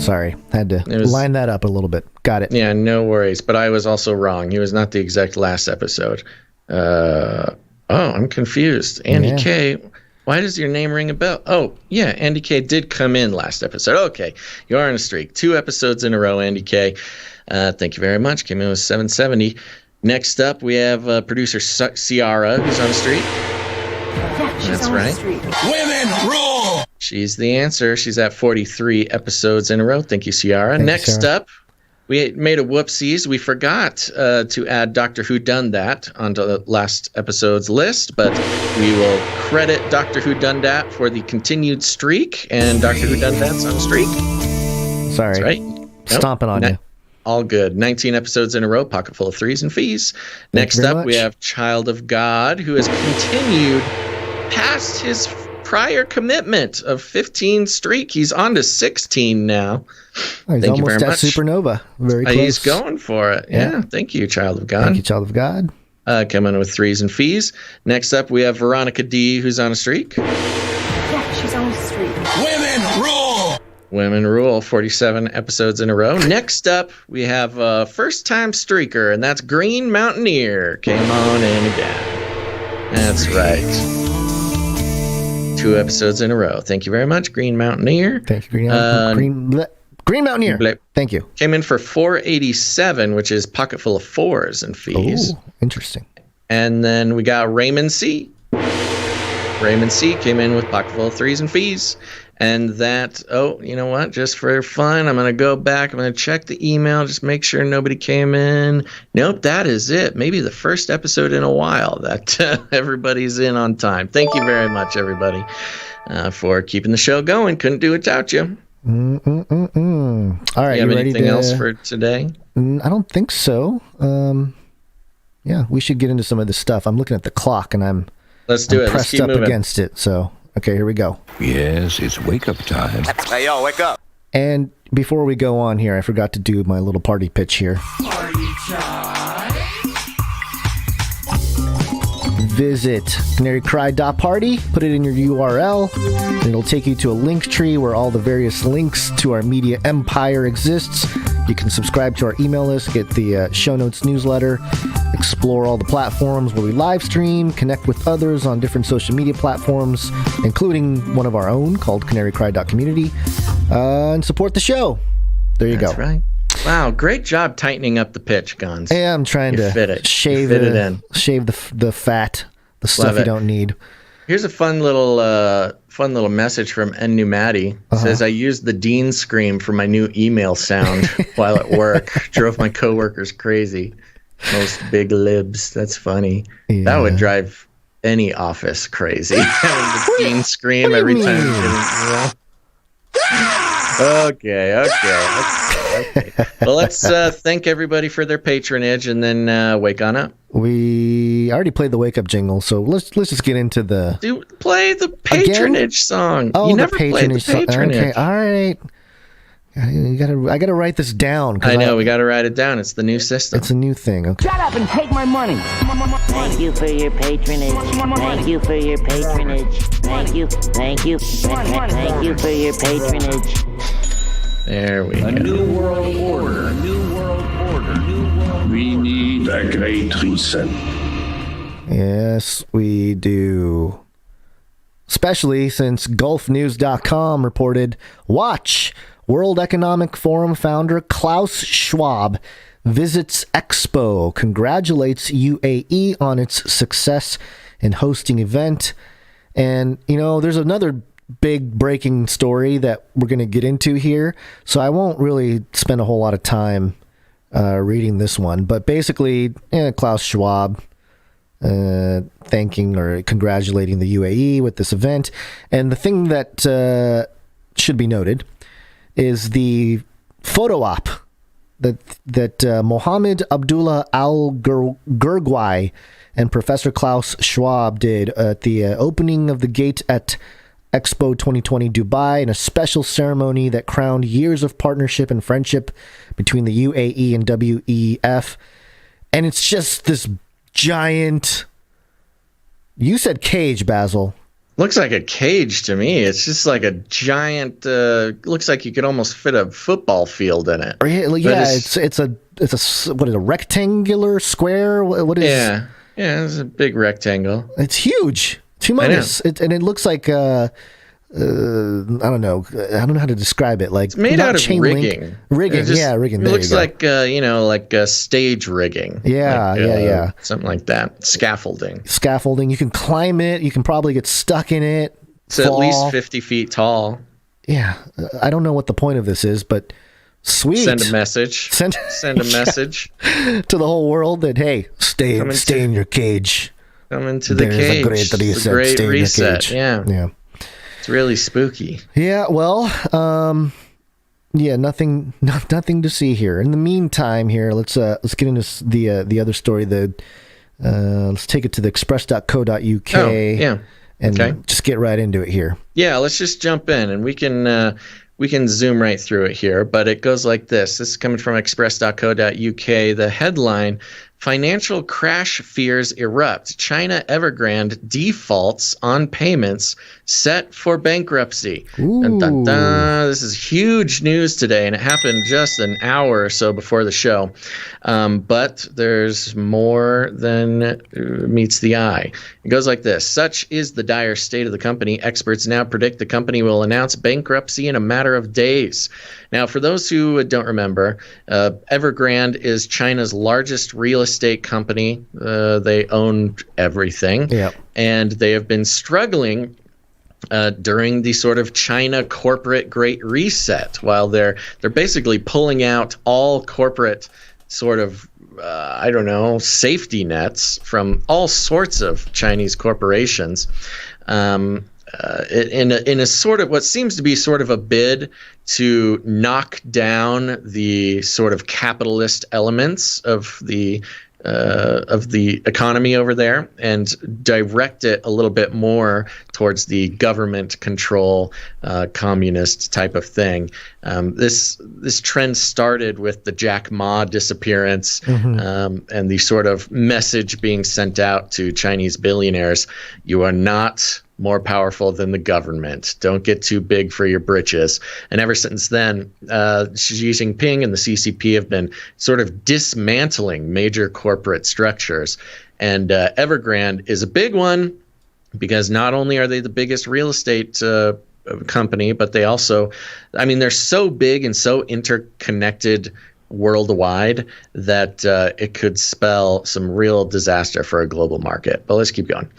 [SPEAKER 3] Sorry, had to line that up a little bit. Got it.
[SPEAKER 1] Yeah, no worries. But I was also wrong. He was not the exec last episode. I'm confused. Andy K, why does your name ring a bell? Oh, yeah, Andy K did come in last episode. Okay, you are on a streak. 2 episodes in a row, Andy K. Thank you very much. Came in with 770. Next up, we have producer Ciara, who's on a streak.
[SPEAKER 7] Yeah, she's
[SPEAKER 1] That's
[SPEAKER 7] on
[SPEAKER 1] right.
[SPEAKER 7] the street.
[SPEAKER 12] Women rule!
[SPEAKER 1] She's the answer. She's at 43 episodes in a row. Thank you, Ciara. Next up, we made a whoopsies. We forgot to add Doctor Who Done That onto the last episode's list, but we will credit Doctor Who Done That for the continued streak, and Doctor Who Done That's on a streak.
[SPEAKER 3] Sorry.
[SPEAKER 1] That's right.
[SPEAKER 3] Stomping on you.
[SPEAKER 1] All good. 19 episodes in a row, pocket full of threes and fees. Next up, we have Child of God, who has continued past his prior commitment of 15 streak. He's on to 16 now.
[SPEAKER 3] Oh, he's
[SPEAKER 1] Thank you
[SPEAKER 3] almost
[SPEAKER 1] very
[SPEAKER 3] at
[SPEAKER 1] much.
[SPEAKER 3] Supernova. Very close.
[SPEAKER 1] He's going for it. Yeah. Thank you, Child of God.
[SPEAKER 3] Thank you, Child of God.
[SPEAKER 1] Coming with threes and fees. Next up, we have Veronica D, who's on a streak.
[SPEAKER 7] Yeah, she's on the street.
[SPEAKER 12] Women rule!
[SPEAKER 1] Women rule, 47 episodes in a row. Next up, we have a first-time streaker, and that's Green Mountaineer. Came on in again. That's right. 2 episodes in a row. Thank you very much, Green Mountaineer.
[SPEAKER 3] Thank you, Green Mountaineer. Thank you.
[SPEAKER 1] Came in for 487, which is pocket full of 4s and fees.
[SPEAKER 3] Oh, interesting.
[SPEAKER 1] And then we got Raymond C. Raymond C came in with pocket full of 3s and fees. And that, you know what? Just for fun, I'm going to go back. I'm going to check the email, just make sure nobody came in. Nope, that is it. Maybe the first episode in a while that everybody's in on time. Thank you very much, everybody, for keeping the show going. Couldn't do it without you.
[SPEAKER 3] All right,
[SPEAKER 1] you have
[SPEAKER 3] ready
[SPEAKER 1] anything else for today?
[SPEAKER 3] I don't think so. Yeah, we should get into some of this stuff. I'm looking at the clock, and
[SPEAKER 1] Let's do it. Let's
[SPEAKER 3] pressed
[SPEAKER 1] keep
[SPEAKER 3] up
[SPEAKER 1] moving.
[SPEAKER 3] against it. So, okay, here we go.
[SPEAKER 11] Yes, it's wake-up time.
[SPEAKER 5] Hey, yo, wake up.
[SPEAKER 3] And before we go on here, I forgot to do my little party pitch here. Visit CanaryCry.Party, put it in your URL, and it'll take you to a link tree where all the various links to our media empire exists. You can subscribe to our email list, get the show notes newsletter, explore all the platforms where we live stream, connect with others on different social media platforms, including one of our own called CanaryCry.Community, and support the show. There you go.
[SPEAKER 1] That's right. Wow, great job tightening up the pitch, Gonz.
[SPEAKER 3] Yeah, I'm trying to shave
[SPEAKER 1] it in.
[SPEAKER 3] Shave the fat, the stuff
[SPEAKER 1] Love
[SPEAKER 3] you
[SPEAKER 1] it.
[SPEAKER 3] don't need.
[SPEAKER 1] Here's a fun little message from N. Numati. Says, I used the Dean scream for my new email sound while at work. Drove my coworkers crazy. Most big libs. That's funny.
[SPEAKER 3] Yeah.
[SPEAKER 1] That would drive any office crazy. The Dean scream every time. Okay. Well, let's thank everybody for their patronage and then wake on up.
[SPEAKER 3] We already played the wake up jingle, so let's just get into the
[SPEAKER 1] Play the patronage song.
[SPEAKER 3] Oh,
[SPEAKER 1] you
[SPEAKER 3] the
[SPEAKER 1] never played the patronage.
[SPEAKER 3] Okay, all right. I gotta write this down.
[SPEAKER 1] I know, we gotta write it down. It's the new system.
[SPEAKER 3] It's a new thing. Okay.
[SPEAKER 13] Shut up and take my money. Thank you for your patronage. Thank you for your patronage. Thank you for your patronage.
[SPEAKER 1] There we go.
[SPEAKER 10] A new world order. A new world order.
[SPEAKER 11] We need a great reset.
[SPEAKER 3] Yes, we do. Especially since GulfNews.com reported, watch, World Economic Forum founder Klaus Schwab visits Expo, congratulates UAE on its success in hosting event. And, there's another big breaking story that we're going to get into here, so I won't really spend a whole lot of time reading this one. But basically, Klaus Schwab thanking or congratulating the UAE with this event. And the thing that should be noted is the photo op that Mohammed Abdullah Al-Gurgwai and Professor Klaus Schwab did at the opening of the gate at Expo 2020 Dubai, in a special ceremony that crowned years of partnership and friendship between the UAE and WEF. And it's just this giant... You said cage, Basil.
[SPEAKER 1] Looks like a cage to me. It's just like a giant. Looks like you could almost fit a football field in it.
[SPEAKER 3] Yeah, it's a what is a rectangular square? What is?
[SPEAKER 1] Yeah, it's a big rectangle.
[SPEAKER 3] It's huge. It's humongous. And it looks like I don't know how to describe it. Like,
[SPEAKER 1] it's made out of rigging.
[SPEAKER 3] Rigging.
[SPEAKER 1] It looks like like stage rigging.
[SPEAKER 3] Yeah.
[SPEAKER 1] Something like that. Scaffolding.
[SPEAKER 3] You can climb it. You can probably get stuck in it.
[SPEAKER 1] It's at least 50 feet tall.
[SPEAKER 3] Yeah, I don't know what the point of this is, but sweet.
[SPEAKER 1] Send a message. Send a message
[SPEAKER 3] to the whole world that, hey, stay in your cage.
[SPEAKER 1] Come into the cage.
[SPEAKER 3] There's a great reset.
[SPEAKER 1] Yeah. It's really spooky.
[SPEAKER 3] Yeah, well, nothing to see here. In the meantime, here let's get into the other story. Let's take it to the express.co.uk.
[SPEAKER 1] Oh, yeah.
[SPEAKER 3] And just get right into it here.
[SPEAKER 1] Yeah, let's just jump in, and we can zoom right through it here. But it goes like this. This is coming from express.co.uk. The headline: Financial crash fears erupt. China Evergrande defaults on payments, set for bankruptcy. Dun, dun, dun. This is huge news today, and it happened just an hour or so before the show. But there's more than meets the eye. It goes like this. Such is the dire state of the company. Experts now predict the company will announce bankruptcy in a matter of days. Now, for those who don't remember, Evergrande is China's largest real estate company. They own everything.
[SPEAKER 3] Yep.
[SPEAKER 1] And they have been struggling during the sort of China corporate Great Reset, while they're basically pulling out all corporate sort of safety nets from all sorts of Chinese corporations. In a sort of what seems to be sort of a bid to knock down the sort of capitalist elements of the economy over there and direct it a little bit more towards the government control, communist type of thing. This trend started with the Jack Ma disappearance, and the sort of message being sent out to Chinese billionaires: you are not more powerful than the government. Don't get too big for your britches. And ever since then, Xi Jinping and the CCP have been sort of dismantling major corporate structures. And Evergrande is a big one, because not only are they the biggest real estate company, but they also, they're so big and so interconnected worldwide that it could spell some real disaster for a global market. But let's keep going.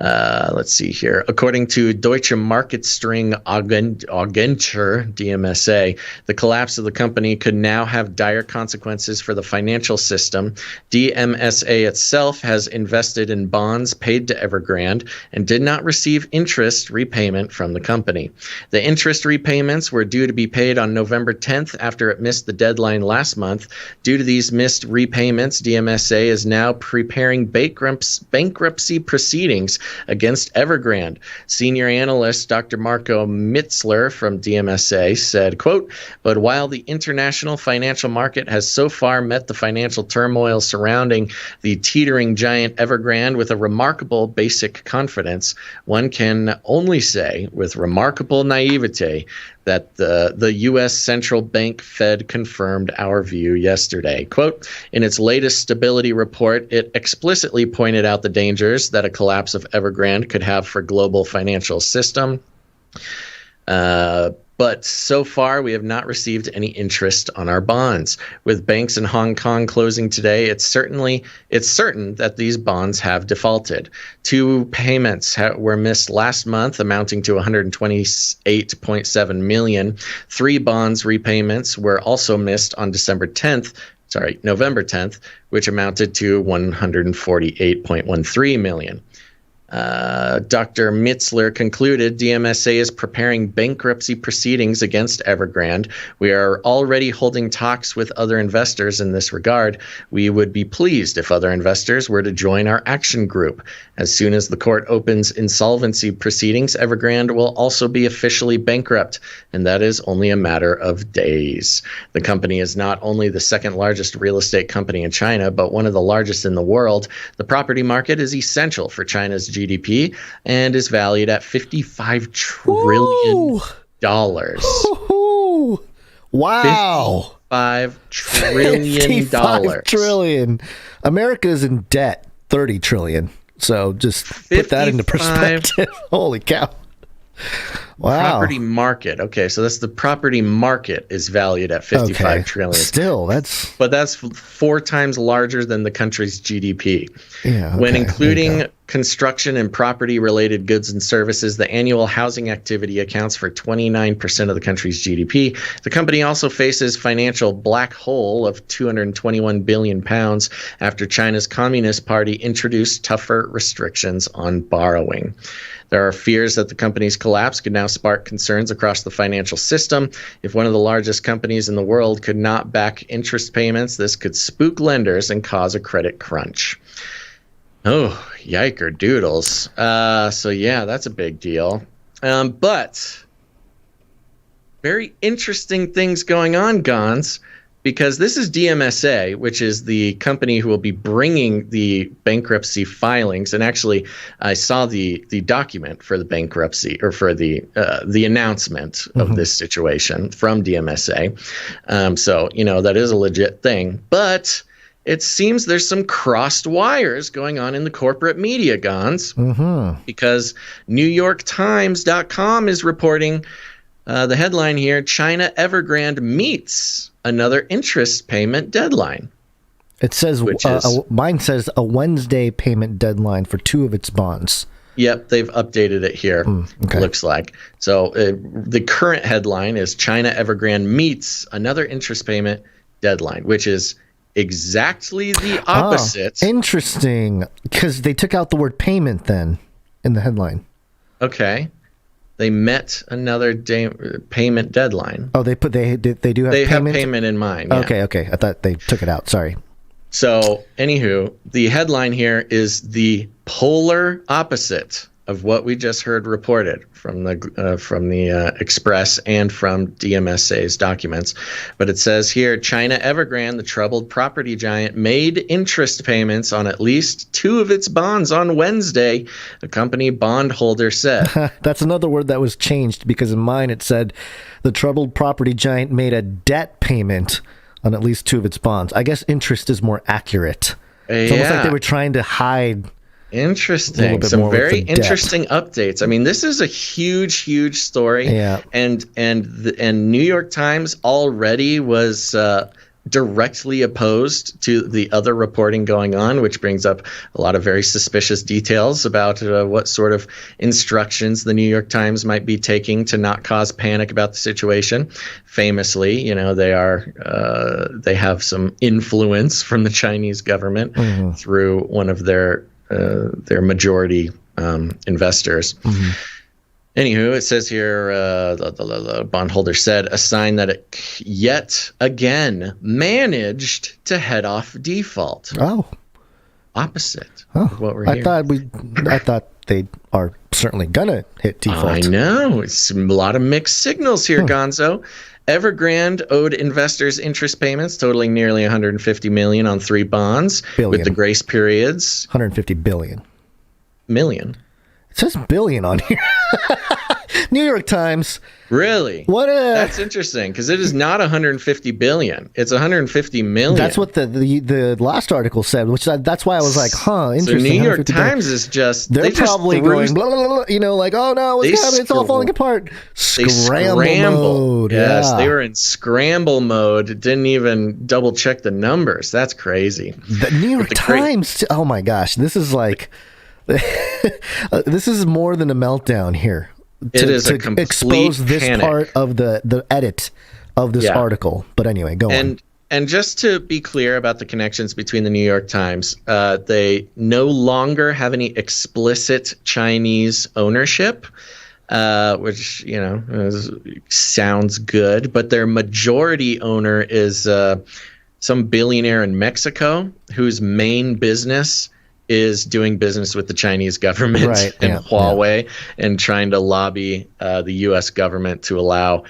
[SPEAKER 1] Let's see here. According to Deutsche Marketing-Agentur, DMSA, the collapse of the company could now have dire consequences for the financial system. DMSA itself has invested in bonds paid to Evergrande and did not receive interest repayment from the company. The interest repayments were due to be paid on November 10th after it missed the deadline last month. Due to these missed repayments, DMSA is now preparing bankruptcy proceedings against Evergrande. Senior analyst Dr. Marco Mitzler from DMSA said, quote, "But while the international financial market has so far met the financial turmoil surrounding the teetering giant Evergrande with a remarkable basic confidence, one can only say with remarkable naivete that the U.S. Central Bank Fed confirmed our view yesterday." Quote, "In its latest stability report, it explicitly pointed out the dangers that a collapse of Evergrande could have for global financial system. But so far, we have not received any interest on our bonds. With banks in Hong Kong closing today, it's certain that these bonds have defaulted. 2 payments were missed last month, amounting to $128.7 million. 3 bonds repayments were also missed on November 10th, which amounted to $148.13 million. Dr. Mitzler concluded DMSA is preparing bankruptcy proceedings against Evergrande. We are already holding talks with other investors in this regard. We would be pleased if other investors were to join our action group. As soon as the court opens insolvency proceedings, Evergrande will also be officially bankrupt, and that is only a matter of days. The company is not only the second largest real estate company in China, but one of the largest in the world. The property market is essential for China's GDP and is valued at $55 trillion.
[SPEAKER 3] Wow.
[SPEAKER 1] $55 trillion.
[SPEAKER 3] $55 trillion. America is in debt, $30 trillion. So just put that into perspective. Holy cow. Wow.
[SPEAKER 1] Property market. Okay, so that's the property market is valued at $55 trillion.
[SPEAKER 3] Still,
[SPEAKER 1] but that's 4 times larger than the country's GDP.
[SPEAKER 3] Yeah.
[SPEAKER 1] When including construction and property-related goods and services, the annual housing activity accounts for 29% of the country's GDP. The company also faces financial black hole of £221 billion after China's Communist Party introduced tougher restrictions on borrowing. There are fears that the company's collapse could now spark concerns across the financial system. If one of the largest companies in the world could not back interest payments, this could spook lenders and cause a credit crunch. Oh, yiker doodles. So yeah, that's a big deal. But very interesting things going on, Gonz, because this is DMSA, which is the company who will be bringing the bankruptcy filings. And actually, I saw the document for the bankruptcy, or for the announcement of this situation from DMSA. So, that is a legit thing. But it seems there's some crossed wires going on in the corporate media, Gonz, because NewYorkTimes.com is reporting the headline here: China Evergrande meets another interest payment deadline.
[SPEAKER 3] It says, mine says a Wednesday payment deadline for 2 of its bonds.
[SPEAKER 1] Yep, they've updated it here, looks like. So the current headline is China Evergrande meets another interest payment deadline, which is exactly the opposite.
[SPEAKER 3] Interesting, because they took out the word payment then in the headline.
[SPEAKER 1] Okay. They met another payment deadline.
[SPEAKER 3] Oh, they do have
[SPEAKER 1] have payment in mind. Yeah.
[SPEAKER 3] Okay. I thought they took it out. Sorry.
[SPEAKER 1] So, anywho, the headline here is the polar opposite of what we just heard reported from the Express and from DMSA's documents. But it says here, China Evergrande, the troubled property giant, made interest payments on at least 2 of its bonds on Wednesday, a company bondholder said.
[SPEAKER 3] That's another word that was changed, because in mine it said the troubled property giant made a debt payment on at least 2 of its bonds. I guess interest is more accurate. It's almost like they were trying to hide.
[SPEAKER 1] Interesting. Some very interesting updates. I mean, this is a huge story.
[SPEAKER 3] Yeah.
[SPEAKER 1] And New York Times already was directly opposed to the other reporting going on, which brings up a lot of very suspicious details about what sort of instructions the New York Times might be taking to not cause panic about the situation. Famously, they have some influence from the Chinese government through one of their majority investors. Anywho, it says here, the bondholder said, a sign that it yet again managed to head off default.
[SPEAKER 3] Oh.
[SPEAKER 1] Opposite of what we're hearing.
[SPEAKER 3] I thought they are certainly gonna hit default.
[SPEAKER 1] I know. It's a lot of mixed signals here, Gonzo. Evergrande owed investors interest payments totaling nearly $150 million on 3 bonds with the grace periods.
[SPEAKER 3] $150 billion.
[SPEAKER 1] Million.
[SPEAKER 3] It says billion on here. New York Times.
[SPEAKER 1] Really? That's interesting, because it is not 150 billion. It's 150 million.
[SPEAKER 3] That's what the last article said, which that's why I was like, interesting.
[SPEAKER 1] So New York Times is just...
[SPEAKER 3] They're probably going, blah, blah, blah, like, oh no, what's happening? It's all falling apart. Scramble mode.
[SPEAKER 1] Yes, they were in scramble mode. Didn't even double check the numbers. That's crazy.
[SPEAKER 3] The New York Times, oh my gosh, this is like... this is more than a meltdown here.
[SPEAKER 1] It is a complete
[SPEAKER 3] expose this
[SPEAKER 1] panic.
[SPEAKER 3] Part of the edit of this article. But anyway, go on.
[SPEAKER 1] And just to be clear about the connections between the New York Times, they no longer have any explicit Chinese ownership, which, sounds good. But their majority owner is some billionaire in Mexico whose main business is doing business with the Chinese government and Huawei and trying to lobby the U.S. government to allow,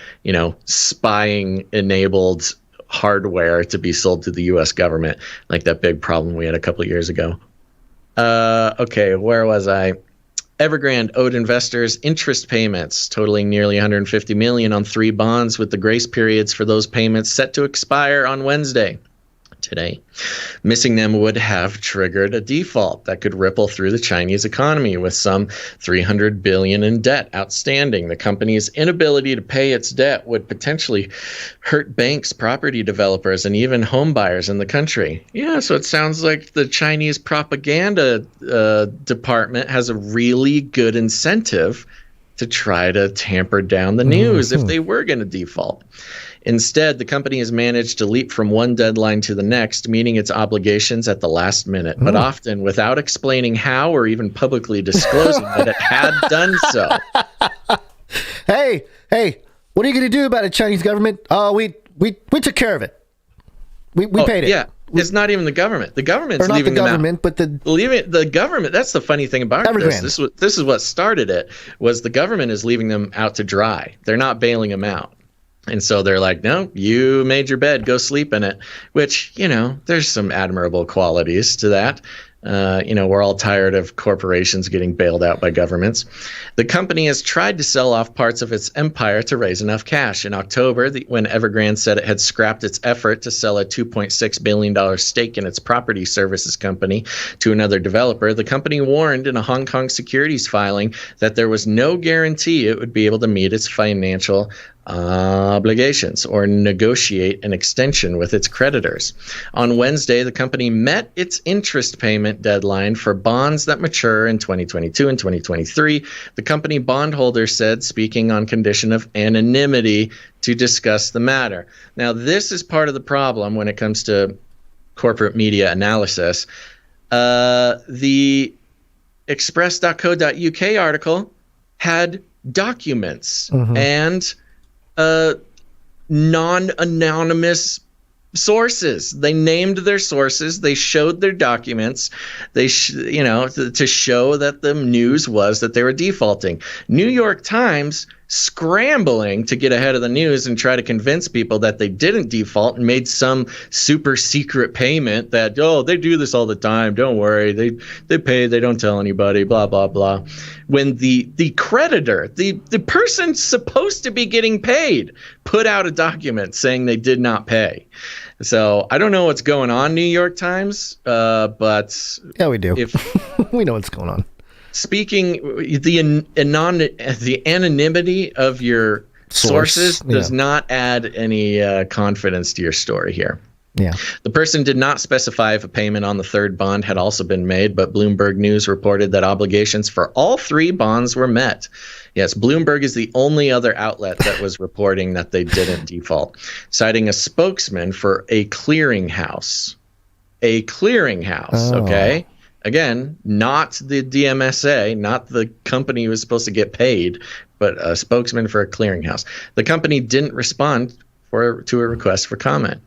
[SPEAKER 1] spying-enabled hardware to be sold to the U.S. government, like that big problem we had a couple of years ago. Okay, where was I? Evergrande owed investors interest payments totaling nearly $150 million on 3 bonds, with the grace periods for those payments set to expire on Wednesday. Today. Missing them would have triggered a default that could ripple through the Chinese economy, with some $300 billion in debt outstanding. The company's inability to pay its debt would potentially hurt banks, property developers, and even home buyers in the country. Yeah, so it sounds like the Chinese propaganda department has a really good incentive to try to tamper down the news if they were going to default. Instead, the company has managed to leap from one deadline to the next, meeting its obligations at the last minute, but often without explaining how or even publicly disclosing that it had done so.
[SPEAKER 3] Hey, what are you going to do about it, Chinese government? Oh, we took care of it. We paid it.
[SPEAKER 1] Yeah. It's not even the government. The government's leaving them out.
[SPEAKER 3] But
[SPEAKER 1] the government. That's the funny thing about this. This is what started it. Was the government is leaving them out to dry. They're not bailing them out. And so they're like, no, you made your bed, go sleep in it, which, there's some admirable qualities to that. We're all tired of corporations getting bailed out by governments. The company has tried to sell off parts of its empire to raise enough cash. In October, when Evergrande said it had scrapped its effort to sell a $2.6 billion stake in its property services company to another developer, the company warned in a Hong Kong securities filing that there was no guarantee it would be able to meet its financial obligations or negotiate an extension with its creditors. On Wednesday, the company met its interest payment deadline for bonds that mature in 2022 and 2023. The company bondholder said, speaking on condition of anonymity, to discuss the matter. Now, this is part of the problem when it comes to corporate media analysis. The express.co.uk article had documents and non-anonymous sources. They named their sources. They showed their documents. They, to show that the news was that they were defaulting. New York Times scrambling to get ahead of the news and try to convince people that they didn't default and made some super secret payment that, they do this all the time. Don't worry. They pay. They don't tell anybody, blah, blah, blah. When the creditor, the person supposed to be getting paid, put out a document saying they did not pay. So I don't know what's going on, New York Times, but
[SPEAKER 3] yeah, we do. We know what's going on.
[SPEAKER 1] Speaking, the anonymity of your sources does not add any confidence to your story here.
[SPEAKER 3] Yeah.
[SPEAKER 1] The person did not specify if a payment on the third bond had also been made, but Bloomberg News reported that obligations for all 3 bonds were met. Yes, Bloomberg is the only other outlet that was reporting that they didn't default, citing a spokesman for a clearinghouse. A clearinghouse, okay? Again, not the DMSA, not the company who was supposed to get paid, but a spokesman for a clearinghouse. The company didn't respond to a request for comment.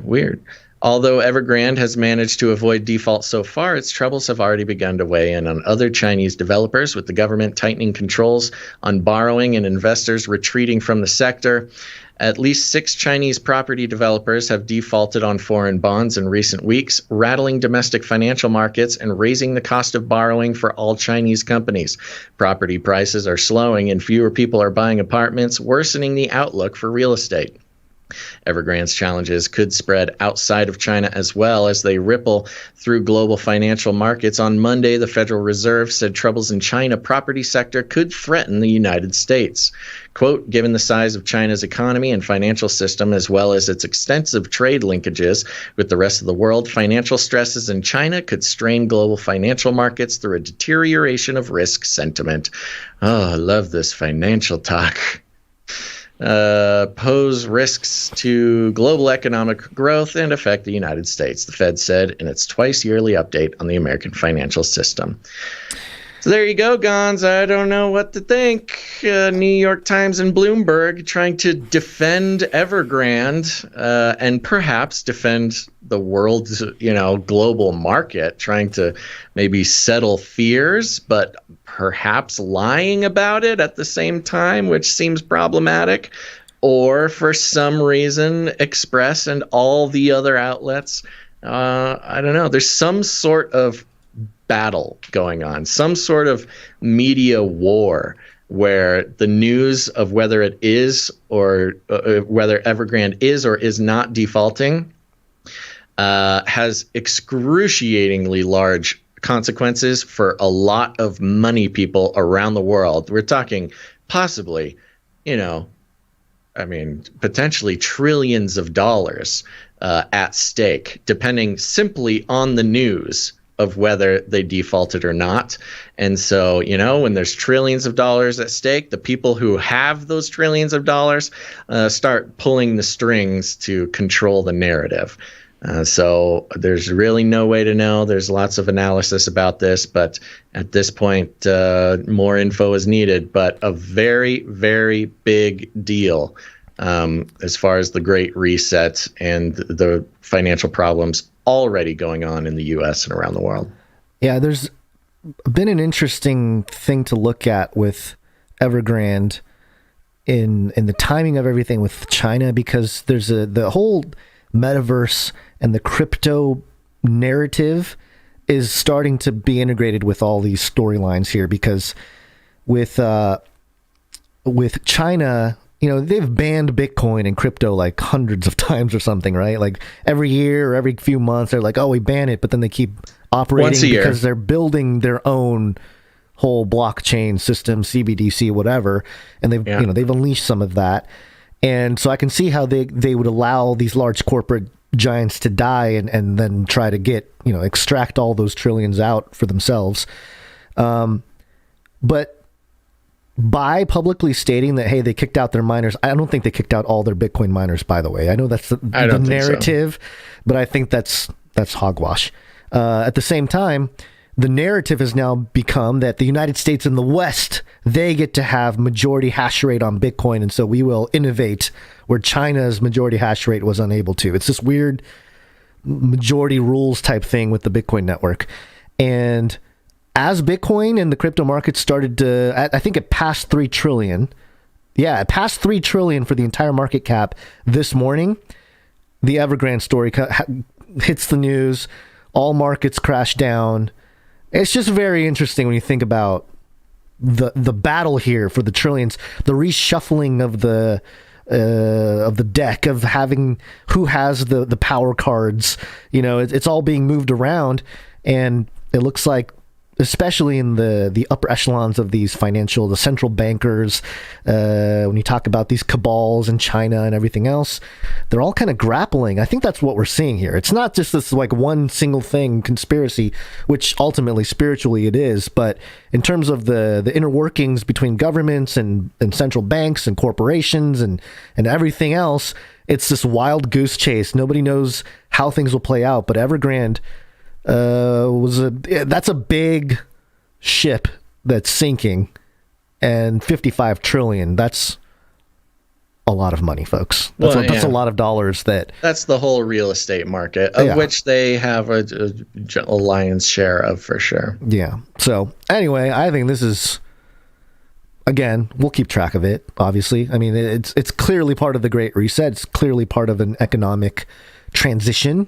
[SPEAKER 1] Weird. Although Evergrande has managed to avoid default so far, its troubles have already begun to weigh in on other Chinese developers, with the government tightening controls on borrowing and investors retreating from the sector. At least 6 Chinese property developers have defaulted on foreign bonds in recent weeks, rattling domestic financial markets and raising the cost of borrowing for all Chinese companies. Property prices are slowing and fewer people are buying apartments, worsening the outlook for real estate. Evergrande's challenges could spread outside of China as well as they ripple through global financial markets. On Monday, the Federal Reserve said troubles in China property sector could threaten the United States. Quote, given the size of China's economy and financial system, as well as its extensive trade linkages with the rest of the world, financial stresses in China could strain global financial markets through a deterioration of risk sentiment. Oh, I love this financial talk. pose risks to global economic growth and affect the United States, the Fed said in its twice-yearly update on the American financial system. So there you go, Gonz. I don't know what to think. New York Times and Bloomberg trying to defend Evergrande and perhaps defend the world's, global market, trying to maybe settle fears, but perhaps lying about it at the same time, which seems problematic. Or for some reason, Express and all the other outlets, I don't know. There's some sort of battle going on, some sort of media war where the news of whether it is or whether Evergrande is or is not defaulting has excruciatingly large consequences for a lot of money people around the world. We're talking possibly, potentially trillions of dollars at stake, depending simply on the news of whether they defaulted or not. And so, when there's trillions of dollars at stake, the people who have those trillions of dollars start pulling the strings to control the narrative. So there's really no way to know. There's lots of analysis about this, but at this point, more info is needed. But a very, very big deal as far as the Great Reset and the financial problems already going on in the U.S. and around the world.
[SPEAKER 3] Yeah, there's been an interesting thing to look at with Evergrande in the timing of everything with China, because there's the whole metaverse and the crypto narrative is starting to be integrated with all these storylines here, because with China, they've banned Bitcoin and crypto like hundreds of times or something, right? Like every year or every few months, they're like, oh, we ban it, but then they keep operating
[SPEAKER 1] once a year
[SPEAKER 3] because they're building their own whole blockchain system, CBDC, whatever. And they've unleashed some of that. And so I can see how they would allow these large corporate giants to die and then try to get, extract all those trillions out for themselves. But by publicly stating that, hey, they kicked out their miners, I don't think they kicked out all their Bitcoin miners, by the way. I know that's the narrative, but I think that's hogwash. At the same time, the narrative has now become that the United States and the West, they get to have majority hash rate on Bitcoin, and so we will innovate where China's majority hash rate was unable to. It's this weird majority rules type thing with the Bitcoin network. And as Bitcoin and the crypto market started to, I think it passed 3 trillion. Yeah, it passed 3 trillion for the entire market cap this morning. The Evergrande story hits the news. All markets crash down. It's just very interesting when you think about the battle here for the trillions, the reshuffling of the deck of having who has the power cards. It's all being moved around, and it looks like, especially in the upper echelons of the central bankers, when you talk about these cabals in China and everything else, they're all kind of grappling. I think that's what we're seeing here. It's not just this like one single thing conspiracy, which ultimately spiritually it is, but in terms of the inner workings between governments and central banks and corporations and everything else, it's this wild goose chase. Nobody knows how things will play out, but Evergrande that's a big ship that's sinking, and 55 trillion, that's a lot of money, folks. That's a lot of dollars. That's
[SPEAKER 1] the whole real estate market, of which they have a lion's share of, for sure.
[SPEAKER 3] Yeah. So anyway, I think this is, again, we'll keep track of it, obviously. I mean, it's clearly part of the Great Reset. It's clearly part of an economic transition.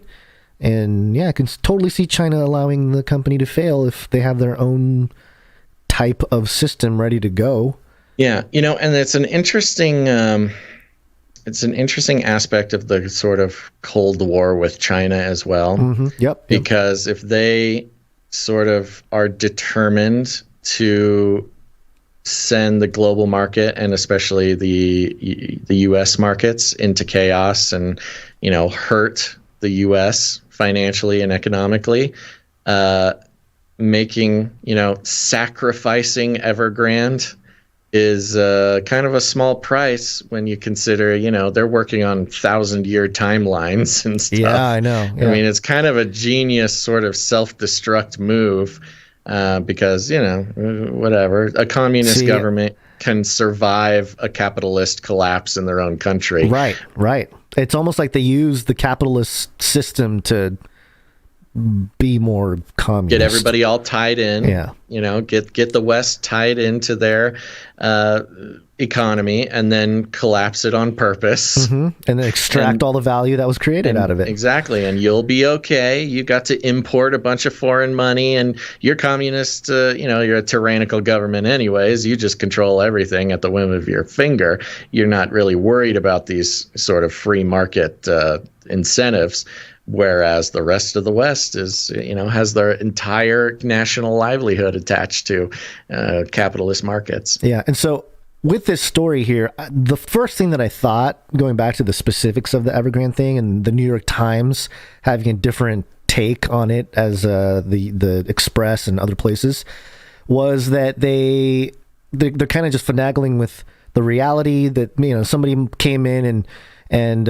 [SPEAKER 3] And yeah, I can totally see China allowing the company to fail if they have their own type of system ready to go.
[SPEAKER 1] Yeah, and it's an interesting aspect of the sort of Cold War with China as well.
[SPEAKER 3] Mm-hmm. Yep.
[SPEAKER 1] Because if they sort of are determined to send the global market and especially the U.S. markets into chaos and, hurt the U.S. financially and economically, sacrificing Evergrande is kind of a small price when you consider, they're working on 1,000-year timelines and stuff.
[SPEAKER 3] Yeah, I know. Yeah.
[SPEAKER 1] I mean, it's kind of a genius sort of self-destruct move because, whatever, a communist government can survive a capitalist collapse in their own country.
[SPEAKER 3] Right. It's almost like they use the capitalist system to be more communist.
[SPEAKER 1] Get everybody all tied in.
[SPEAKER 3] Yeah.
[SPEAKER 1] Get the West tied into their economy and then collapse it on purpose.
[SPEAKER 3] Mm-hmm. And then extract all the value that was created out of it.
[SPEAKER 1] Exactly. And you'll be okay. You got to import a bunch of foreign money and you're communist, you're a tyrannical government anyways. You just control everything at the whim of your finger. You're not really worried about these sort of free market incentives. Whereas the rest of the West is, has their entire national livelihood attached to capitalist markets.
[SPEAKER 3] Yeah. And so with this story here, the first thing that I thought, going back to the specifics of the Evergrande thing and the New York Times having a different take on it as the Express and other places, was that they're kind of just finagling with the reality that, somebody came in and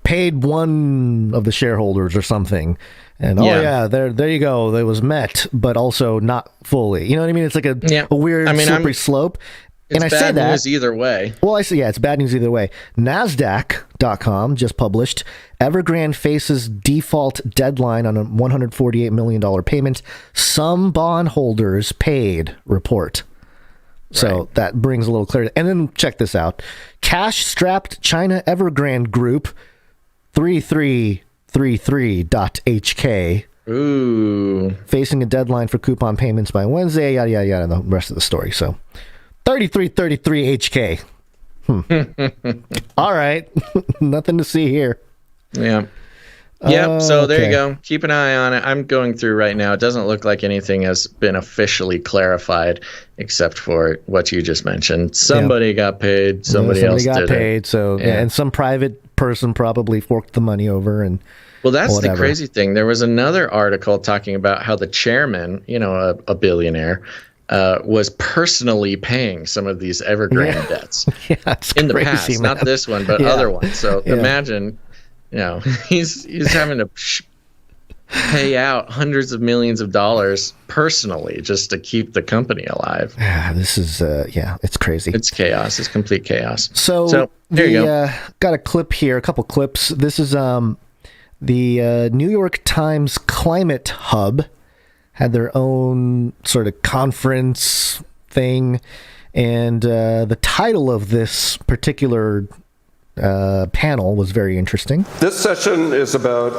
[SPEAKER 3] paid one of the shareholders or something. And there you go. It was met, but also not fully. You know what I mean? It's like a weird slippery slope.
[SPEAKER 1] It's bad news either way.
[SPEAKER 3] Well, I say, it's bad news either way. NASDAQ.com just published Evergrande faces default deadline on a $148 million payment. Some bondholders paid, report. So that brings a little clarity. And then check this out. Cash-strapped China Evergrande Group 3333.hk.
[SPEAKER 1] Ooh.
[SPEAKER 3] Facing a deadline for coupon payments by Wednesday, yada, yada, yada, and the rest of the story. So 3333 HK. All right. Nothing to see here.
[SPEAKER 1] Yeah. Yep. So there you go. Keep an eye on it. I'm going through right now. It doesn't look like anything has been officially clarified except for what you just mentioned. Somebody got paid. Somebody else got paid.
[SPEAKER 3] So and some private person probably forked the money over and.
[SPEAKER 1] Well, that's
[SPEAKER 3] whatever.
[SPEAKER 1] The crazy thing. There was another article talking about how the chairman, a billionaire, was personally paying some of these Evergrande debts in the past, not this one, but other ones. So imagine, he's having to pay out hundreds of millions of dollars personally just to keep the company alive.
[SPEAKER 3] Yeah, this is it's crazy.
[SPEAKER 1] It's chaos. It's complete chaos.
[SPEAKER 3] So there you go. Got a clip here, a couple clips. This is the New York Times Climate Hub had their own sort of conference thing, and the title of this particular panel was very interesting.
[SPEAKER 14] This session is about,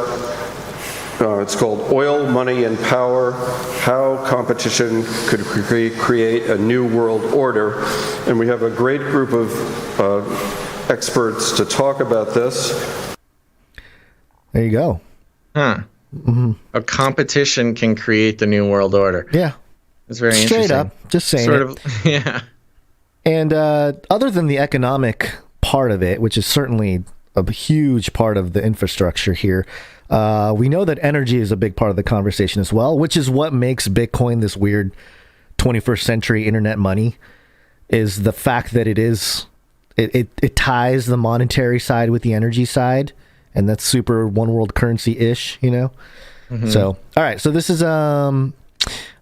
[SPEAKER 14] it's called Oil, Money, and Power, How Competition Could Create a New World Order. And we have a great group of experts to talk about this.
[SPEAKER 3] There you go.
[SPEAKER 1] Huh.
[SPEAKER 3] Mm-hmm.
[SPEAKER 1] A competition can create the new world order.
[SPEAKER 3] Yeah.
[SPEAKER 1] It's very
[SPEAKER 3] Straight
[SPEAKER 1] interesting.
[SPEAKER 3] Up, just saying
[SPEAKER 1] sort of, yeah.
[SPEAKER 3] And other than the economic part of it, which is certainly a huge part of the infrastructure here, we know that energy is a big part of the conversation as well, which is what makes Bitcoin this weird 21st century internet money, is the fact that it ties the monetary side with the energy side. And that's super one world currency-ish, Mm-hmm. So, all right. So this is, I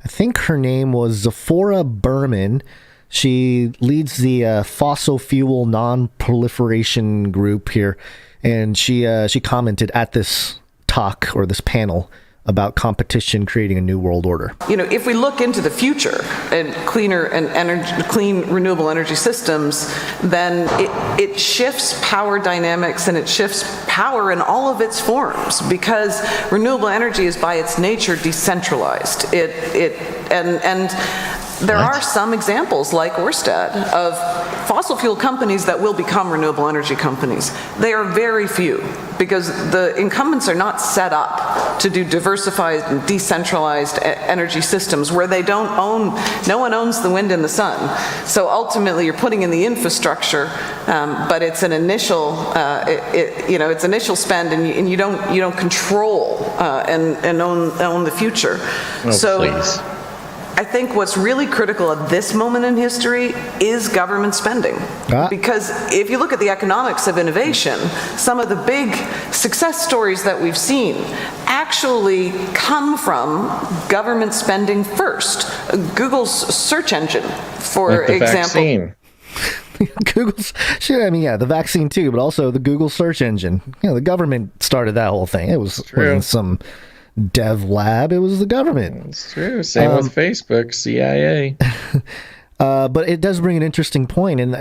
[SPEAKER 3] think her name was Zephora Berman. She leads the fossil fuel non-proliferation group here. And she commented at this talk or this panel about competition creating a new world order.
[SPEAKER 15] If we look into the future and clean renewable energy systems, then it shifts power dynamics and it shifts power in all of its forms, because renewable energy is by its nature decentralized. And there are some examples like Ørsted of fossil fuel companies that will become renewable energy companies. They are very few, because the incumbents are not set up to do diversified and decentralized energy systems where no one owns the wind and the sun. So ultimately you're putting in the infrastructure, but it's an initial, it's initial spend, and you don't control and own the future.
[SPEAKER 1] Oh, so please.
[SPEAKER 15] I think what's really critical at this moment in history is government spending. Because if you look at the economics of innovation, some of the big success stories that we've seen actually come from government spending first. Google's search engine, for
[SPEAKER 1] like the
[SPEAKER 15] example.
[SPEAKER 1] Vaccine.
[SPEAKER 3] Google's, sure, I mean, yeah, the vaccine too, but also the Google search engine. You know, the government started that whole thing. It wasn't some dev lab. It was the government.
[SPEAKER 1] It's true. Same with Facebook, CIA.
[SPEAKER 3] But it does bring an interesting point, and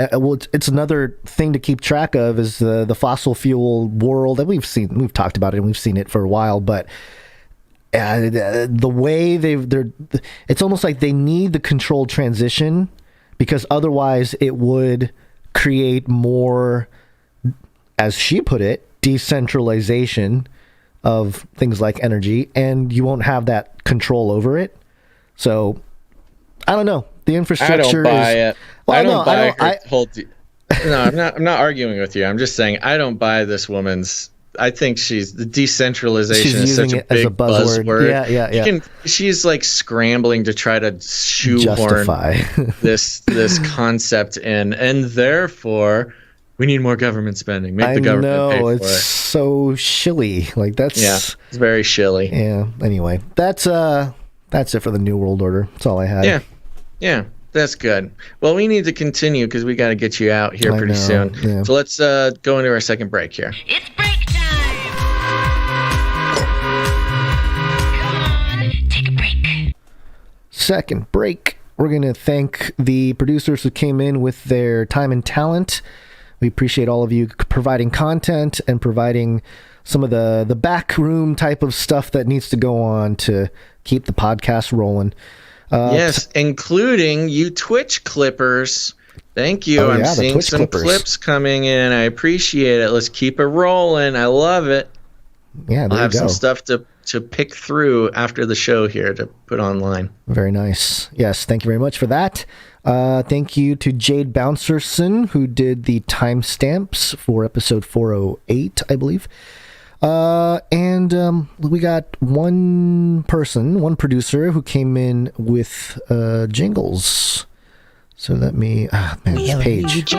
[SPEAKER 3] it's another thing to keep track of is the fossil fuel world that we've talked about it, and we've seen it for a while. But the way it's almost like they need the controlled transition, because otherwise it would create more, as she put it, decentralization of things like energy, and you won't have that control over it. So I don't know. The infrastructure
[SPEAKER 1] I don't buy it.
[SPEAKER 3] Well,
[SPEAKER 1] I don't buy her whole. No, I'm not arguing with you. I'm just saying I don't buy this woman's. I think the decentralization is such a big buzzword. Yeah. She's like scrambling to try to shoehorn
[SPEAKER 3] justify
[SPEAKER 1] this concept in, and therefore we need more government spending. Make the government pay for it.
[SPEAKER 3] It's so shilly. Like that's
[SPEAKER 1] it's very shilly.
[SPEAKER 3] Yeah. Anyway, that's it for the New World Order. That's all I had.
[SPEAKER 1] Yeah. That's good. Well, we need to continue because we got to get you out here pretty soon.
[SPEAKER 3] Yeah.
[SPEAKER 1] So let's go into our second break here.
[SPEAKER 4] It's break time! Come on, take a break.
[SPEAKER 3] Second break. We're going to thank the producers who came in with their time and talent. We appreciate all of you providing content and providing some of the backroom type of stuff that needs to go on to keep the podcast rolling.
[SPEAKER 1] Yes, including you Twitch clippers. Thank you. I'm seeing some clips coming in. I appreciate it. Let's keep it rolling. I love it.
[SPEAKER 3] Yeah,
[SPEAKER 1] I'll have some stuff to pick through after the show here to put online.
[SPEAKER 3] Very nice. Yes, thank you very much for that. Thank you to Jade Bouncerson, who did the timestamps for episode 408, I believe. And we got one producer who came in with jingles. So let me, this page.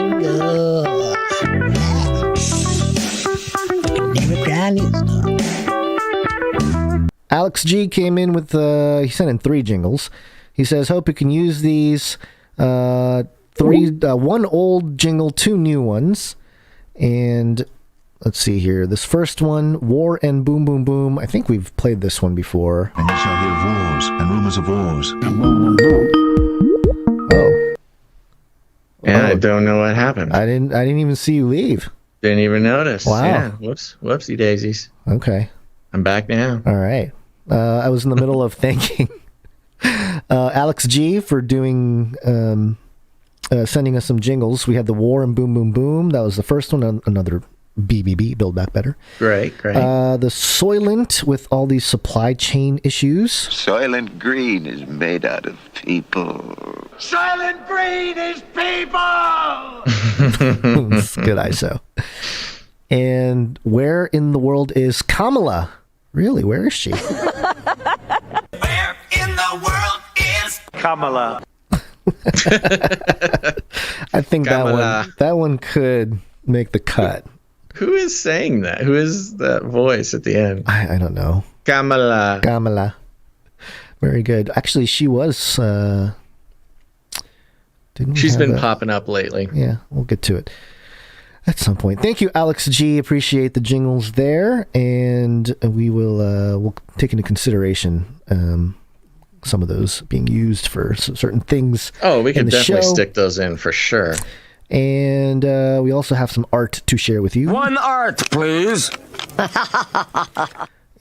[SPEAKER 3] Alex G came in with, he sent in 3 jingles. He says, hope you can use these, 1 old jingle, 2 new ones. And let's see here. This first one, War and Boom Boom Boom. I think we've played this one before.
[SPEAKER 11] And you shall hear wars and rumors of wars.
[SPEAKER 3] Oh.
[SPEAKER 1] Yeah, I don't know what happened.
[SPEAKER 3] I didn't even see you leave.
[SPEAKER 1] Didn't even notice.
[SPEAKER 3] Wow.
[SPEAKER 1] Yeah. Whoopsie daisies.
[SPEAKER 3] Okay.
[SPEAKER 1] I'm back now.
[SPEAKER 3] All right. I was in the middle of thanking Alex G for doing sending us some jingles. We had the War and Boom Boom Boom. That was the first one. Another BBB, Build Back Better.
[SPEAKER 1] Great.
[SPEAKER 3] The Soylent with all these supply chain issues.
[SPEAKER 11] Soylent Green is made out of people.
[SPEAKER 12] Silent Green is people!
[SPEAKER 3] It's good ISO. And where in the world is Kamala? Really, where is she?
[SPEAKER 12] Where in the world is
[SPEAKER 6] Kamala?
[SPEAKER 3] I think that one could make the cut.
[SPEAKER 1] Who is saying that? Who is that voice at the end?
[SPEAKER 3] I don't know.
[SPEAKER 1] Kamala.
[SPEAKER 3] Very good. Actually, she was.
[SPEAKER 1] She's been popping up lately.
[SPEAKER 3] Yeah, we'll get to it at some point. Thank you, Alex G. Appreciate the jingles there, and we will we'll take into consideration some of those being used for certain things.
[SPEAKER 1] Oh, we can definitely stick those in for sure.
[SPEAKER 3] And we also have some art to share with you.
[SPEAKER 12] One art, please.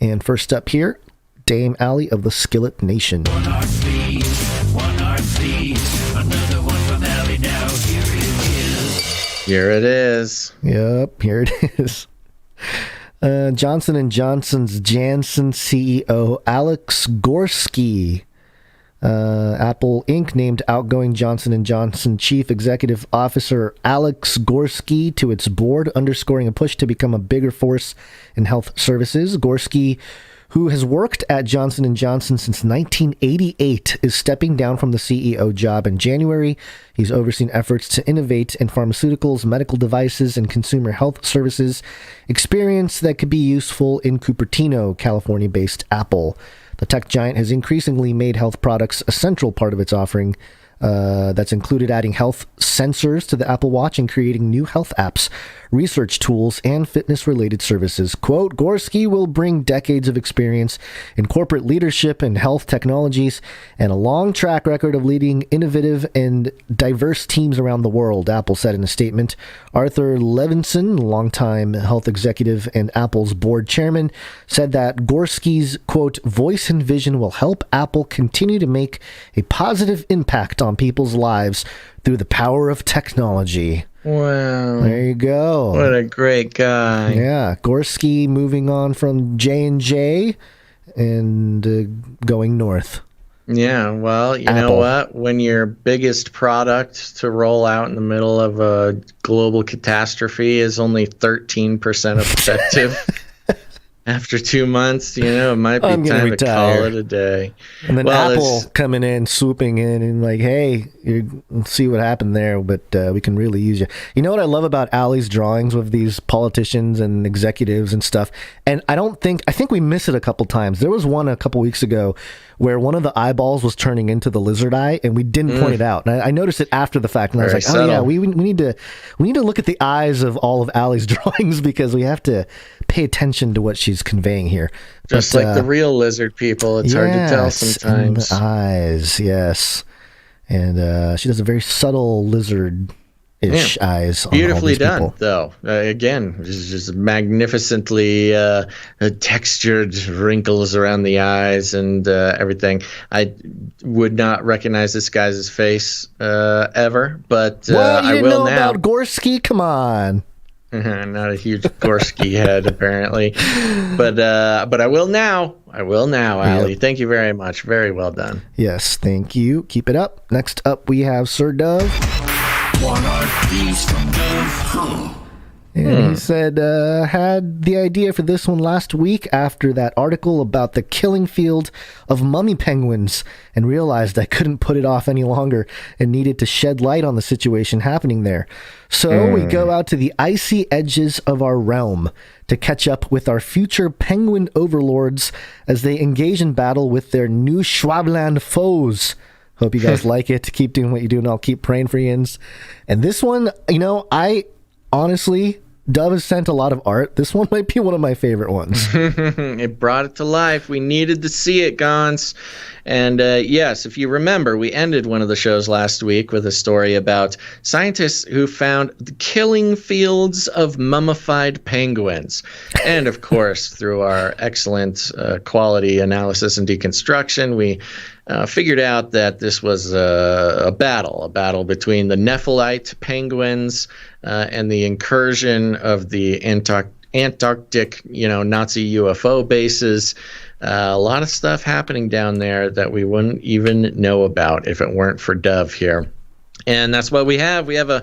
[SPEAKER 3] And first up here, Dame Allie of the Skillet Nation.
[SPEAKER 12] One art, please. Another one from Allie now.
[SPEAKER 1] Here it is.
[SPEAKER 3] Yep, here it is. Johnson & Johnson's Janssen CEO Alex Gorsky. Apple Inc. named outgoing Johnson & Johnson Chief Executive Officer Alex Gorsky to its board, underscoring a push to become a bigger force in health services. Gorsky, who has worked at Johnson & Johnson since 1988, is stepping down from the CEO job in January. He's overseen efforts to innovate in pharmaceuticals, medical devices, and consumer health services, experience that could be useful in Cupertino, California-based Apple. The tech giant has increasingly made health products a central part of its offering. That's included adding health sensors to the Apple Watch and creating new health apps, research tools, and fitness-related services. Quote, Gorski will bring decades of experience in corporate leadership and health technologies and a long track record of leading innovative and diverse teams around the world, Apple said in a statement. Arthur Levinson, longtime health executive and Apple's board chairman, said that Gorski's, quote, voice and vision will help Apple continue to make a positive impact on people's lives through the power of technology.
[SPEAKER 1] Wow.
[SPEAKER 3] There you go.
[SPEAKER 1] What a great guy.
[SPEAKER 3] Yeah. Gorski moving on from J&J and going north.
[SPEAKER 1] Yeah, well, you
[SPEAKER 3] Apple.
[SPEAKER 1] know what? When your biggest product to roll out in the middle of a global catastrophe is only 13% effective after 2 months, it might be time to call it a day.
[SPEAKER 3] And then Apple coming in, swooping in, and like, hey, let's see what happened there, but we can really use you. You know what I love about Ali's drawings with these politicians and executives and stuff? And I think we miss it a couple times. There was one a couple weeks ago where one of the eyeballs was turning into the lizard eye, and we didn't point it out. And I noticed it after the fact, and I was like,
[SPEAKER 1] subtle.
[SPEAKER 3] oh yeah, we need to look at the eyes of all of Ali's drawings because we have to pay attention to what she's conveying here.
[SPEAKER 1] Just like the real lizard people, it's hard to tell sometimes.
[SPEAKER 3] And the eyes, yes. And she does a very subtle lizard-ish eyes on
[SPEAKER 1] beautifully
[SPEAKER 3] all these
[SPEAKER 1] done,
[SPEAKER 3] people.
[SPEAKER 1] though. Again, just magnificently textured wrinkles around the eyes and everything. I would not recognize this guy's face ever, but
[SPEAKER 3] I will know
[SPEAKER 1] now.
[SPEAKER 3] About Gorski? Come on.
[SPEAKER 1] Not a huge Gorski head, apparently, but I will now. Ali. Yep. Thank you very much. Very well done.
[SPEAKER 3] Yes, thank you. Keep it up. Next up, we have Sir Dove.
[SPEAKER 11] What are these from Dove?
[SPEAKER 3] And he said, had the idea for this one last week after that article about the killing field of mummy penguins and realized I couldn't put it off any longer and needed to shed light on the situation happening there. So we go out to the icy edges of our realm to catch up with our future penguin overlords as they engage in battle with their new Schwabland foes. Hope you guys like it. Keep doing what you do, and I'll keep praying for yins. And this one, I honestly... Dove has sent a lot of art. This one might be one of my favorite ones.
[SPEAKER 1] It brought it to life. We needed to see it, Gonz. And yes, if you remember, we ended one of the shows last week with a story about scientists who found the killing fields of mummified penguins. And of course, through our excellent quality analysis and deconstruction, we figured out that this was a battle between the Nephelite penguins and the incursion of the Antarctic, Nazi UFO bases. A lot of stuff happening down there that we wouldn't even know about if it weren't for Dove here. And that's what we have. We have a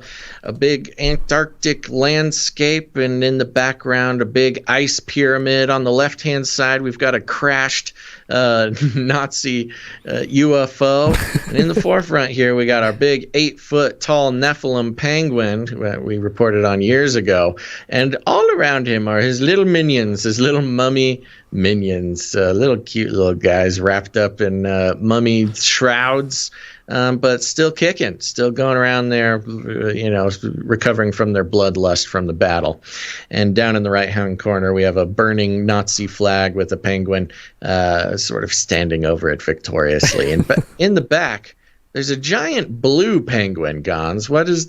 [SPEAKER 1] big Antarctic landscape, and in the background, a big ice pyramid. On the left-hand side, we've got a crashed Nazi UFO. And in the forefront here, we got our big 8-foot tall Nephilim penguin that we reported on years ago. And all around him are his little minions, his little mummy minions, little cute little guys wrapped up in mummy shrouds. But still kicking, still going around there, recovering from their bloodlust from the battle. And down in the right-hand corner, we have a burning Nazi flag with a penguin sort of standing over it victoriously. And in the back, there's a giant blue penguin, Gonz. What is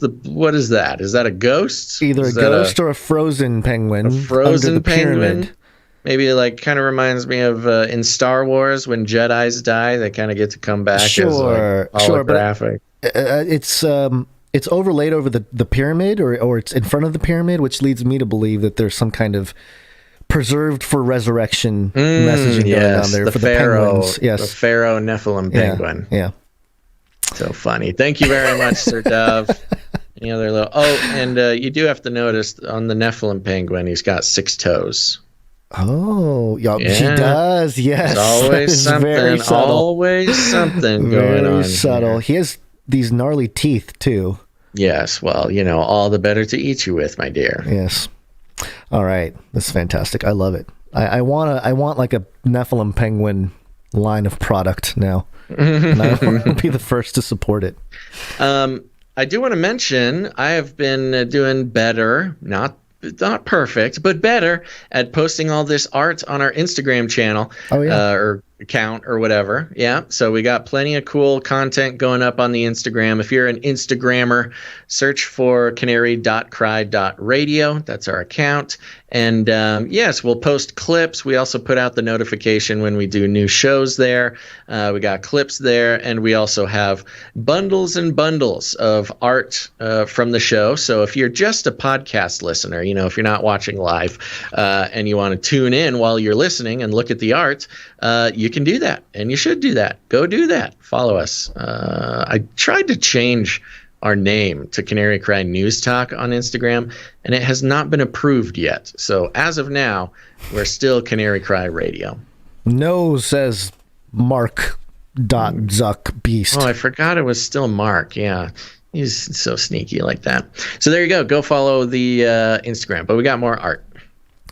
[SPEAKER 1] that? Is that a ghost?
[SPEAKER 3] Either a ghost or a frozen penguin.
[SPEAKER 1] A frozen penguin?
[SPEAKER 3] Pyramid.
[SPEAKER 1] Maybe kind of reminds me of in Star Wars when Jedis die, they kind of get to come back as holographic.
[SPEAKER 3] But it's overlaid over the pyramid, or it's in front of the pyramid, which leads me to believe that there's some kind of preserved for resurrection messaging going on there for the penguins. Yes,
[SPEAKER 1] the Pharaoh Nephilim penguin.
[SPEAKER 3] Yeah.
[SPEAKER 1] So funny. Thank you very much, Sir Dove. Any other little? Oh, and you do have to notice on the Nephilim penguin, he's got 6 toes.
[SPEAKER 3] Oh, yeah, she does. Yes,
[SPEAKER 1] there's always something. Always something going on.
[SPEAKER 3] Very subtle.
[SPEAKER 1] Here.
[SPEAKER 3] He has these gnarly teeth too.
[SPEAKER 1] Yes. Well, all the better to eat you with, my dear.
[SPEAKER 3] Yes. All right. That's fantastic. I love it. I want like a Nephilim penguin line of product now. And I want to be the first to support it.
[SPEAKER 1] I do want to mention I have been doing better, not perfect, but better at posting all this art on our Instagram channel.
[SPEAKER 3] Oh, yeah.
[SPEAKER 1] Or account or whatever. Yeah. So we got plenty of cool content going up on the Instagram. If you're an Instagrammer, search for canary.cry.radio. That's our account. And yes, we'll post clips. We also put out the notification when we do new shows there. We got clips there. And we also have bundles and bundles of art from the show. So if you're just a podcast listener, if you're not watching live and you want to tune in while you're listening and look at the art, you can do that. And you should do that. Go do that. Follow us. I tried to change our name to Canary Cry News Talk on Instagram, and it has not been approved yet. So as of now, we're still Canary Cry Radio.
[SPEAKER 3] No, says Mark.Zuck Beast.
[SPEAKER 1] Oh, I forgot it was still Mark. Yeah. He's so sneaky like that. So there you go. Go follow the Instagram. But we got more art.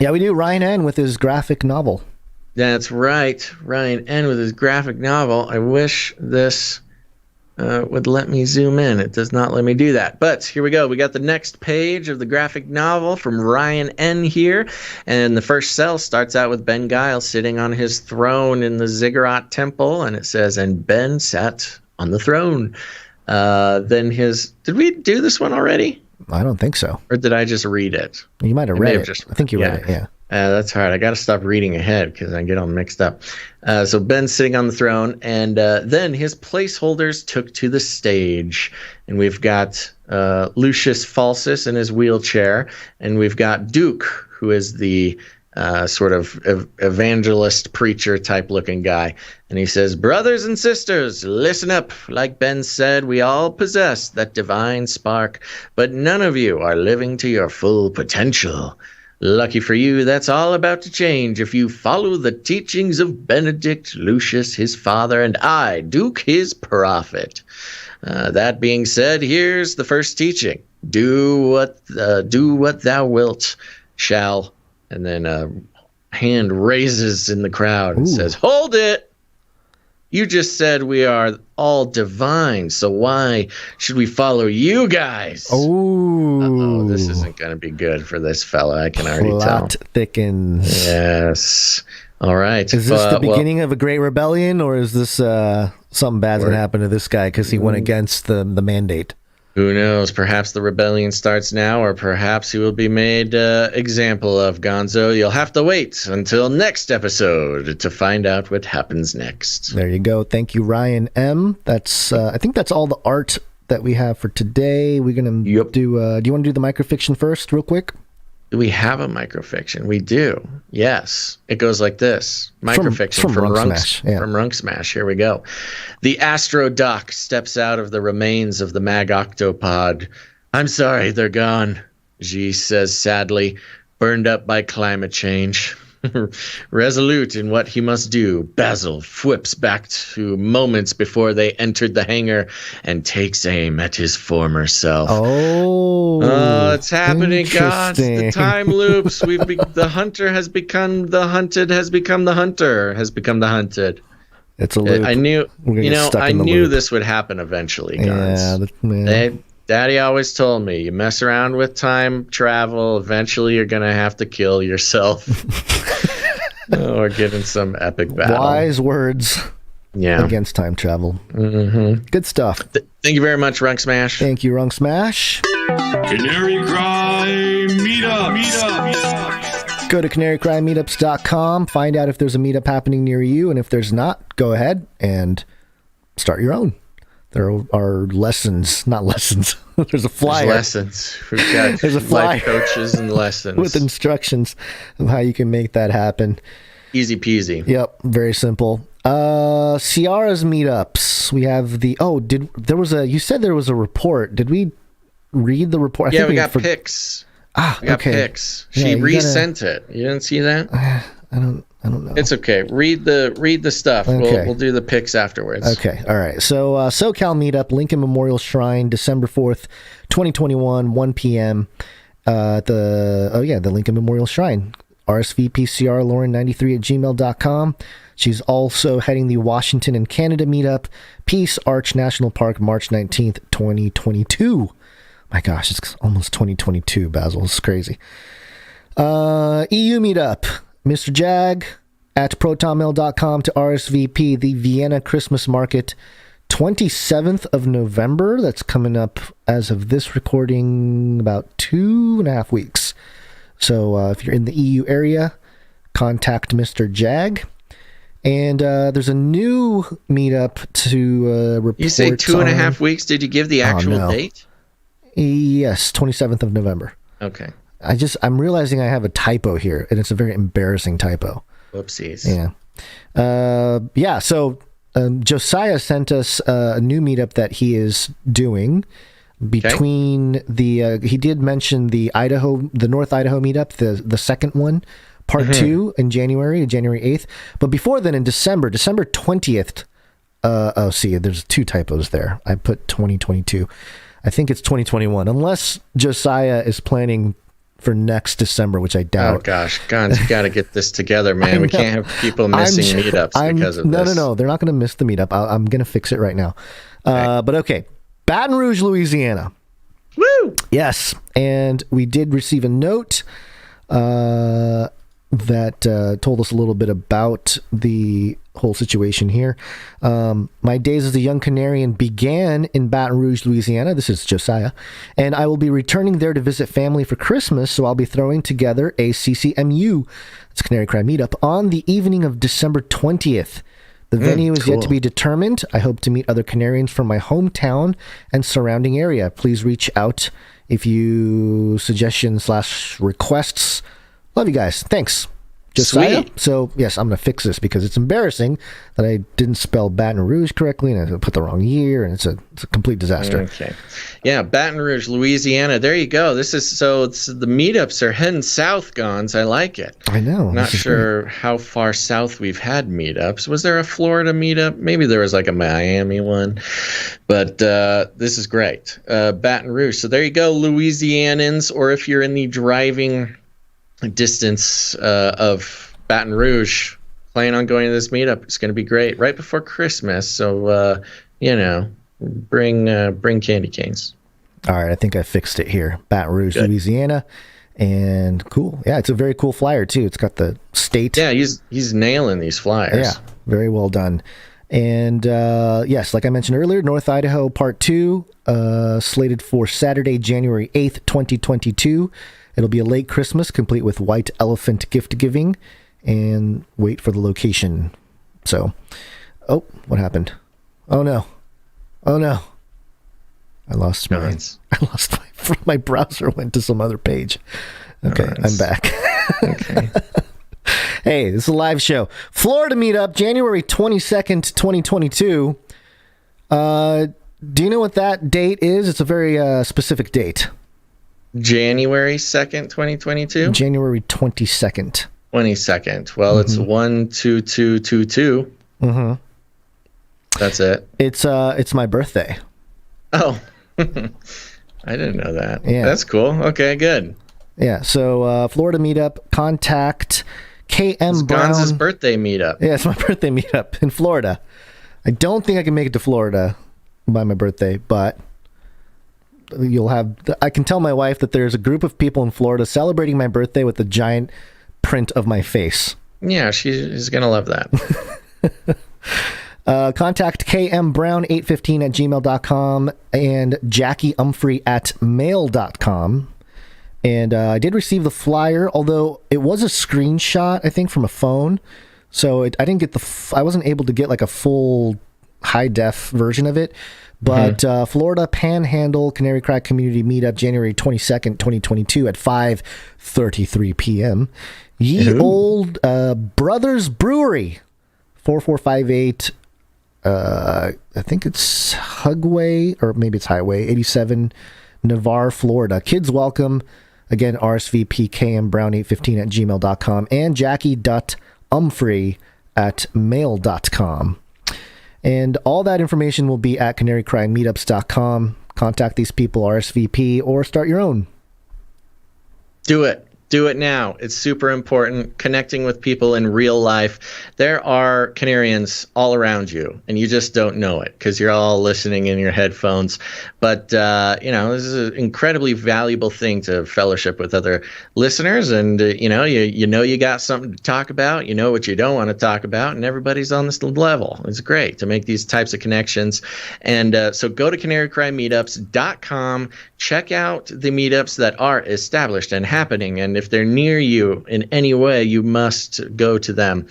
[SPEAKER 3] Yeah, we do. Ryan N. with his graphic novel.
[SPEAKER 1] That's right. Ryan N. with his graphic novel. I wish this would let me zoom in. It does not let me do that. But here we go. We got the next page of the graphic novel from Ryan N. here. And the first cell starts out with Ben Giles sitting on his throne in the Ziggurat Temple. And it says, and Ben sat on the throne. Then did we do this one already?
[SPEAKER 3] I don't think so.
[SPEAKER 1] Or did I just read it?
[SPEAKER 3] You might have read it. I think you read it, yeah.
[SPEAKER 1] That's hard. I got to stop reading ahead because I get all mixed up. So Ben's sitting on the throne, and then his placeholders took to the stage. And we've got Lucius Falsus in his wheelchair, and we've got Duke, who is the sort of evangelist preacher type looking guy. And he says, brothers and sisters, listen up. Like Ben said, we all possess that divine spark, but none of you are living to your full potential. Lucky for you, that's all about to change if you follow the teachings of Benedict, Lucius, his father, and I, Duke, his prophet. That being said, here's the first teaching. Do what thou wilt shall. And then a hand raises in the crowd and says, hold it. You just said we are all divine, so why should we follow you guys?
[SPEAKER 3] Oh,
[SPEAKER 1] this isn't going to be good for this fella. I can already tell.
[SPEAKER 3] Plot thickens.
[SPEAKER 1] Yes. All right.
[SPEAKER 3] Is this the beginning of a great rebellion, or is this something bad's going to happen to this guy because he went against the mandate?
[SPEAKER 1] Who knows? Perhaps the rebellion starts now, or perhaps he will be made example of. Gonzo, you'll have to wait until next episode to find out what happens next.
[SPEAKER 3] There you go. Thank you, Ryan M. That's I think that's all the art that we have for today. We're gonna do. Do you want to do the microfiction first, real quick?
[SPEAKER 1] Do we have a microfiction? We do. Yes. It goes like this. Microfiction from Runk Smash. Here we go. The Astro Doc steps out of the remains of the Mag Octopod. I'm sorry, they're gone, G says sadly, burned up by climate change. Resolute in what he must do, Basil flips back to moments before they entered the hangar and takes aim at his former self.
[SPEAKER 3] Oh,
[SPEAKER 1] it's happening, God. The time loops. The hunter has become the hunted, has become the hunter, has become the hunted.
[SPEAKER 3] It's a loop.
[SPEAKER 1] I knew, this would happen eventually, guys. Yeah, Daddy always told me, you mess around with time travel, eventually you're going to have to kill yourself. Or get in some epic battle.
[SPEAKER 3] Wise words against time travel.
[SPEAKER 1] Mm-hmm.
[SPEAKER 3] Good stuff.
[SPEAKER 1] Thank you very much, Runk Smash.
[SPEAKER 3] Thank you, Runk Smash.
[SPEAKER 11] Canary Cry Meetup.
[SPEAKER 3] Go to CanaryCry.Meetups.com. Find out if there's a meetup happening near you, and if there's not, go ahead and start your own. There are lessons, not lessons. There's a flyer.
[SPEAKER 1] There's lessons. We've got
[SPEAKER 3] There's a flyer
[SPEAKER 1] life coaches and lessons
[SPEAKER 3] with instructions of how you can make that happen.
[SPEAKER 1] Easy peasy.
[SPEAKER 3] Yep, very simple. Ciara's meetups. We have you said there was a report. Did we read the report?
[SPEAKER 1] We got pics. We got pics. She resent it. You didn't see that?
[SPEAKER 3] I don't know.
[SPEAKER 1] It's okay. Read the stuff.
[SPEAKER 3] Okay.
[SPEAKER 1] We'll do the pics afterwards.
[SPEAKER 3] Okay. All right. So SoCal meetup, Lincoln Memorial Shrine, December 4th, 2021, 1 p.m. The Lincoln Memorial Shrine. RSVPCRLauren93@gmail.com. She's also heading the Washington and Canada meetup, Peace Arch National Park, March 19th, 2022. My gosh, it's almost 2022, Basil. It's crazy. EU meetup, Mr. Jag at protonmail.com to RSVP, the Vienna Christmas Market, 27th of November. That's coming up as of this recording about 2.5 weeks. So if you're in the EU area, contact Mr. Jag. And there's a new meetup to report.
[SPEAKER 1] You say 2.5 weeks? Did you give the actual date?
[SPEAKER 3] Yes, 27th of November.
[SPEAKER 1] Okay.
[SPEAKER 3] I'm realizing I have a typo here, and it's a very embarrassing typo.
[SPEAKER 1] Whoopsies.
[SPEAKER 3] Yeah. So Josiah sent us a new meetup that he is doing between he did mention the North Idaho meetup, the second one, part 2 in January 8th. But before then, in December 20th, there's 2 typos there. I put 2022. I think it's 2021, unless Josiah is planning for next December, which I doubt.
[SPEAKER 1] Oh gosh, Gonz, you got to get this together, man. We can't have people missing meetups because of this.
[SPEAKER 3] No, they're not going to miss the meetup. I'm going to fix it right now. But okay, Baton Rouge, Louisiana.
[SPEAKER 1] Woo!
[SPEAKER 3] Yes, and we did receive a note that told us a little bit about the whole situation here. My days as a young Canarian began in Baton Rouge, Louisiana. This is Josiah. And I will be returning there to visit family for Christmas, so I'll be throwing together a CCMU, it's Canary Cry Meetup, on the evening of December 20th. The venue is yet to be determined. I hope to meet other Canarians from my hometown and surrounding area. Please reach out if you suggestions/requests. Love you guys. Thanks. Josiah.
[SPEAKER 1] Sweet.
[SPEAKER 3] So, yes, I'm going to fix this because it's embarrassing that I didn't spell Baton Rouge correctly and I put the wrong year, and it's a complete disaster.
[SPEAKER 1] Okay. Yeah, Baton Rouge, Louisiana. There you go. It's the meetups are heading south, Gonz. I like it.
[SPEAKER 3] I know.
[SPEAKER 1] Not sure how far south we've had meetups. Was there a Florida meetup? Maybe there was like a Miami one. But this is great. Baton Rouge. So there you go, Louisianans, or if you're in the driving distance of Baton Rouge, plan on going to this meetup. It's going to be great right before Christmas, so bring candy canes.
[SPEAKER 3] All right, I think I fixed it here. Baton Rouge, Louisiana, and cool. Yeah, it's a very cool flyer too. It's got the state.
[SPEAKER 1] Yeah, he's nailing these flyers.
[SPEAKER 3] Yeah, very well done. And yes, like I mentioned earlier, North Idaho Part 2, slated for Saturday, January 8th, 2022. It'll be a late Christmas, complete with white elephant gift giving, and wait for the location. So, what happened? Oh no! I lost my browser went to some other page. Okay, I'm back.
[SPEAKER 1] Okay.
[SPEAKER 3] Hey, this is a live show. Florida meetup, January 22nd, 2022. Do you know what that date is? It's a very specific date.
[SPEAKER 1] January 2nd, 2022?
[SPEAKER 3] January 22nd.
[SPEAKER 1] 22nd. Well, it's 12222.
[SPEAKER 3] Mm-hmm.
[SPEAKER 1] That's it.
[SPEAKER 3] It's my birthday.
[SPEAKER 1] Oh. I didn't know that.
[SPEAKER 3] Yeah.
[SPEAKER 1] That's cool. Okay, good.
[SPEAKER 3] Yeah, so Florida meetup, contact KM Brown.
[SPEAKER 1] It's Gonz's birthday meetup.
[SPEAKER 3] Yeah, it's my birthday meetup in Florida. I don't think I can make it to Florida by my birthday, but I can tell my wife that there's a group of people in Florida celebrating my birthday with a giant print of my face.
[SPEAKER 1] Yeah, she's going to love that.
[SPEAKER 3] Contact kmbrown815@gmail.com and JackieUmphrey@mail.com. And I did receive the flyer, although it was a screenshot, I think, from a phone. So I didn't get I wasn't able to get like a full high def version of it. But Florida Panhandle Canary Cry Community Meetup, January 22nd, 2022 at 5:33 p.m. Ye Old Brothers Brewery, 4458, I think it's Hugway, or maybe it's Highway 87, Navarre, Florida. Kids welcome. Again, rsvpkmbrown815@gmail.com and jackie.umfrey@mail.com. And all that information will be at CanaryCry.Meetups.com. Contact these people, RSVP, or start your own.
[SPEAKER 1] Do it. Do it now. It's super important. Connecting with people in real life. There are Canarians all around you, and you just don't know it because you're all listening in your headphones. But, this is an incredibly valuable thing to fellowship with other listeners. And, you got something to talk about. You know what you don't want to talk about, and everybody's on this level. It's great to make these types of connections. And so go to CanaryCryMeetups.com. Check out the meetups that are established and happening. And if they're near you in any way, you must go to them.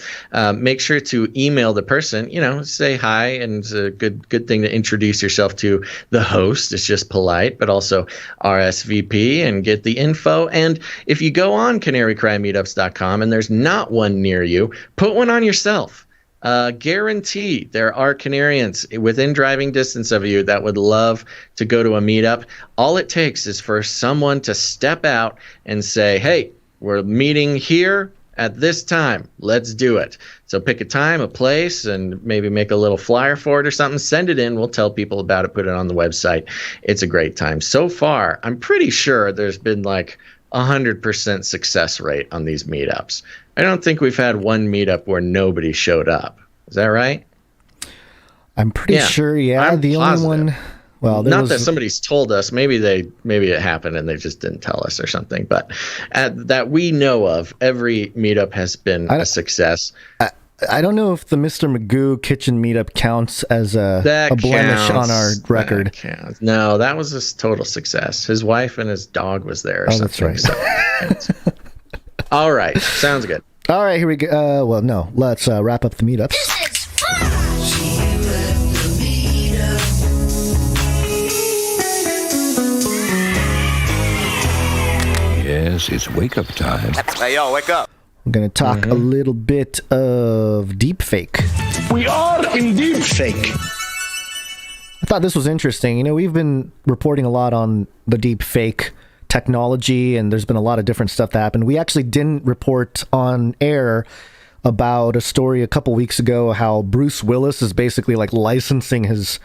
[SPEAKER 1] Make sure to email the person, say hi, and it's a good thing to introduce yourself to the host. It's just polite, but also RSVP and get the info. And if you go on CanaryCryMeetups.com and there's not one near you, put one on yourself. Guarantee there are Canarians within driving distance of you that would love to go to a meetup. All it takes is for someone to step out and say, hey, we're meeting here at this time. Let's do it. So pick a time, a place, and maybe make a little flyer for it or something. Send it in. We'll tell people about it, put it on the website. It's a great time. So far, I'm pretty sure there's been like 100% success rate on these meetups. I don't think we've had one meetup where nobody showed up. Is that right?
[SPEAKER 3] I'm pretty sure, yeah.
[SPEAKER 1] I'm
[SPEAKER 3] the
[SPEAKER 1] positive.
[SPEAKER 3] Only one... Well,
[SPEAKER 1] not that somebody's told us. Maybe it happened and they just didn't tell us or something. But that we know of, every meetup has been a success.
[SPEAKER 3] I don't know if the Mr. Magoo kitchen meetup counts as a blemish on our record.
[SPEAKER 1] That counts. No, that was a total success. His wife and his dog was there or something.
[SPEAKER 3] That's right.
[SPEAKER 1] So, all right. Sounds good.
[SPEAKER 3] All right, here we go. Let's wrap up the meetups.
[SPEAKER 11] Yes, it's wake-up time.
[SPEAKER 6] Hey, yo, wake up.
[SPEAKER 3] I'm going to talk a little bit of deepfake.
[SPEAKER 10] We are in deepfake.
[SPEAKER 3] I thought this was interesting. We've been reporting a lot on the deepfake technology, and there's been a lot of different stuff that happened. We actually didn't report on air about a story a couple weeks ago how Bruce Willis is basically like licensing his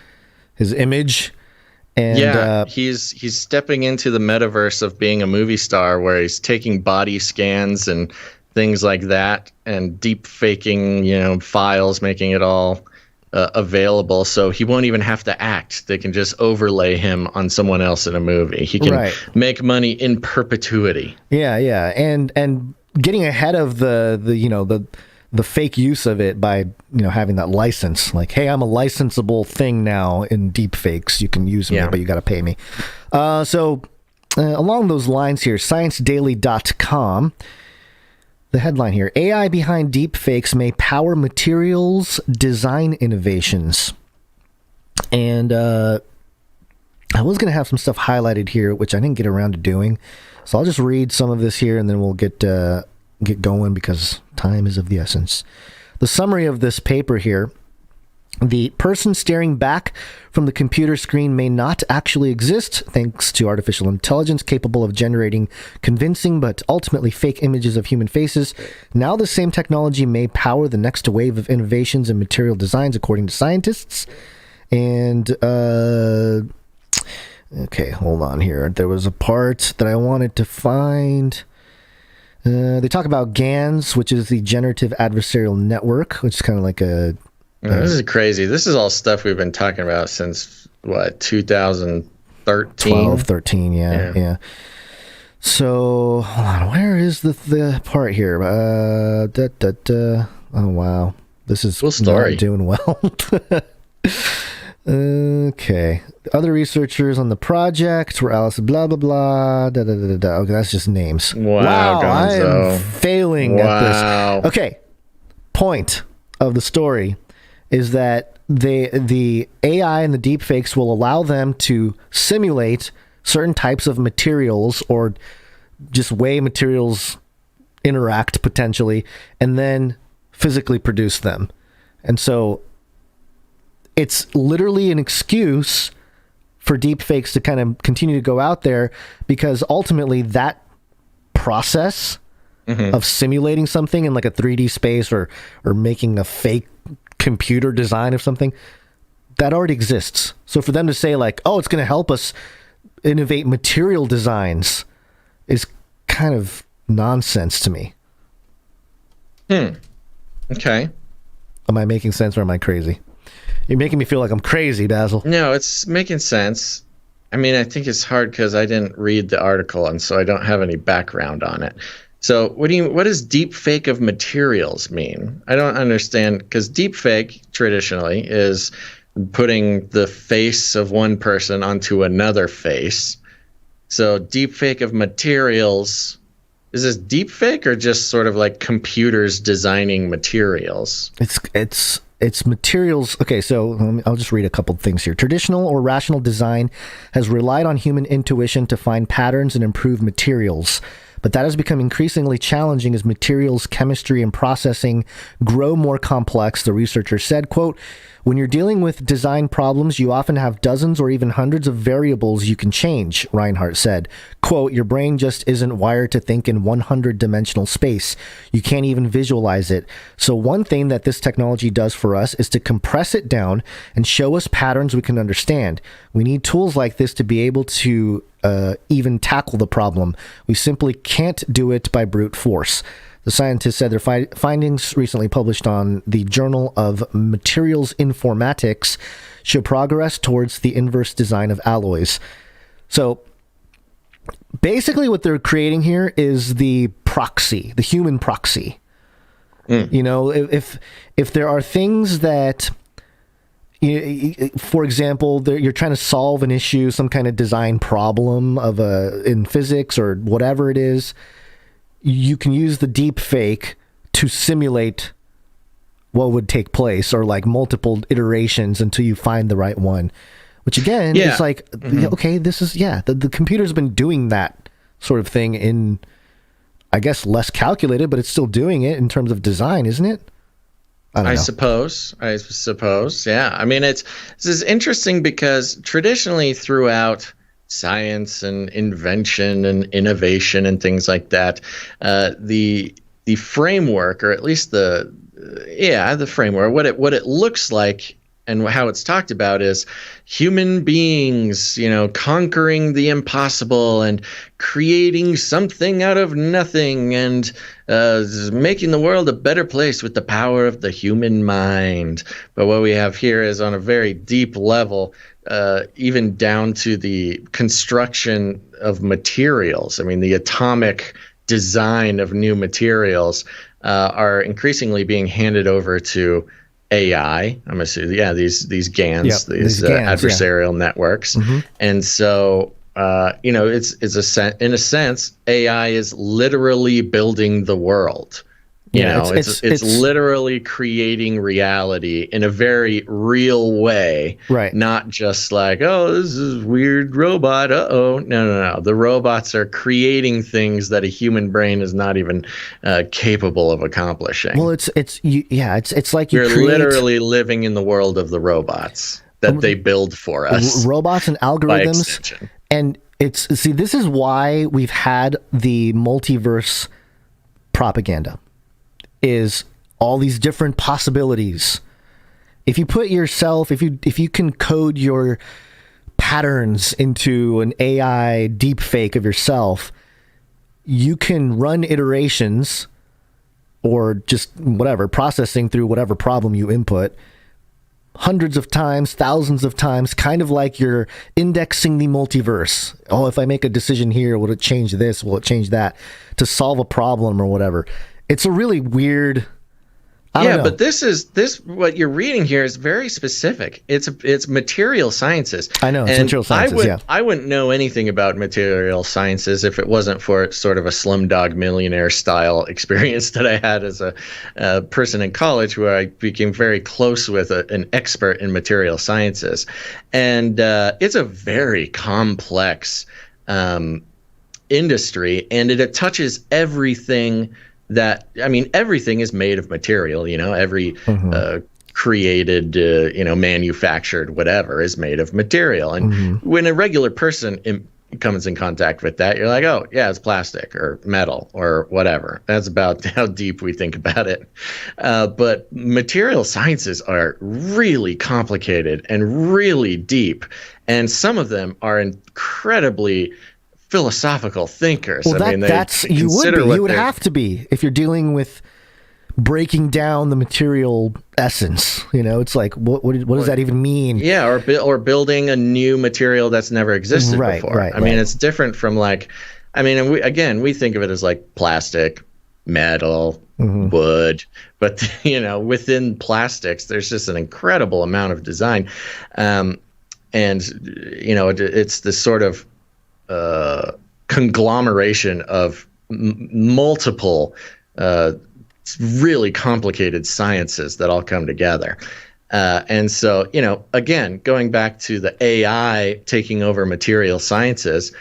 [SPEAKER 3] image. And
[SPEAKER 1] he's stepping into the metaverse of being a movie star where he's taking body scans and things like that and deep faking, files, making it all available. So he won't even have to act. They can just overlay him on someone else in a movie. He can make money in perpetuity.
[SPEAKER 3] Yeah. And getting ahead of the fake use of it by having that license, like, hey, I'm a licensable thing now in deepfakes. You can use me, but you got to pay me. So along those lines here, ScienceDaily.com, the headline here: AI behind deepfakes may power materials design innovations. And I was going to have some stuff highlighted here, which I didn't get around to doing. So I'll just read some of this here, and then we'll get going because time is of the essence. The summary of this paper here: the person staring back from the computer screen may not actually exist thanks to artificial intelligence capable of generating convincing but ultimately fake images of human faces. Now the same technology may power the next wave of innovations in material designs, according to scientists. And okay, hold on here. There was a part that I wanted to find. They talk about GANs, which is the Generative Adversarial Network, which is kind of like a...
[SPEAKER 1] this is crazy. This is all stuff we've been talking about since, 2013?
[SPEAKER 3] 12, 13, yeah. So, hold on. Where is the part here? Oh, wow. This is
[SPEAKER 1] cool story.
[SPEAKER 3] Not doing well. Okay. Other researchers on the project were Alice, blah, blah, blah, da, da, da, da. Okay, that's just names.
[SPEAKER 1] Wow,
[SPEAKER 3] I am failing at this.
[SPEAKER 1] Wow.
[SPEAKER 3] Okay. Point of the story is that the AI and the deepfakes will allow them to simulate certain types of materials or just way materials interact potentially, and then physically produce them. And so it's literally an excuse for deepfakes to kind of continue to go out there, because ultimately that process of simulating something in like a 3D space or making a fake computer design of something, that already exists. So for them to say like, oh, it's going to help us innovate material designs is kind of nonsense to me.
[SPEAKER 1] Okay.
[SPEAKER 3] Am I making sense or am I crazy? You're making me feel like I'm crazy, Basil.
[SPEAKER 1] No, it's making sense. I mean, I think it's hard because I didn't read the article, and so I don't have any background on it. So what does deep fake of materials mean? I don't understand, because deep fake traditionally is putting the face of one person onto another face. So deep fake of materials, is this deep fake or just sort of like computers designing materials?
[SPEAKER 3] It's materials. Okay, so I'll just read a couple things here. Traditional or rational design has relied on human intuition to find patterns and improve materials. But that has become increasingly challenging as materials, chemistry, and processing grow more complex, the researcher said. Quote, when you're dealing with design problems, you often have dozens or even hundreds of variables you can change, Reinhardt said. Quote, your brain just isn't wired to think in 100-dimensional space. You can't even visualize it. So one thing that this technology does for us is to compress it down and show us patterns we can understand. We need tools like this to be able to even tackle the problem. We simply can't do it by brute force. The scientists said their findings recently published on the Journal of Materials Informatics show progress towards the inverse design of alloys. So basically what they're creating here is the proxy, the human proxy. You know, if there are things that, for example, you're trying to solve an issue, some kind of design problem in physics or whatever it is, you can use the deep fake to simulate what would take place, or like multiple iterations until you find the right one, which again is like, okay, this is, the computer's been doing that sort of thing in, I guess, less calculated, but it's still doing it in terms of design, isn't it? I suppose. Yeah. I mean, this is interesting because traditionally throughout science and invention and innovation and things like that, the framework, or at least the framework, what it looks like and how it's talked about is human beings, conquering the impossible and creating something out of nothing and making the world a better place with the power of the human mind. But what we have here is on a very deep level, even down to the construction of materials. I mean, the atomic design of new materials are increasingly being handed over to AI. I'm assuming, these GANs, these adversarial networks. And so, it's in a sense, AI is literally building the world. It's literally creating reality in a very real way, right? Not just like, oh, this is weird robot. No. The robots are creating things that a human brain is not even capable of accomplishing. Well, it's like
[SPEAKER 1] we're literally living in the world of the robots that they build for us.
[SPEAKER 3] Robots and algorithms, and this is why we've had the multiverse propaganda. Is all these different possibilities. If you put yourself, if you can code your patterns into an AI deepfake of yourself, you can run iterations or just whatever, processing through whatever problem you input hundreds of times, thousands of times, kind of like you're indexing the multiverse. Oh, if I make a decision here, will it change this? Will it change that? To solve a problem or whatever. It's a really weird. I don't know.
[SPEAKER 1] But this what you're reading here is very specific. It's material sciences.
[SPEAKER 3] I know, it's material sciences.
[SPEAKER 1] I wouldn't know anything about material sciences if it wasn't for sort of a Slumdog Millionaire style experience that I had as a person in college, where I became very close with an expert in material sciences, and it's a very complex industry, and it touches everything. Everything is made of material, every created, manufactured whatever is made of material. And when a regular person comes in contact with that, you're like, oh, yeah, it's plastic or metal or whatever. That's about how deep we think about it. But material sciences are really complicated and really deep. And some of them are incredibly philosophical thinkers.
[SPEAKER 3] Well,
[SPEAKER 1] I mean,
[SPEAKER 3] you would have to be if you're dealing with breaking down the material essence. It's like, what does that even mean?
[SPEAKER 1] Yeah, or building a new material that's never existed before. I mean, it's different from like, and we think of it as like plastic, metal, wood, but within plastics, there's just an incredible amount of design, and it's this sort of conglomeration of multiple really complicated sciences that all come together. And so, again, going back to the AI taking over material sciences,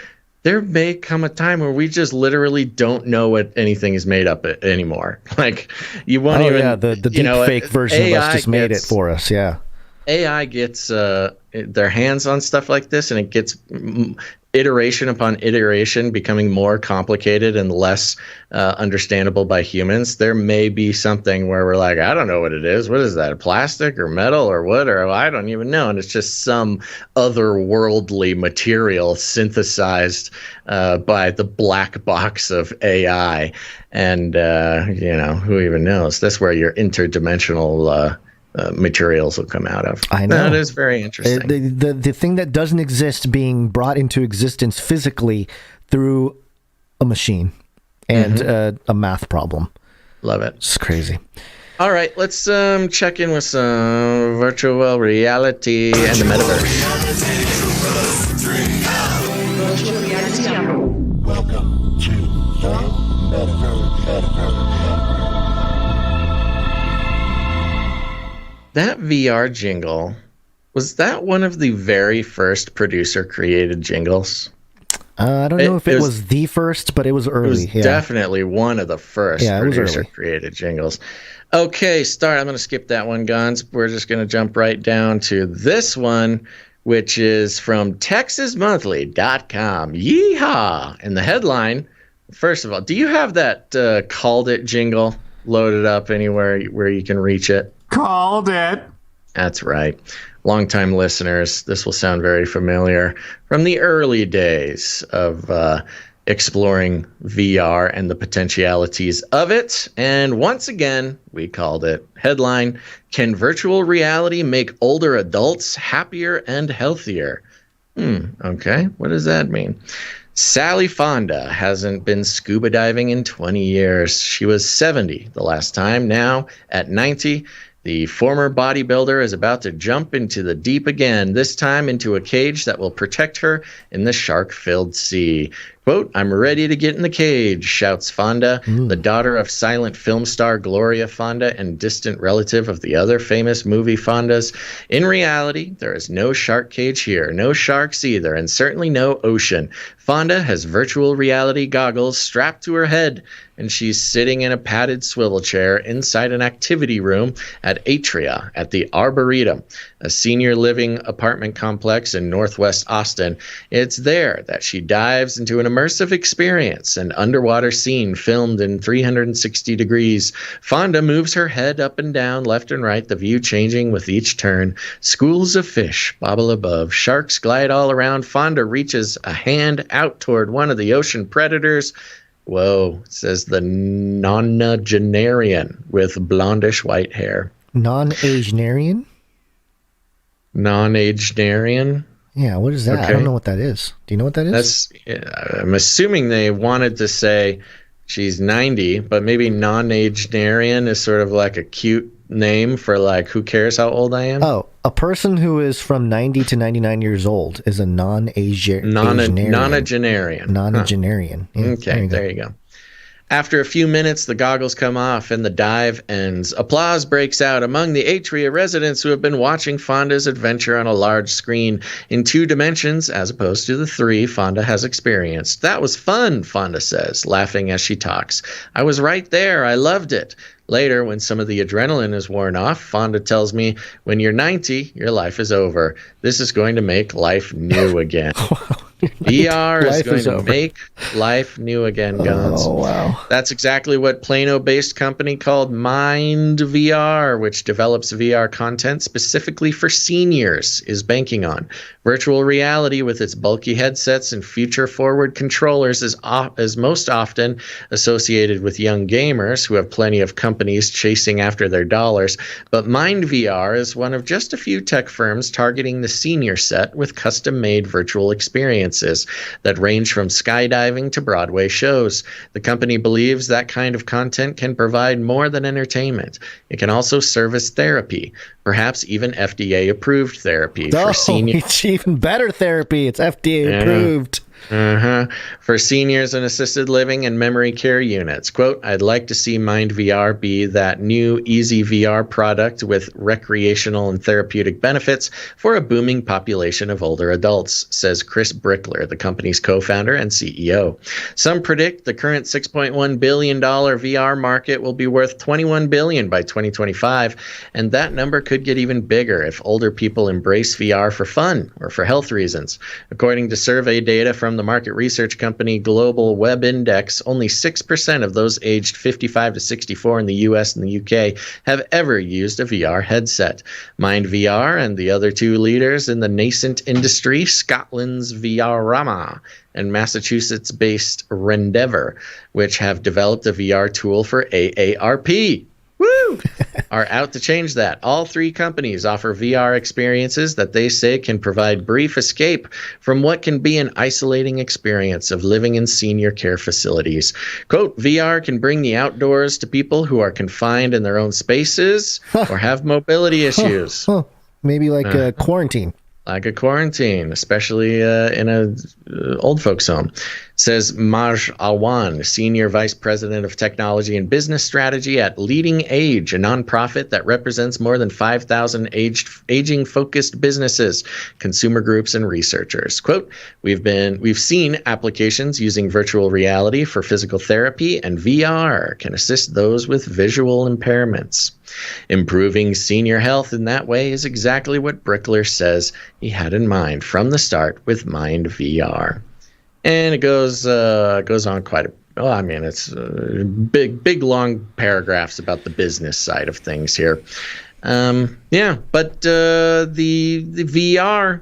[SPEAKER 1] there may come a time where we just literally don't know what anything is made up anymore. Like, you won't even...
[SPEAKER 3] the deep fake version of us just made it for us, yeah.
[SPEAKER 1] AI gets their hands on stuff like this, and it gets iteration upon iteration becoming more complicated and less understandable by humans. There may be something where we're like, I don't know what it is. What is that? A plastic or metal or wood? Or I don't even know. And it's just some otherworldly material synthesized by the black box of AI. And, who even knows? That's where your interdimensional materials will come out of.
[SPEAKER 3] I know.
[SPEAKER 1] That is very interesting.
[SPEAKER 3] The thing that doesn't exist being brought into existence physically through a machine and a math problem.
[SPEAKER 1] Love it.
[SPEAKER 3] It's crazy.
[SPEAKER 1] All right, let's check in with some virtual reality and the metaverse.
[SPEAKER 11] Welcome to the metaverse.
[SPEAKER 1] That VR jingle, was that one of the very first producer-created jingles?
[SPEAKER 3] I don't know if it was the first, but it was early.
[SPEAKER 1] It was definitely one of the first producer-created jingles. Okay, I'm going to skip that one, Gonz. We're just going to jump right down to this one, which is from TexasMonthly.com. Yeehaw! And the headline, first of all, do you have that Called It jingle loaded up anywhere where you can reach it?
[SPEAKER 10] Called it.
[SPEAKER 1] That's right. Longtime listeners, this will sound very familiar from the early days of exploring VR and the potentialities of it. And once again, we called it. Headline, Can Virtual Reality Make Older Adults Happier and Healthier? Okay, what does that mean? Sally Fonda hasn't been scuba diving in 20 years. She was 70 the last time. Now, at 90, the former bodybuilder is about to jump into the deep again, this time into a cage that will protect her in the shark-filled sea. Quote, I'm ready to get in the cage, shouts Fonda, the daughter of silent film star Gloria Fonda and distant relative of the other famous movie Fondas. In reality, there is no shark cage here, no sharks either, and certainly no ocean. Fonda has virtual reality goggles strapped to her head, and she's sitting in a padded swivel chair inside an activity room at Atria at the Arboretum, a senior living apartment complex in northwest Austin. It's there that she dives into an immersive experience, an underwater scene filmed in 360 degrees. Fonda moves her head up and down, left and right, the view changing with each turn. Schools of fish bobble above. Sharks glide all around. Fonda reaches a hand out toward one of the ocean predators. Whoa, says the nonagenarian with blondish white hair.
[SPEAKER 3] Non-agenarian?
[SPEAKER 1] Non-agenarian?
[SPEAKER 3] Yeah, what is that? Okay. I don't know what that is. Do you know what that is?
[SPEAKER 1] I'm assuming they wanted to say she's 90, but maybe non-agenarian is sort of like a cute name for like, who cares how old I am?
[SPEAKER 3] Oh, a person who is from 90 to 99 years old is a nonagenarian. Nonagenarian.
[SPEAKER 1] Yeah, okay, there you go. After a few minutes, the goggles come off and the dive ends. Applause breaks out among the Atria residents who have been watching Fonda's adventure on a large screen in 2 dimensions, as opposed to the 3 Fonda has experienced. That was fun, Fonda says, laughing as she talks. I was right there. I loved it. Later, when some of the adrenaline is worn off, Fonda tells me, when you're 90, your life is over. This is going to make life new again. VR is going to make life new again, Gonz.
[SPEAKER 3] Oh, wow.
[SPEAKER 1] That's exactly what Plano-based company called Mind VR, which develops VR content specifically for seniors, is banking on. Virtual reality with its bulky headsets and future-forward controllers is most often associated with young gamers who have plenty of companies chasing after their dollars. But Mind VR is one of just a few tech firms targeting the senior set with custom-made virtual experiences that range from skydiving to Broadway shows. The company believes that kind of content can provide more than entertainment. It can also serve as therapy, perhaps even FDA-approved therapy for seniors.
[SPEAKER 3] It's even better therapy. It's FDA-approved.
[SPEAKER 1] For seniors in assisted living and memory care units. Quote, I'd like to see Mind VR be that new easy VR product with recreational and therapeutic benefits for a booming population of older adults, says Chris Brickler, the company's co-founder and CEO. Some predict the current $6.1 billion VR market will be worth $21 billion by 2025, and that number could get even bigger if older people embrace VR for fun or for health reasons. According to survey data from the market research company Global Web Index, only 6% of those aged 55 to 64 in the US and the UK have ever used a VR headset. Mind VR and the other two leaders in the nascent industry, Scotland's VRama and Massachusetts-based Rendeavor, which have developed a VR tool for AARP. Woo! Are out to change that. All three companies offer VR experiences that they say can provide brief escape from what can be an isolating experience of living in senior care facilities. Quote, VR can bring the outdoors to people who are confined in their own spaces or have mobility issues.
[SPEAKER 3] Maybe like a quarantine.
[SPEAKER 1] Like a quarantine, especially in a old folks home, says Maj Awan, Senior Vice President of Technology and Business Strategy at Leading Age, a nonprofit that represents more than 5,000 aging-focused businesses, consumer groups, and researchers. Quote, we've seen applications using virtual reality for physical therapy, and VR can assist those with visual impairments. Improving senior health in that way is exactly what Brickler says he had in mind from the start with Mind VR. And it goes on quite a it's big long paragraphs about the business side of things here. But the VR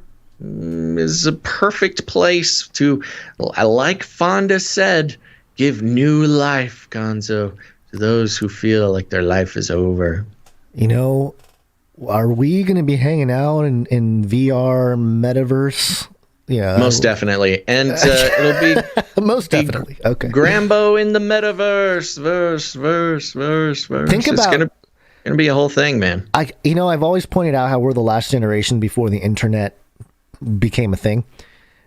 [SPEAKER 1] is a perfect place to, like Fonda said, give new life, Gonzo, to those who feel like their life is over.
[SPEAKER 3] You know, are we going to be hanging out in VR metaverse? Yeah,
[SPEAKER 1] most definitely, and it'll be
[SPEAKER 3] most definitely okay.
[SPEAKER 1] Grambo in the metaverse, verse.
[SPEAKER 3] Think about
[SPEAKER 1] it's gonna be a whole thing, man.
[SPEAKER 3] I've always pointed out how we're the last generation before the internet became a thing.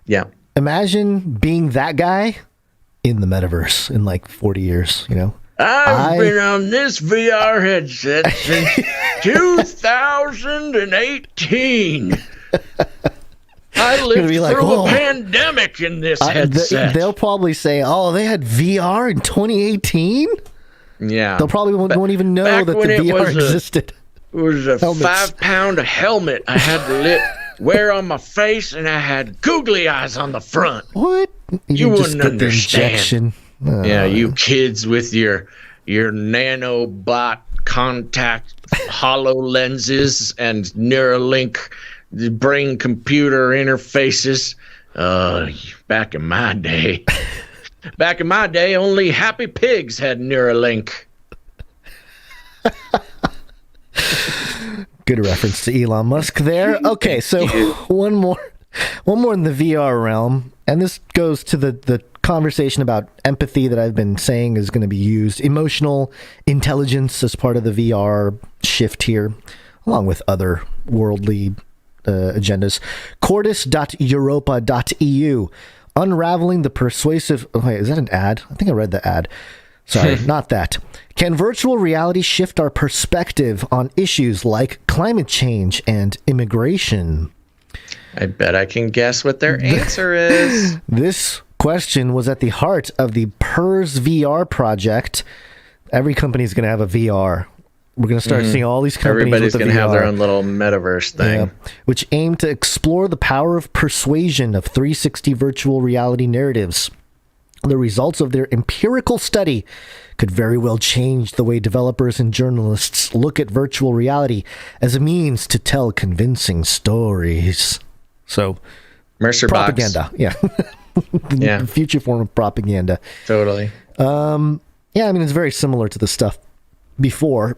[SPEAKER 1] Yeah,
[SPEAKER 3] imagine being that guy in the metaverse in like 40 years. You know,
[SPEAKER 10] I've been on this VR headset since 2018. I lived through a pandemic in this headset.
[SPEAKER 3] They'll probably say, "Oh, they had VR in 2018."
[SPEAKER 1] Yeah,
[SPEAKER 3] they'll probably won't even know that the VR existed.
[SPEAKER 1] It was a 5-pound helmet I had to wear on my face, and I had googly eyes on the front.
[SPEAKER 3] What?
[SPEAKER 1] You wouldn't understand.
[SPEAKER 3] Injection. Oh,
[SPEAKER 1] yeah, you kids with your nanobot contact HoloLenses and Neuralink brain computer interfaces. Back in my day, only happy pigs had Neuralink.
[SPEAKER 3] Good reference to Elon Musk there. Okay, so one more in the VR realm, and this goes to the conversation about empathy that I've been saying is going to be used. Emotional intelligence as part of the VR shift here, along with other worldly agendas. Cordis.europa.eu, unraveling the persuasive... Oh, wait, is that an ad? I think I read the ad. Sorry, not that. Can virtual reality shift our perspective on issues like climate change and immigration?
[SPEAKER 1] I bet I can guess what their answer is.
[SPEAKER 3] This question was at the heart of the PERS VR project. Every company is going to have a VR We're going to start seeing all these companies
[SPEAKER 1] Everybody's
[SPEAKER 3] with the
[SPEAKER 1] going to have their
[SPEAKER 3] VR,
[SPEAKER 1] own little metaverse thing.
[SPEAKER 3] which aim to explore the power of persuasion of 360 virtual reality narratives. The results of their empirical study could very well change the way developers and journalists look at virtual reality as a means to tell convincing stories. So,
[SPEAKER 1] Mercer
[SPEAKER 3] propaganda, the future form of propaganda.
[SPEAKER 1] Totally.
[SPEAKER 3] I mean, it's very similar to the stuff before.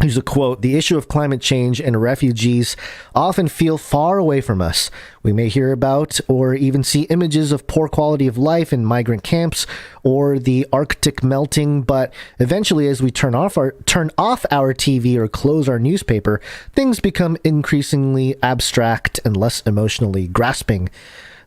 [SPEAKER 3] Here's a quote: "The issue of climate change and refugees often feel far away from us. We may hear about or even see images of poor quality of life in migrant camps or the Arctic melting, but eventually as we turn off our TV or close our newspaper, things become increasingly abstract and less emotionally grasping.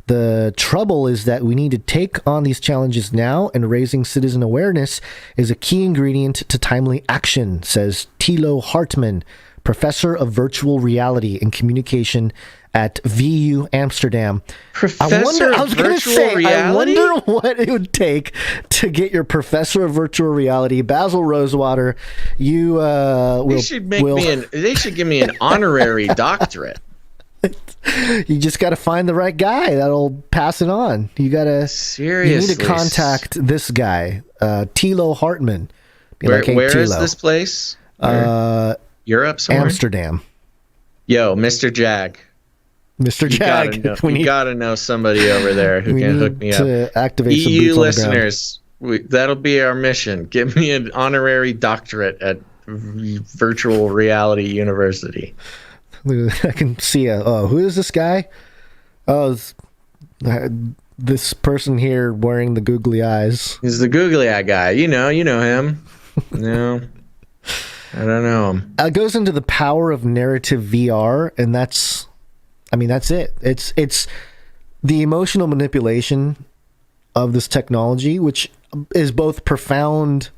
[SPEAKER 3] The trouble is that we need to take on these challenges now, and raising citizen awareness is a key ingredient to timely action," says Thilo Hartman, professor of virtual reality and communication at VU Amsterdam.
[SPEAKER 1] Professor of virtual reality?
[SPEAKER 3] I wonder what it would take to get your professor of virtual reality, Basil Rosewater. They should
[SPEAKER 1] give me an honorary doctorate.
[SPEAKER 3] You just got to find the right guy that'll pass it on. You need to contact this guy, Thilo Hartman.
[SPEAKER 1] Where is this place? Europe somewhere?
[SPEAKER 3] Amsterdam.
[SPEAKER 1] Yo, Mr. Jag.
[SPEAKER 3] Mr. Jag.
[SPEAKER 1] You gotta know somebody over there who can hook me up.
[SPEAKER 3] Activate
[SPEAKER 1] EU listeners, that'll be our mission. Give me an honorary doctorate at Virtual Reality University.
[SPEAKER 3] I can see who is this guy? Oh, this person here wearing the googly eyes.
[SPEAKER 1] He's the googly eye guy. You know him. No, I don't know him.
[SPEAKER 3] It goes into the power of narrative VR, and that's it. It's the emotional manipulation of this technology, which is both profound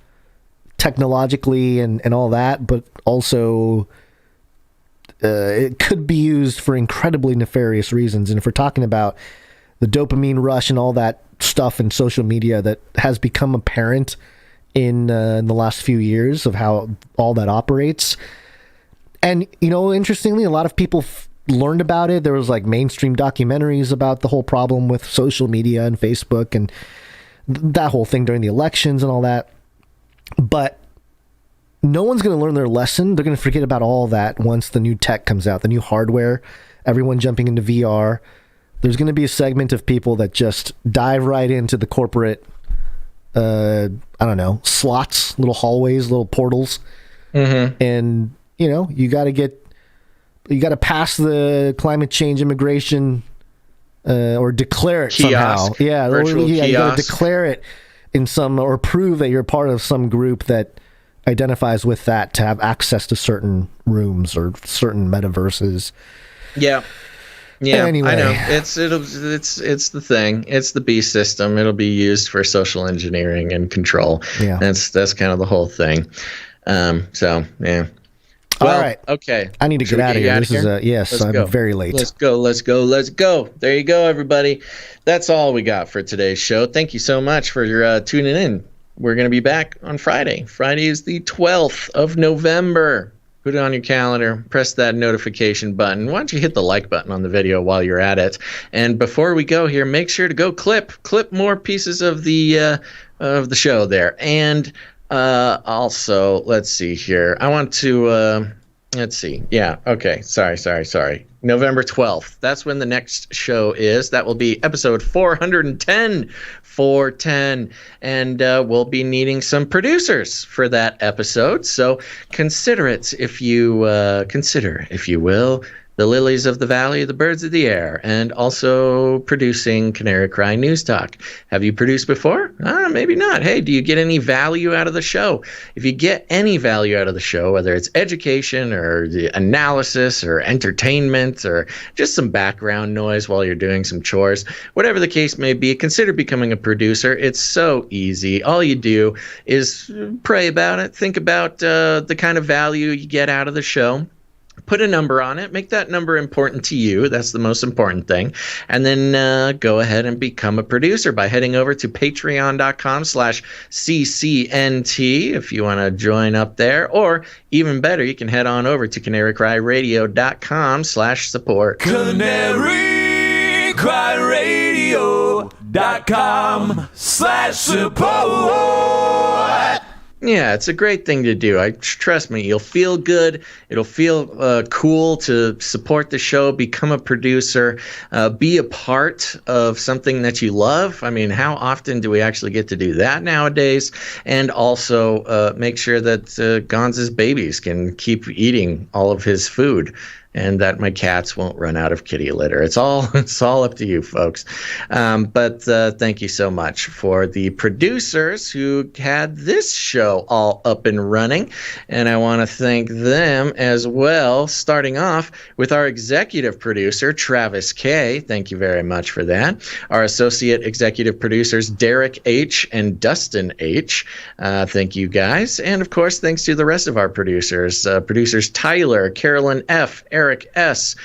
[SPEAKER 3] technologically and all that, but also it could be used for incredibly nefarious reasons. And if we're talking about the dopamine rush and all that stuff in social media that has become apparent in the last few years of how all that operates. And, interestingly, a lot of people learned about it. There was like mainstream documentaries about the whole problem with social media and Facebook and that whole thing during the elections and all that. But no one's going to learn their lesson. They're going to forget about all that once the new tech comes out, the new hardware, everyone jumping into VR. There's going to be a segment of people that just dive right into the corporate, slots, little hallways, little portals.
[SPEAKER 1] Mm-hmm.
[SPEAKER 3] And, you got to pass the climate change immigration or declare it
[SPEAKER 1] kiosk.
[SPEAKER 3] somehow. Yeah,
[SPEAKER 1] you
[SPEAKER 3] got to declare it in some, or prove that you're part of some group that identifies with that to have access to certain rooms or certain metaverses.
[SPEAKER 1] Yeah.
[SPEAKER 3] Anyway.
[SPEAKER 1] I know. It's the thing. It's the beast system. It'll be used for social engineering and control.
[SPEAKER 3] Yeah.
[SPEAKER 1] That's kind of the whole thing. So yeah.
[SPEAKER 3] Well, all right.
[SPEAKER 1] Okay.
[SPEAKER 3] I need to get out of here. This is yes. I'm very late.
[SPEAKER 1] Let's go. There you go, everybody. That's all we got for today's show. Thank you so much for your tuning in. We're going to be back on Friday. Friday is the 12th of November. Put it on your calendar. Press that notification button. Why don't you hit the like button on the video while you're at it? And before we go here, make sure to go clip more pieces of the show there. And also, let's see here. I want to let's see. Yeah. Okay. Sorry. November 12th. That's when the next show is. That will be episode 410. 410. And we'll be needing some producers for that episode. So consider it if you will. The lilies of the valley, the birds of the air, and also producing Canary Cry News Talk. Have you produced before? Maybe not. Hey, do you get any value out of the show? If you get any value out of the show, whether it's education or the analysis or entertainment or just some background noise while you're doing some chores, whatever the case may be, consider becoming a producer. It's so easy. All you do is pray about it, think about the kind of value you get out of the show. put a number on it, make that number important to you. That's the most important thing. And then go ahead and become a producer by heading over to patreon.com/CCNT if you want to join up there. Or even better, you can head on over to CanaryCry.Radio.com/support.
[SPEAKER 12] CanaryCry.Radio.com/support.
[SPEAKER 1] Yeah, it's a great thing to do. Trust me, you'll feel good. It'll feel cool to support the show, become a producer, be a part of something that you love. I mean, how often do we actually get to do that nowadays? And also make sure that Gonz's babies can keep eating all of his food, and that my cats won't run out of kitty litter. It's all up to you, folks. But thank you so much for the producers who had this show all up and running. And I want to thank them as well, starting off with our executive producer, Travis K. Thank you very much for that. Our associate executive producers, Derek H. and Dustin H. Thank you, guys. And, of course, thanks to the rest of our producers, producers Tyler, Carolyn F., Eric S.,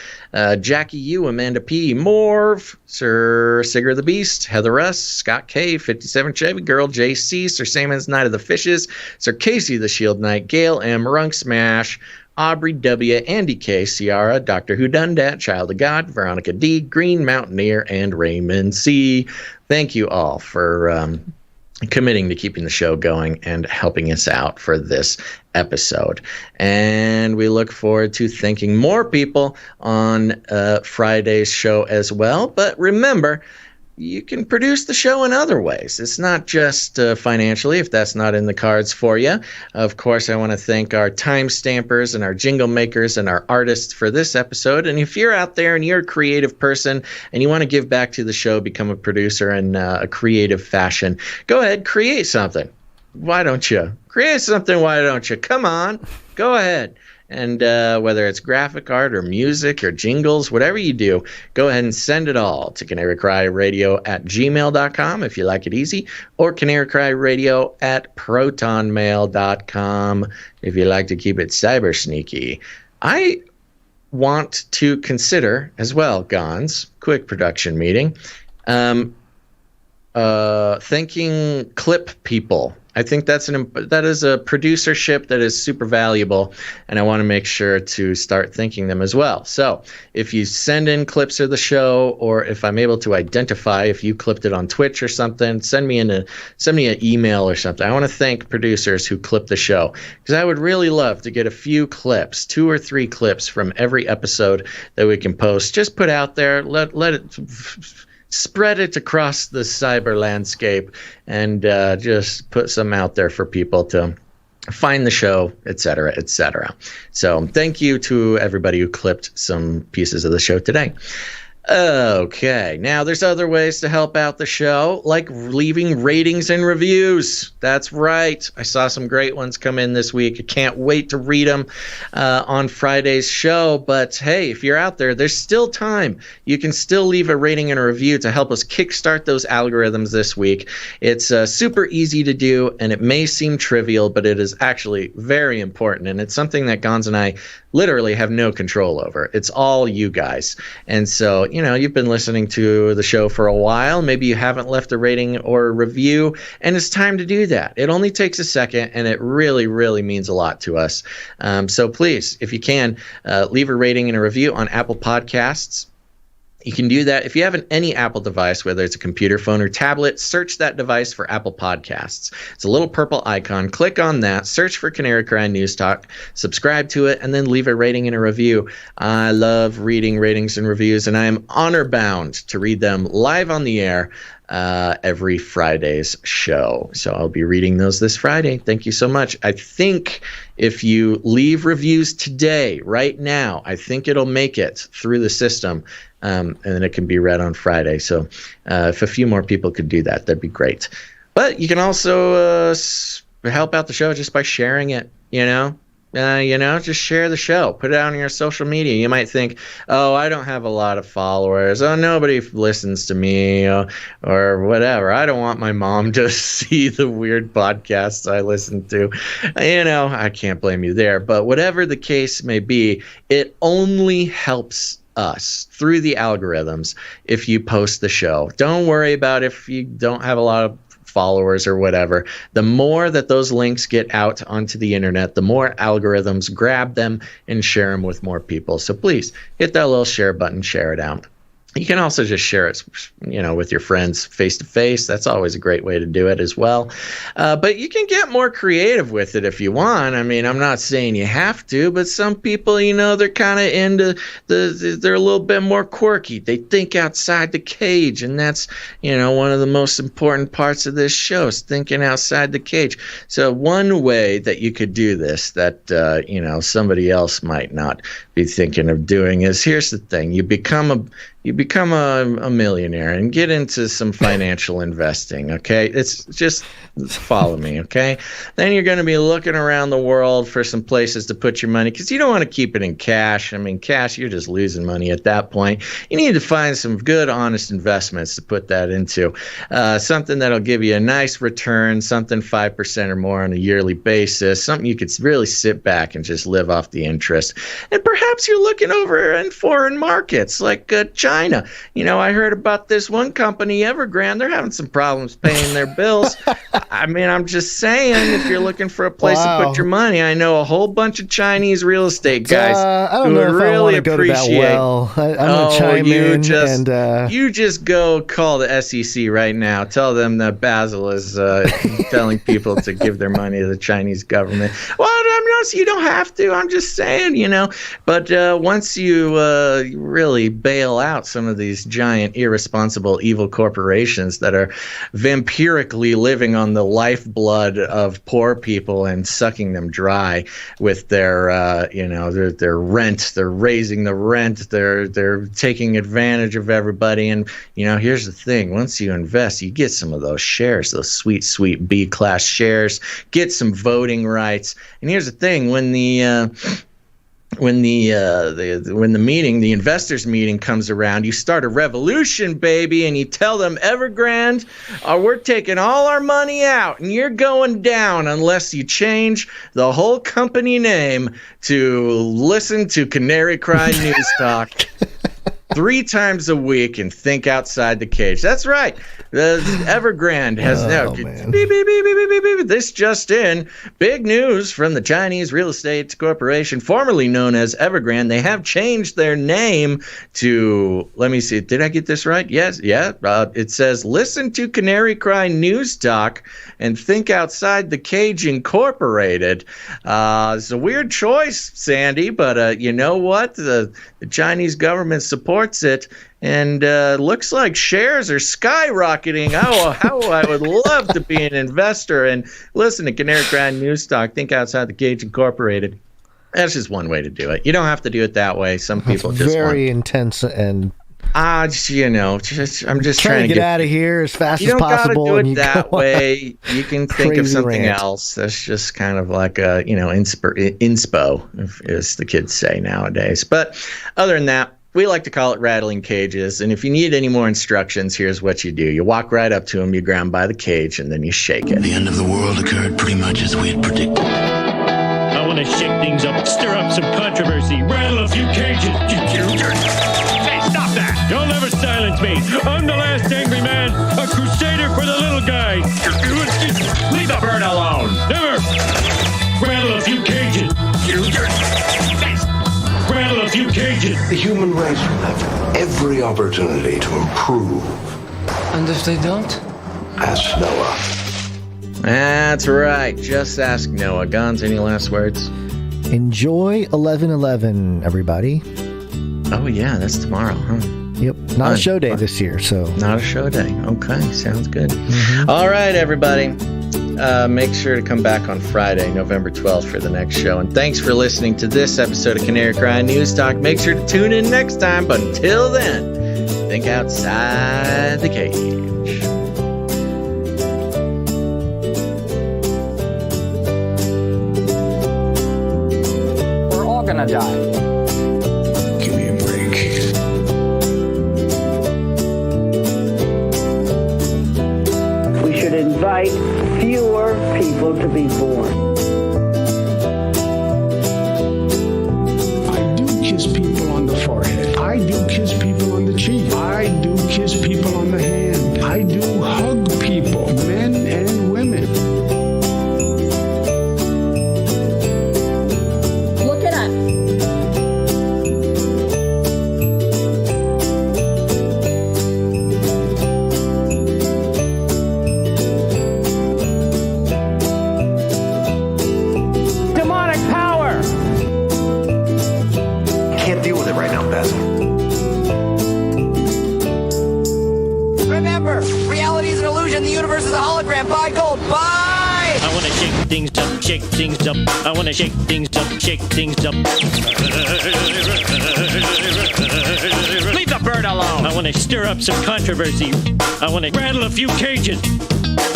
[SPEAKER 1] Jackie U., Amanda P., Morv, Sir Sigurd the Beast, Heather S., Scott K., 57 Chevy Girl, JC, Sir Samon's Knight of the Fishes, Sir Casey the Shield Knight, Gail M., Runk Smash, Aubrey W., Andy K., Ciara, Dr. Who Done Dat, Child of God, Veronica D., Green Mountaineer, and Raymond C. Thank you all for committing to keeping the show going and helping us out for this episode. And we look forward to thanking more people on Friday's show as well. But remember, you can produce the show in other ways. It's not just financially, if that's not in the cards for you. Of course, I want to thank our time stampers and our jingle makers and our artists for this episode. And if you're out there and you're a creative person and you want to give back to the show, become a producer in a creative fashion, go ahead, create something. Why don't you? Create something, why don't you? Come on, go ahead. And whether it's graphic art or music or jingles, whatever you do, go ahead and send it all to CanaryCryRadio@gmail.com if you like it easy, or CanaryCryRadio@protonmail.com if you like to keep it cyber sneaky. I want to consider as well, Gonz, quick production meeting, thanking clip people. I think that is a producership that is super valuable, and I want to make sure to start thanking them as well. So if you send in clips of the show, or if I'm able to identify if you clipped it on Twitch or something, send me an email or something. I want to thank producers who clip the show, because I would really love to get a few clips, 2 or 3 clips from every episode that we can post. Just put out there, let it spread it across the cyber landscape, and just put some out there for people to find the show, etc., etc. So thank you to everybody who clipped some pieces of the show today. Okay, now there's other ways to help out the show, like leaving ratings and reviews. That's right. I saw some great ones come in this week. I can't wait to read them on Friday's show. But hey, if you're out there, there's still time. You can still leave a rating and a review to help us kickstart those algorithms this week. It's super easy to do, and it may seem trivial, but it is actually very important. And it's something that Gonz and I literally have no control over. It's all you guys. And so, you've been listening to the show for a while. Maybe you haven't left a rating or a review, and it's time to do that. It only takes a second, and it really, really means a lot to us. So please, if you can, leave a rating and a review on Apple Podcasts. You can do that if you have any Apple device, whether it's a computer, phone, or tablet. Search that device for Apple Podcasts. It's a little purple icon. Click on that. Search for Canary Cry News Talk. Subscribe to it, and then leave a rating and a review. I love reading ratings and reviews, and I am honor-bound to read them live on the air every Friday's show. So I'll be reading those this Friday. Thank you so much. I think if you leave reviews today, right now, I think it'll make it through the system. And then it can be read on Friday. So if a few more people could do that, that'd be great. But you can also help out the show just by sharing it, just share the show. Put it out on your social media. You might think, oh, I don't have a lot of followers. Oh, nobody listens to me or whatever. I don't want my mom to see the weird podcasts I listen to. I can't blame you there. But whatever the case may be, it only helps us through the algorithms if you post the show. Don't worry about if you don't have a lot of followers or whatever. The more that those links get out onto the internet, the more algorithms grab them and share them with more people. So please hit that little share button, share it out. You can also just share it, with your friends face to face. That's always a great way to do it as well. But you can get more creative with it if you want. I mean, I'm not saying you have to, but some people, they're kind of into they're a little bit more quirky. They think outside the cage, and that's, one of the most important parts of this show is thinking outside the cage. So one way that you could do this that, somebody else might not be thinking of doing is, here's the thing. You become a millionaire and get into some financial investing, okay? It's just follow me, okay? Then you're going to be looking around the world for some places to put your money because you don't want to keep it in cash. I mean, cash, you're just losing money at that point. You need to find some good, honest investments to put that into. Something that'll give you a nice return, something 5% or more on a yearly basis, something you could really sit back and just live off the interest. And perhaps you're looking over in foreign markets like China. I heard about this one company, Evergrande. They're having some problems paying their bills. I mean, I'm just saying, if you're looking for a place to put your money, I know a whole bunch of Chinese real estate guys
[SPEAKER 3] I don't know if
[SPEAKER 1] really
[SPEAKER 3] I want to go to that well. I'm going to chime in. You
[SPEAKER 1] just go call the SEC right now. Tell them that Basil is telling people to give their money to the Chinese government. Well, you don't have to. I'm just saying, But once you really bail out some of these giant, irresponsible, evil corporations that are vampirically living on the lifeblood of poor people and sucking them dry with their rent. They're raising the rent. They're taking advantage of everybody. And, here's the thing. Once you invest, you get some of those shares, those sweet, sweet B-class shares, get some voting rights. And here's the thing. When the investors meeting comes around, you start a revolution, baby, and you tell them, Evergrande, we're taking all our money out, and you're going down unless you change the whole company name to listen to Canary Cry News Talk 3 times a week and think outside the cage. That's right. The Evergrande has now. Beep, beep, beep, beep, beep, beep. This just in. Big news from the Chinese Real Estate Corporation, formerly known as Evergrande. They have changed their name to, let me see, did I get this right? Yes, yeah. It says, listen to Canary Cry News Talk and think outside the cage Incorporated. It's a weird choice, Sandy, but you know what? The Chinese government supports it. And looks like shares are skyrocketing. Oh, how I would love to be an investor and listen to Canary Cry News Talk, think outside the cage Incorporated. That's just one way to do it. You don't have to do it that way. Some people just
[SPEAKER 3] very intense and.
[SPEAKER 1] I'm just trying to
[SPEAKER 3] get out of here as fast as possible.
[SPEAKER 1] You don't got to do it that way. You can think of something else. That's just kind of like a, inspo, as the kids say nowadays. But other than that, we like to call it rattling cages. And if you need any more instructions, here's what you do. You walk right up to them, you grab them by the cage, and then you shake it.
[SPEAKER 11] The end of the world occurred pretty much as we had predicted.
[SPEAKER 16] I want to shake things up, stir up some controversy, rattle a few cages. Hey, stop that! You'll never silence me. I'm the last angry man, a crusader for the little guy. Leave the bird alone. Never. Rattle a few cages. Rattle a few cages.
[SPEAKER 17] The human race will have every opportunity to improve.
[SPEAKER 18] And if they don't?
[SPEAKER 17] Ask Noah.
[SPEAKER 1] That's right. Just ask Noah. Gonz, any last words?
[SPEAKER 3] Enjoy 11/11, everybody.
[SPEAKER 1] Oh, yeah, that's tomorrow, huh?
[SPEAKER 3] Yep. Not a show day this year, so.
[SPEAKER 1] Not a show day. Okay, sounds good. Mm-hmm. All right, everybody. Make sure to come back on Friday, November 12th for the next show. And thanks for listening to this episode of Canary Cry News Talk. Make sure to tune in next time. But until then, think outside the cage.
[SPEAKER 19] gonna die.
[SPEAKER 17] Give me a break.
[SPEAKER 20] We should invite fewer people to be born.
[SPEAKER 21] I do kiss people on the forehead. I do kiss people on the cheek. I do kiss people on the hand. I do hug people, men and women.
[SPEAKER 7] Look it up.
[SPEAKER 19] Demonic power!
[SPEAKER 17] Can't deal with it right now, Basil.
[SPEAKER 22] Remember, reality is an illusion. The universe is a hologram. Buy gold. Buy!
[SPEAKER 16] I wanna shake things up, shake things up. I wanna shake things up, shake things up. Leave the bird alone. I wanna stir up some controversy. I wanna rattle a few cages.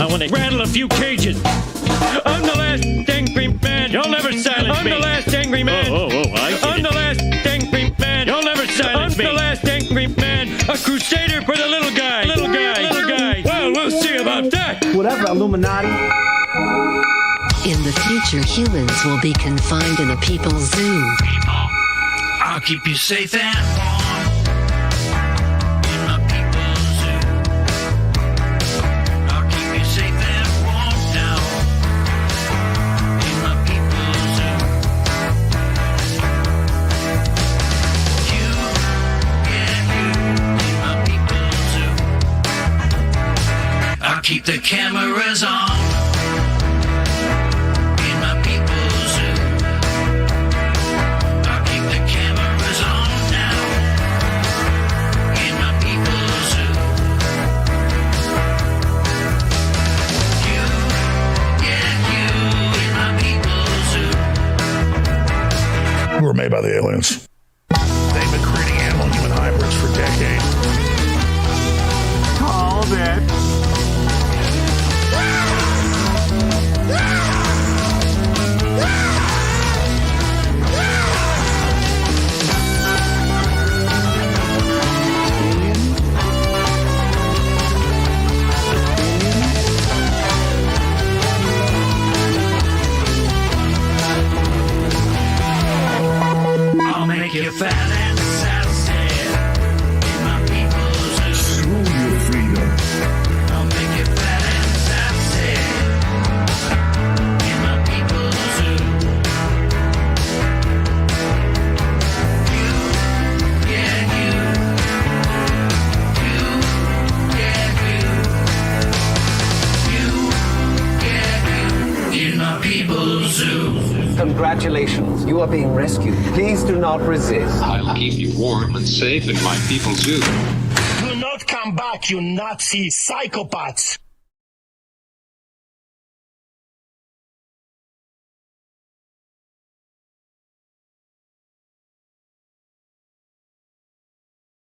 [SPEAKER 16] I wanna rattle a few cages. I'm the last angry man. You'll never silence me. I'm the last angry man. I'm the last angry man. You'll never silence me. I'm the last angry man. A crusader for the little guy. Little guy. Little guy. Well, we'll see about that.
[SPEAKER 19] Whatever, Illuminati.
[SPEAKER 23] In the future, humans will be confined in a people's zoo.
[SPEAKER 11] I'll keep you safe and warm in my people's zoo. I'll keep you safe and warm now in my people's zoo. You, yeah, you in my people's zoo. I'll keep the cameras on.
[SPEAKER 17] We were made by the aliens. They've been creating animal-human hybrids for decades.
[SPEAKER 19] Call that.
[SPEAKER 11] I'll make you fat and sassy in my people's zoo.
[SPEAKER 17] Screw your freedom.
[SPEAKER 11] I'll make you fat and sassy in my people's zoo. You, yeah, you. You, yeah, you. You, yeah, you. In my people's zoo.
[SPEAKER 19] Congratulations, you are being rescued. Please do not resist.
[SPEAKER 24] I'll keep you warm and safe in my people's zoo.
[SPEAKER 25] Do not come back, you Nazi psychopaths!